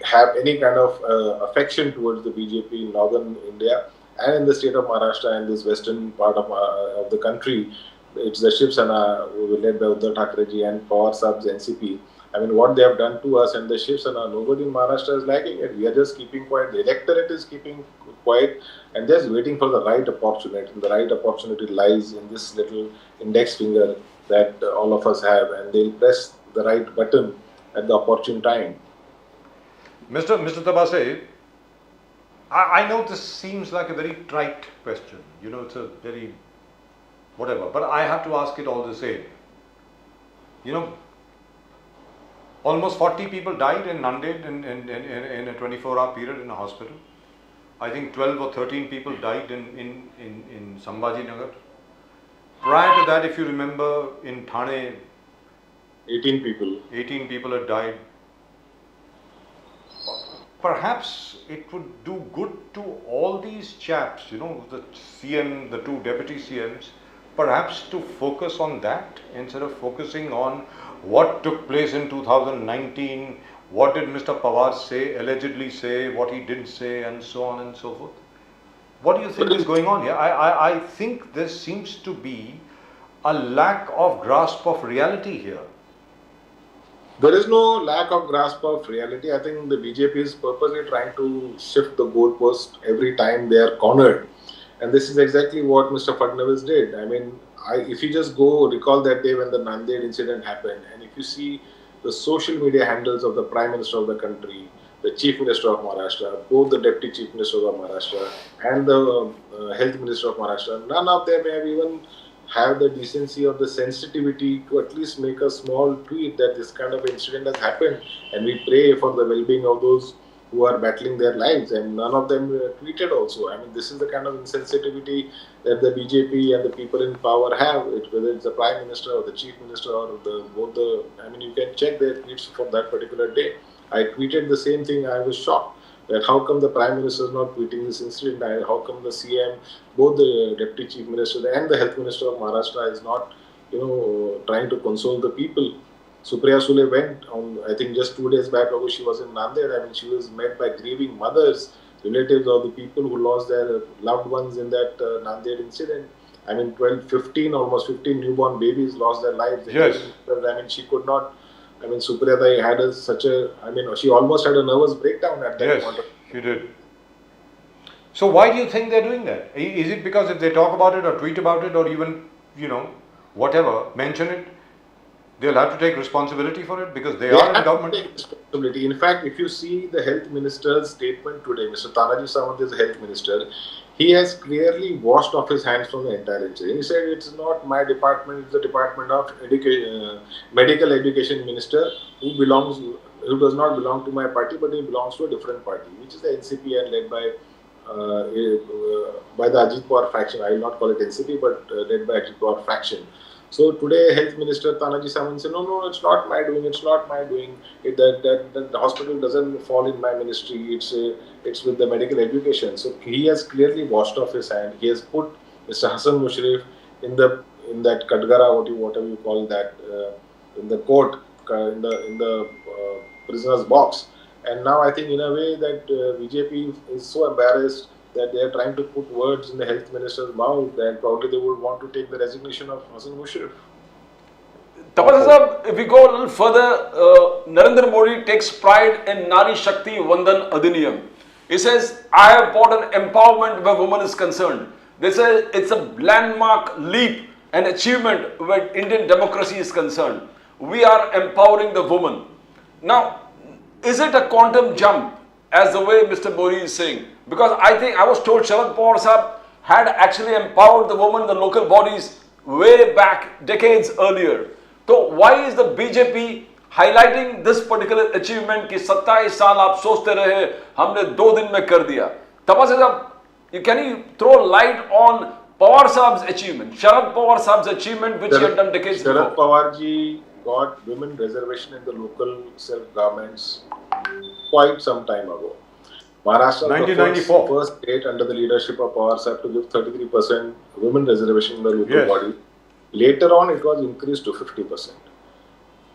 have any kind of affection towards the BJP in northern India and in the state of Maharashtra and this western part of the country. It's the Shiv Sena led by Uddhav Thackeray ji and Pawar Sahib's NCP. I mean, what they have done to us and the Shiv Sena, nobody in Maharashtra is liking it. We are just keeping quiet. The electorate is keeping quiet and just waiting for the right opportunity. And the right opportunity lies in this little index finger that all of us have, and they'll press the right button at the opportune time. Mr. Tabase, I know this seems like a very trite question. It's a very whatever, but I have to ask it all the same. Almost 40 people died in Nanded in a 24-hour period in a hospital. I think 12 or 13 people died in Sambhaji Nagar. Prior to that, if you remember, in Thane, 18 people. 18 people had died. Perhaps it would do good to all these chaps, the CM, the two deputy CMs, perhaps to focus on that instead of focusing on what took place in 2019, what did Mr. Pawar say, allegedly say, what he didn't say, and so on and so forth. What do you think is going on here? I think there seems to be a lack of grasp of reality here. There is no lack of grasp of reality. I think the BJP is purposely trying to shift the goalpost every time they are cornered. And this is exactly what Mr. Fadnavis did. I mean, if you just go recall that day when the Nanded incident happened, and if you see the social media handles of the Prime Minister of the country, the Chief Minister of Maharashtra, both the Deputy Chief Minister of Maharashtra and the Health Minister of Maharashtra, none of them have even have the decency or the sensitivity to at least make a small tweet that this kind of incident has happened, and we pray for the well-being of those who are battling their lives, and none of them tweeted also. I mean, this is the kind of insensitivity that the BJP and the people in power have, whether it's the Prime Minister or the Chief Minister or I mean, you can check their tweets for that particular day. I tweeted the same thing. I was shocked that how come the Prime Minister is not tweeting this incident, and how come the CM, both the Deputy Chief Minister and the Health Minister of Maharashtra is not, trying to console the people. Supriya Sule went on, I think just 2 days back ago, she was in Nanded. I mean, she was met by grieving mothers, relatives of the people who lost their loved ones in that Nanded incident. I mean, almost 15 newborn babies lost their lives. Yes. I mean, she could not, Supriya had she almost had a nervous breakdown at that point. Yes, she did. So why do you think they're doing that? Is it because if they talk about it or tweet about it or even, whatever, mention it, they'll have to take responsibility for it because they are in government? Take responsibility. In fact, if you see the Health Minister's statement today, Mr. Tanaji Sawant is the Health Minister, he has clearly washed off his hands from the entire incident. He said, it's not my department, it's the Department of Medical Education Minister who belongs who does not belong to my party, but he belongs to a different party, which is the NCP and led by the AJIT Pawar faction. I will not call it NCP, but led by AJIT Pawar faction. So today, Health Minister Tanaji Samant said, no, it's not my doing. It's not my doing. That the hospital doesn't fall in my ministry. It's with the medical education. So he has clearly washed off his hand. He has put Mr. Hassan Mushrif in that Katgara, whatever you call that, in the court, in the prisoner's box. And now I think in a way that BJP is so embarrassed that they are trying to put words in the health minister's mouth that probably they would want to take the resignation of Hassan Mushrif. Tapasya Sahab, if we go a little further, Narendra Modi takes pride in Nari Shakti Vandan Adhiniyam. He says, I have brought an empowerment where women is concerned. They say it's a landmark leap and achievement where Indian democracy is concerned. We are empowering the woman. Now, is it a quantum jump, as the way Mr. Modi is saying? Because I think I was told Sharad Pawar Sahab had actually empowered the women in the local bodies way back, decades earlier. So why is the BJP highlighting this particular achievement कि 27 साल आप सोचते रहे हमने 2 दिन में कर दिया? Tapasya Sahab, can you throw light on Pawar Sahab's achievement, Sharad Pawar Sahab's achievement which he had done decades before? Sharad Pawar ji got women reservation in the local self-governments quite some time ago. Maharashtra 1994. First state under the leadership of Pawar Sahab to give 33% women reservation in the local body. Later on, it was increased to 50%.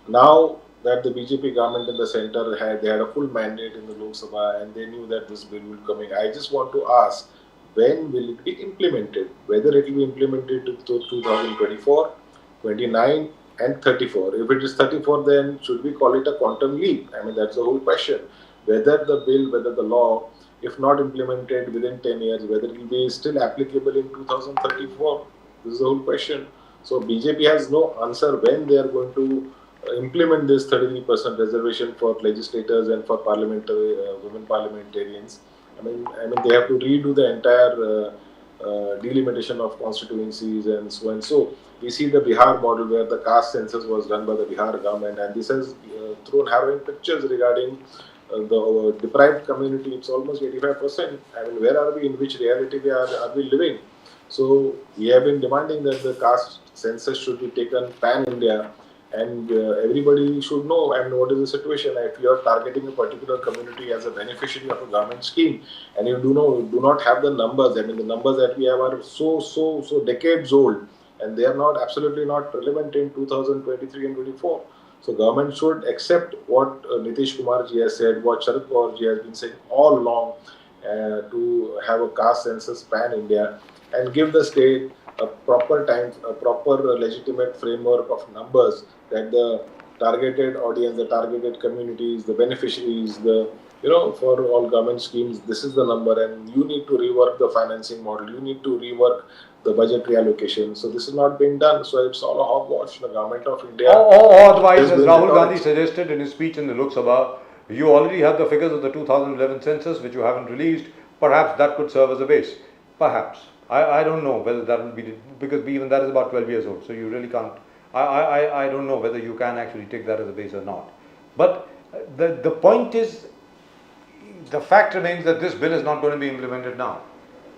Now that the BJP government in the center had a full mandate in the Lok Sabha and they knew that this bill will come in, I just want to ask, when will it be implemented? Whether it will be implemented to 2024, 29 and 34. If it is 34, then should we call it a quantum leap? I mean, that's the whole question. Whether the bill, whether the law, if not implemented within 10 years, whether it will be still applicable in 2034. This is the whole question. So BJP has no answer when they are going to implement this 33% reservation for legislators and for parliamentary women parliamentarians. I mean, they have to redo the entire delimitation of constituencies and so and so. We see the Bihar model where the caste census was done by the Bihar government, and this has thrown harrowing pictures regarding the deprived community. It's almost 85%. I mean, where are we? In which reality are we living? So we have been demanding that the caste census should be taken pan-India, and everybody should know what is the situation. If you are targeting a particular community as a beneficiary of a government scheme, and you do not have the numbers. I mean, the numbers that we have are so decades old, and they are absolutely not relevant in 2023 and 24. So government should accept what Nitish Kumar ji has said, what Sharad Pawar ji has been saying all along, to have a caste census pan-India and give the state a proper legitimate framework of numbers that the targeted audience, the targeted communities, the beneficiaries, for all government schemes, this is the number, and you need to rework the financing model, you need to rework the budgetary allocation. So this is not being done. So it's all a hogwash. The government of India. Or otherwise, as Rahul Gandhi suggested in his speech in the Lok Sabha, you already have the figures of the 2011 census which you haven't released. Perhaps that could serve as a base. Perhaps. I don't know whether that will be, because even that is about 12 years old. So you really can't. I don't know whether you can actually take that as a base or not. But the point is, the fact remains that this bill is not going to be implemented now.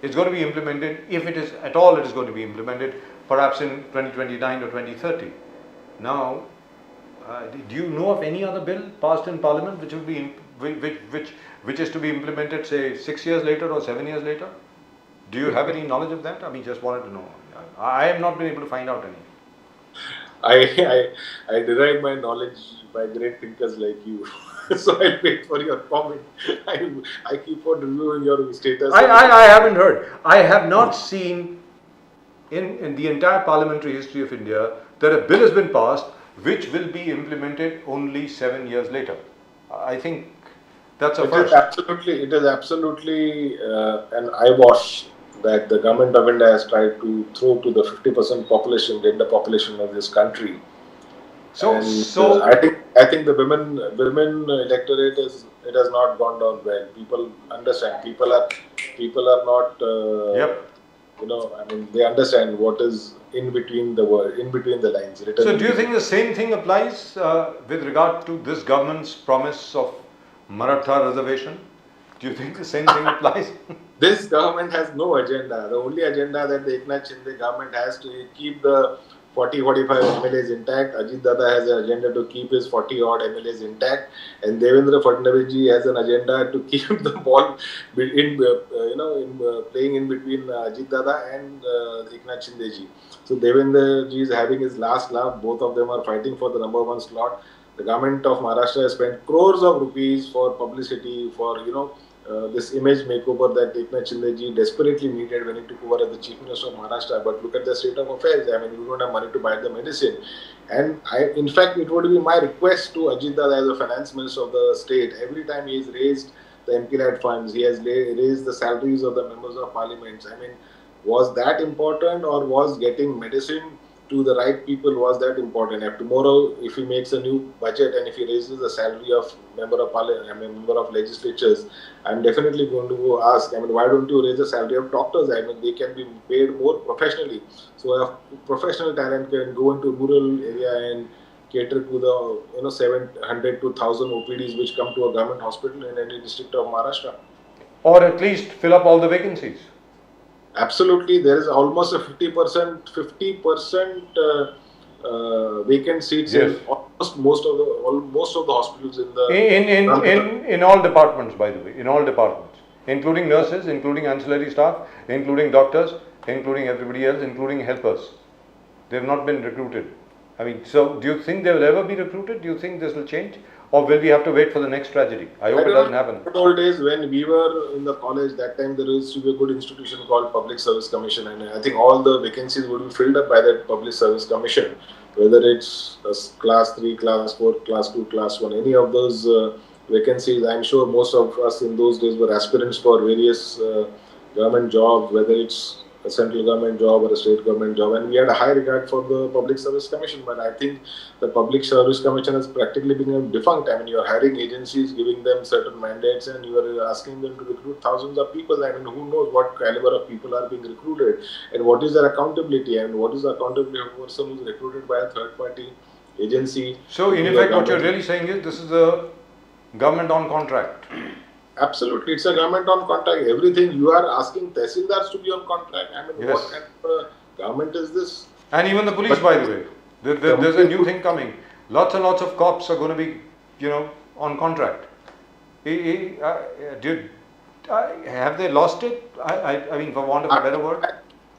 It's going to be implemented, if it is at all, it is going to be implemented perhaps in 2029 or 2030. Now, do you know of any other bill passed in Parliament which will be which is to be implemented, say, 6 years later or 7 years later? Do you have any knowledge of that? I mean, just wanted to know. I have not been able to find out any. I derive my knowledge by great thinkers like you. So I'll wait for your comment. I keep on reviewing your status. I haven't heard. I have not seen in the entire parliamentary history of India that a bill has been passed which will be implemented only 7 years later. I think that's a first. It is absolutely an eyewash that the government of India has tried to throw to the 50% population, gender population of this country. So I think the women electorate it has not gone down well. People understand. People are not they understand what is in between the word, in between the lines. Written So do you think the same thing applies with regard to this government's promise of Maratha reservation? Do you think the same thing applies? This government has no agenda. The only agenda that the Eknath Shinde government has to keep the 40-45 MLAs intact. Ajit DADA has an agenda to keep his 40 odd MLAs intact, and Devendra Fadnavis ji has an agenda to keep the ball playing in between Ajit DADA and Eknath Shinde ji. So Devendra ji is having his last laugh. Both of them are fighting for the number one slot. The government of Maharashtra has spent crores of rupees for publicity, for this image makeover that Eknath Shinde ji desperately needed when he took over as the Chief Minister of Maharashtra. But look at the state of affairs. I mean, you don't have money to buy the medicine. And in fact, it would be my request to Ajit Dada as a finance minister of the state. Every time he has raised the MP-led funds, he has raised the salaries of the members of parliament. I mean, was that important, or was getting medicine to the right people, was that important? If tomorrow, if he makes a new budget and if he raises the salary of member of parliament, member of legislatures, I'm definitely going to go ask, why don't you raise the salary of doctors? They can be paid more professionally. So a professional talent can go into rural area and cater to the 700 to 1,000 OPDs which come to a government hospital in any district of Maharashtra. Or at least fill up all the vacancies. Absolutely, there is almost a 50% vacant seats Yes. in almost most of the hospitals in the In all departments, by the way, in all departments, including nurses, including ancillary staff, including doctors, including everybody else, including helpers. They have not been recruited. So do you think they will ever be recruited? Do you think this will change? Or will we have to wait for the next tragedy? I hope it doesn't happen. In the old days when we were in the college, that time there used to be a good institution called Public Service Commission, and I think all the vacancies would be filled up by that Public Service Commission, whether it's class 3, class 4, class 2, class 1, any of those vacancies. I'm sure most of us in those days were aspirants for various government jobs, whether it's a central government job or a state government job, and we had a high regard for the Public Service Commission. But I think the Public Service Commission has practically been defunct. You're hiring agencies, giving them certain mandates, and you are asking them to recruit thousands of people. Who knows what caliber of people are being recruited, and what is their accountability, and what is the accountability of a person who is recruited by a third-party agency. So in effect, what you're really saying is this is a government on contract. Absolutely, it's a government on contract. Everything you are asking tehsildars to be on contract. Yes. What kind of government is this? And even the police, by the way. There's a new thing coming. Lots and lots of cops are going to be, on contract. Have they lost it? For want of a better word.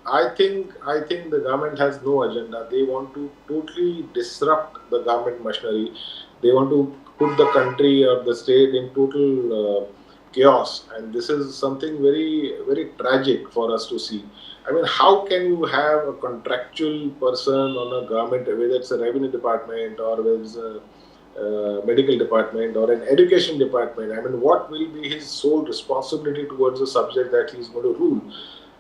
I think the government has no agenda. They want to totally disrupt the government machinery. They want to put the country or the state in total chaos, and this is something very, very tragic for us to see. How can you have a contractual person on a government, whether it's a revenue department or whether it's a medical department or an education department? What will be his sole responsibility towards the subject that he's going to rule?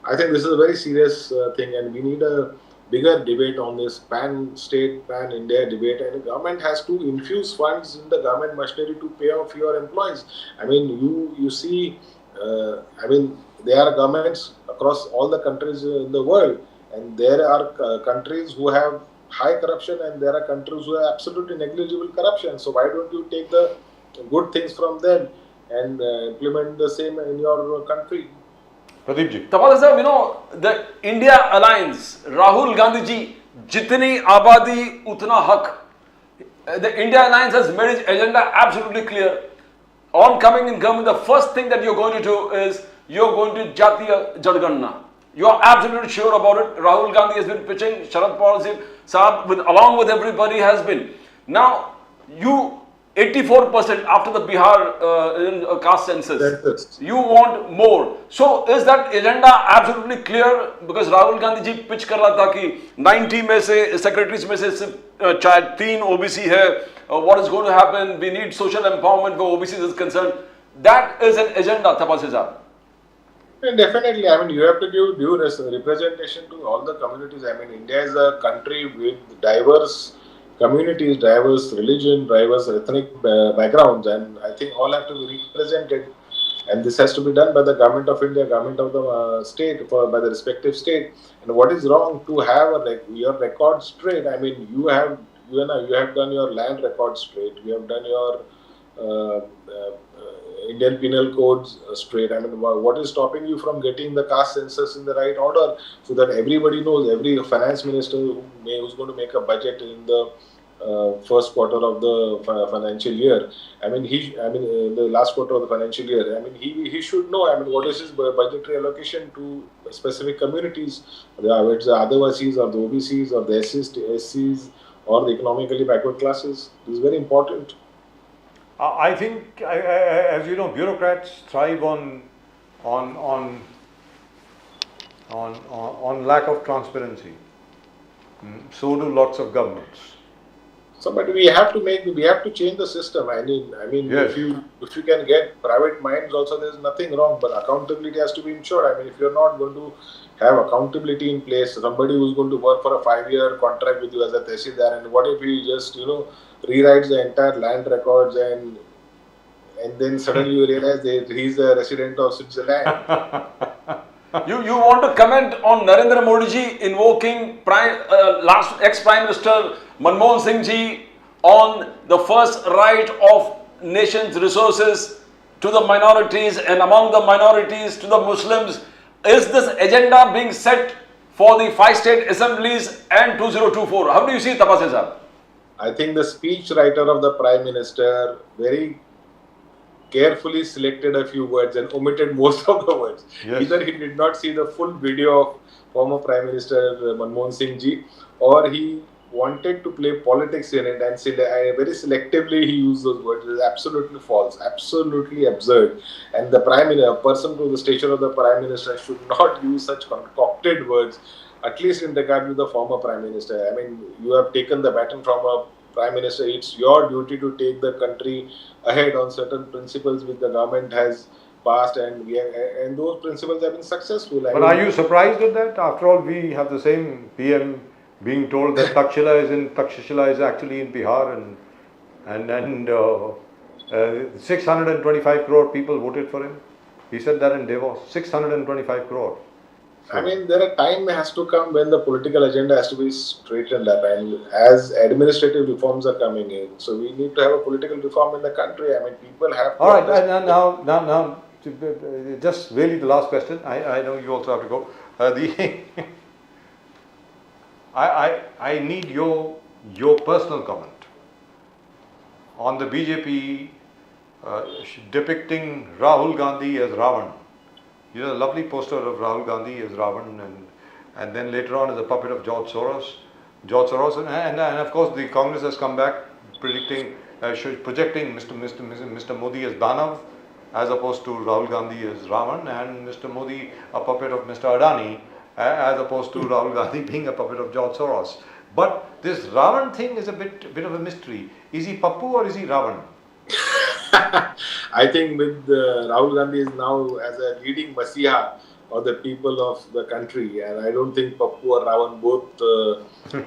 I think this is a very serious thing, and we need a bigger debate on this pan-state, pan-India debate, and the government has to infuse funds in the government machinery to pay off your employees. You see, there are governments across all the countries in the world, and there are countries who have high corruption, and there are countries who have absolutely negligible corruption. So why don't you take the good things from them and implement the same in your country? Pradeep ji. Tapal sir, the India Alliance, Rahul Gandhi ji, jitni abadi utna hak. The India Alliance has made its agenda absolutely clear. On coming in government, the first thing that you're going to do is you're going to Jatiya Janganna. You are absolutely sure about it. Rahul Gandhi has been pitching, Sharad Pawar along with everybody has been. Now, you 84% after the Bihar caste census. You want more. So is that agenda absolutely clear? Because Rahul Gandhi ji pitch कर रहा था कि 90 में से secretaries में से सिर्फ 3 OBC है. What is going to happen? We need social empowerment where OBCs is concerned. That is an agenda, Tapal sir. Definitely. You have to give due representation to all the communities. India is a country with diverse communities, diverse religion, diverse ethnic backgrounds, and I think all have to be represented. and this has to be done by the government of India, government of the state, by the respective state. And what is wrong to have your record straight? I mean, you have done your land record straight. You have done your uh, uh, Indian penal codes straight. I mean, what is stopping you from getting the caste census in the right order, so that everybody knows, every finance minister who's going to make a budget in the first quarter of the financial year. I mean, the last quarter of the financial year. I mean, he should know. I mean, what is his budgetary allocation to specific communities, whether it's the Adivasis or the OBCs or the SCs or the economically backward classes. This is very important. I think, as you know, bureaucrats thrive on lack of transparency. So do lots of governments. So, but we have to change the system. I mean, Yes. if you can get private minds also, there's nothing wrong. But accountability has to be ensured. I mean, if you're not going to have accountability in place, somebody who's going to work for a 5-year contract with you as a tehsildar, and what if he just rewrites the entire land records and then suddenly you realize that he's a resident of Switzerland. You want to comment on Narendra Modi ji invoking last ex-Prime Minister Manmohan Singh ji on the first right of nation's resources to the minorities, and among the minorities to the Muslims? Is this agenda being set for the 5 state assemblies and 2024? How do you see it, Tapase sir? I think the speech writer of the Prime Minister very carefully selected a few words and omitted most of the words. Yes. Either he did not see the full video of former Prime Minister Manmohan Singh ji, or he wanted to play politics in it and very selectively he used those words. It is absolutely false, absolutely absurd. And the person to the stature of the Prime Minister should not use such concocted words, at least in regard to the former Prime Minister. I mean, you have taken the baton from a Prime Minister. It's your duty to take the country ahead on certain principles which the government has passed, and those principles have been successful. But are you surprised at that? After all, we have the same PM being told that Takshashila is actually in Bihar, and 625 crore people voted for him. He said that in Davos, 625 crore. I mean, there a time has to come when the political agenda has to be straightened up, and as administrative reforms are coming in, so we need to have a political reform in the country. I mean, people have to. All right, and now, just really the last question. I know you also have to go. I need your personal comment on the BJP depicting Rahul Gandhi as Ravan. You know, a lovely poster of Rahul Gandhi as Ravan, and then later on as a puppet of George Soros, and of course the Congress has come back projecting Mr. Modi as Danav, as opposed to Rahul Gandhi as Ravan, and Mr. Modi a puppet of Mr. Adani, as opposed to Rahul Gandhi being a puppet of George Soros. But this Ravan thing is a bit of a mystery. Is he Pappu or is he Ravan? I think with Rahul Gandhi is now as a leading masiha of the people of the country, and I don't think Pappu or Ravan, both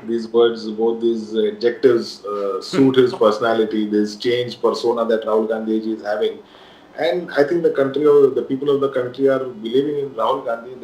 these words, both these adjectives suit his personality, this changed persona that Rahul Gandhi is having. And I think the people of the country are believing in Rahul Gandhi.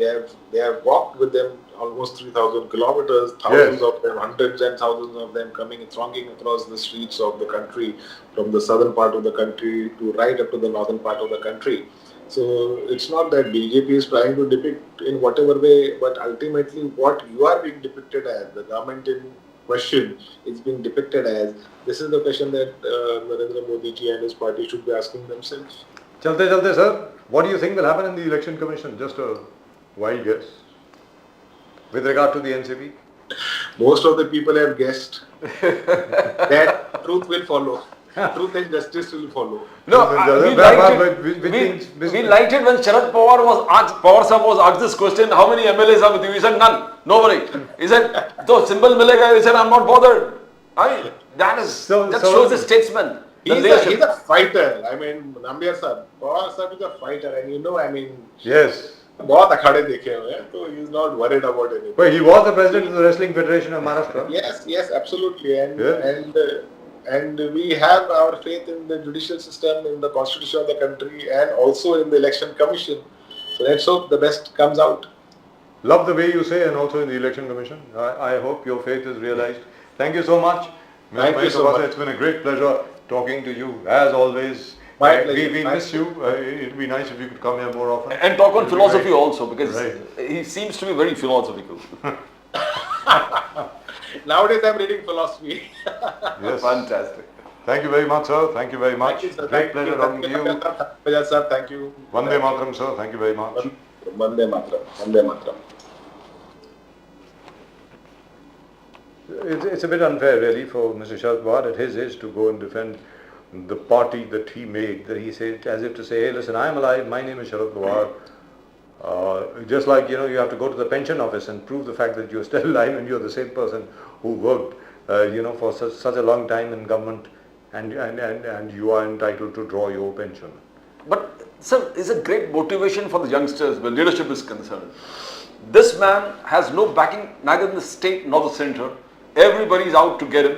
They have walked with them almost 3,000 kilometers, thousands of them, hundreds and thousands of them thronging across the streets of the country, from the southern part of the country to right up to the northern part of the country. So it's not that BJP is trying to depict in whatever way, but ultimately what you are being depicted as, the government in question is being depicted as, this is the question that Narendra Modi ji and his party should be asking themselves. Chalte, sir, what do you think will happen in the election commission? Just a wild guess. With regard to the NCP? Most of the people have guessed that truth will follow. Truth and justice will follow. No, we liked it when Sharad Pawar was asked this question, how many MLAs are with you? He said none, nobody. He said, so symbol milega, he said, I'm not bothered. That shows the statesman. He's a fighter. I mean, Nambiar sir, Pawar sir is a fighter, and Yes. बहुत अखाड़े देखे हुए हैं, so he's not worried about anything. But he was the president of the Wrestling Federation of Maharashtra. Yes, absolutely, and and we have our faith in the judicial system, in the constitution of the country, and also in the election commission. So let's hope the best comes out. Love the way you say, and also in the election commission. I hope your faith is realized. Thank you so much. Thank you so much. It's been a great pleasure talking to you, as always. My pleasure. We miss you. It'd be nice if you could come here more often. And talk on philosophy also, because Right. he seems to be very philosophical. Nowadays I'm reading philosophy. Yes. Fantastic. Thank you very much, sir. Thank you very much. Thank you, sir. Great pleasure talking to you. Bajaj sir, thank you. Vande Mataram, sir. Thank you very much. Vande Mataram. Vande Mataram. It's a bit unfair, really, for Mr. Sharad Pawar at his age to go and defend the party that he made. That he said, as if to say, hey, listen, I'm alive. My name is Sharad Pawar. Just like, you have to go to the pension office and prove the fact that you're still alive and you're the same person who worked, for such a long time in government, and you are entitled to draw your pension. But, sir, it's a great motivation for the youngsters where leadership is concerned. This man has no backing, neither in the state nor the center. Everybody is out to get him.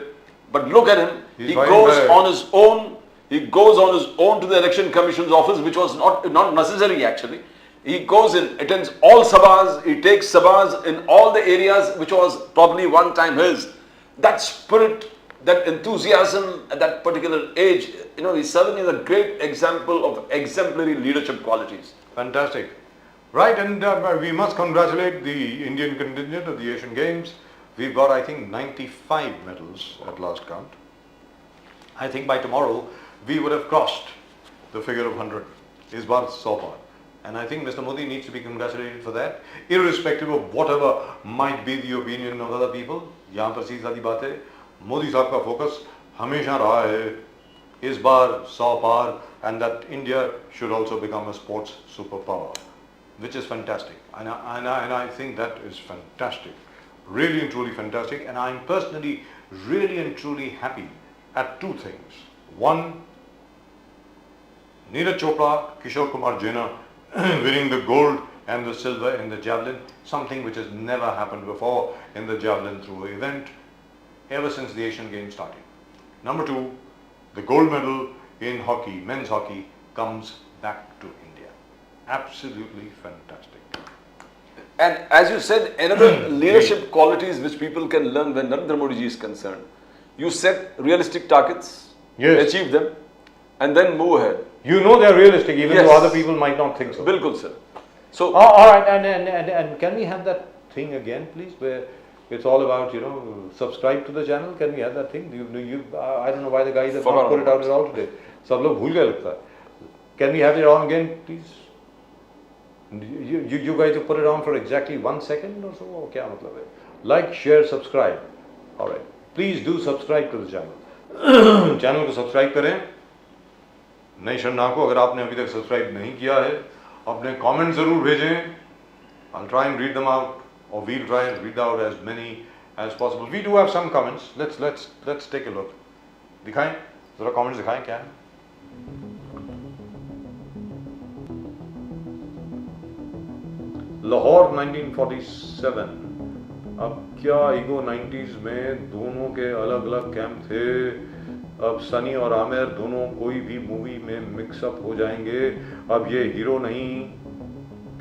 But look at him. He goes on his own. He goes on his own to the election commission's office, which was not necessary actually. He goes in, attends all sabhas. He takes sabhas in all the areas which was probably one time his. That spirit, that enthusiasm at that particular age, he's serving as a great example of exemplary leadership qualities. Fantastic. Right, and we must congratulate the Indian contingent of the Asian Games. We've got, I think, 95 medals at last count. I think by tomorrow we would have crossed the figure of 100. Is bar 100 par. And I think Mr. Modi needs to be congratulated for that, irrespective of whatever might be the opinion of other people. यहाँ पर सीधी सादी बात है, मोदी साहब का focus हमेशा रहा है इस बार 100 par, and that India should also become a sports superpower, which is fantastic. And I think that is fantastic. Really and truly fantastic, and I'm personally really and truly happy at two things. One, Neeraj Chopra, Kishore Kumar Jena winning the gold and the silver in the javelin, something which has never happened before in the javelin throw event ever since the Asian Games started. Number two, the gold medal in hockey, men's hockey, comes back to India. Absolutely fantastic. And as you said, another leadership qualities which people can learn when Narendra Modi ji is concerned. You set realistic targets, Yes. achieve them, and then move ahead. You know they're realistic, even Yes. though other people might not think so. Bilkul, sir. So, All right, and can we have that thing again, please, where it's all about, subscribe to the channel? Can we have that thing? I don't know why the guys have not put it out at all today. सब लोग भूल गए लगता है. Can we have it on again, please? You guys have put it on for exactly 1 second or so? Or क्या मतलब है? Like, share, subscribe. All right. Please do subscribe to the channel. Channel को subscribe करें. नई शन्ना को अगर आपने अभी तक सब्सक्राइब नहीं किया है, अपने कमेंट जरूर भेजें. I'll try and read them out, or we'll try and read out as many as possible. We do have some comments. Let's take a look. दिखाएं, जरा comments दिखाएं क्या है. लाहौर 1947. अब क्या ईगो 90s में दोनों के अलग अलग कैंप थे. अब सनी और आमिर दोनों कोई भी मूवी में मिक्सअप हो जाएंगे. अब ये हीरो नहीं,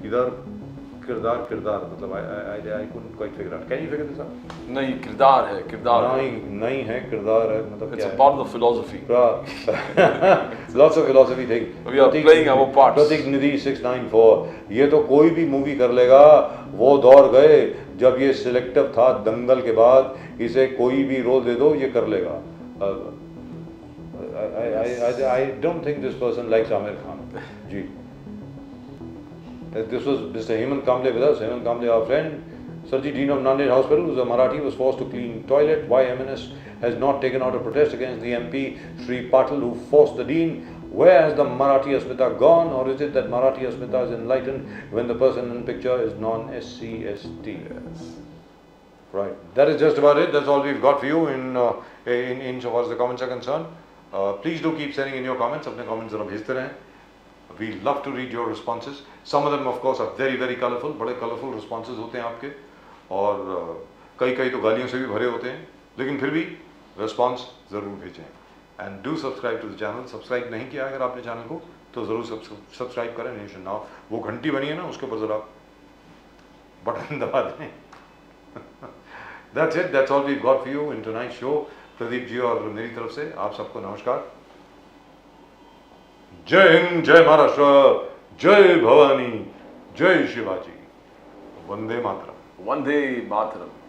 किरदार मतलब I couldn't quite figure out. Can you figure this out? नहीं, किरदार है, किरदार है. नहीं है, किरदार है, मतलब It's क्या a part of the philosophy. है? Lots of philosophy thing. We are playing our parts. प्रतीक निधि 694. ये तो कोई भी मूवी कर लेगा. वो दौर गए जब ये सिलेक्टिव था दंगल के बाद. इसे कोई भी रोल दे दो, ये कर लेगा. I don't think this person likes Amir Khan. Ji. This was Mr. Hemant Kamble with us. Hemant Kamble, our friend. Sarji, Dean of Nanded Hospital, who's a Marathi, was forced to clean toilet. Why MNS has not taken out a protest against the MP, Sri Patil, who forced the Dean? Where has the Marathi Asmita gone? Or is it that Marathi Asmita is enlightened when the person in picture is non-SC, ST? Yes. Right. That is just about it. That's all we've got for you in so far as the comments are concerned. Please do keep sending in your comments. अपने comments जरा भेजते रहें. We love to read your responses. Some of them, of course, are very, very colorful. बड़े colorful responses होते हैं आपके. और कई तो गालियों से भी भरे होते हैं. लेकिन फिर भी रिस्पॉन्स ज़रूर भेजें and do subscribe to the channel. Subscribe नहीं किया अगर आपने चैनल को तो ज़रूर सब्सक्राइब करें। नेशन नाउ वो घंटी बनी है ना, उसके ऊपर ज़रा बटन दबा दें। That's it, that's all we got for you in tonight show. Pradeep ji और मेरी तरफ से आप सबको नमस्कार। जय हिंद, जय महाराष्ट्र, जय भवानी, जय शिवाजी, वंदे मातरम। Vande Mataram.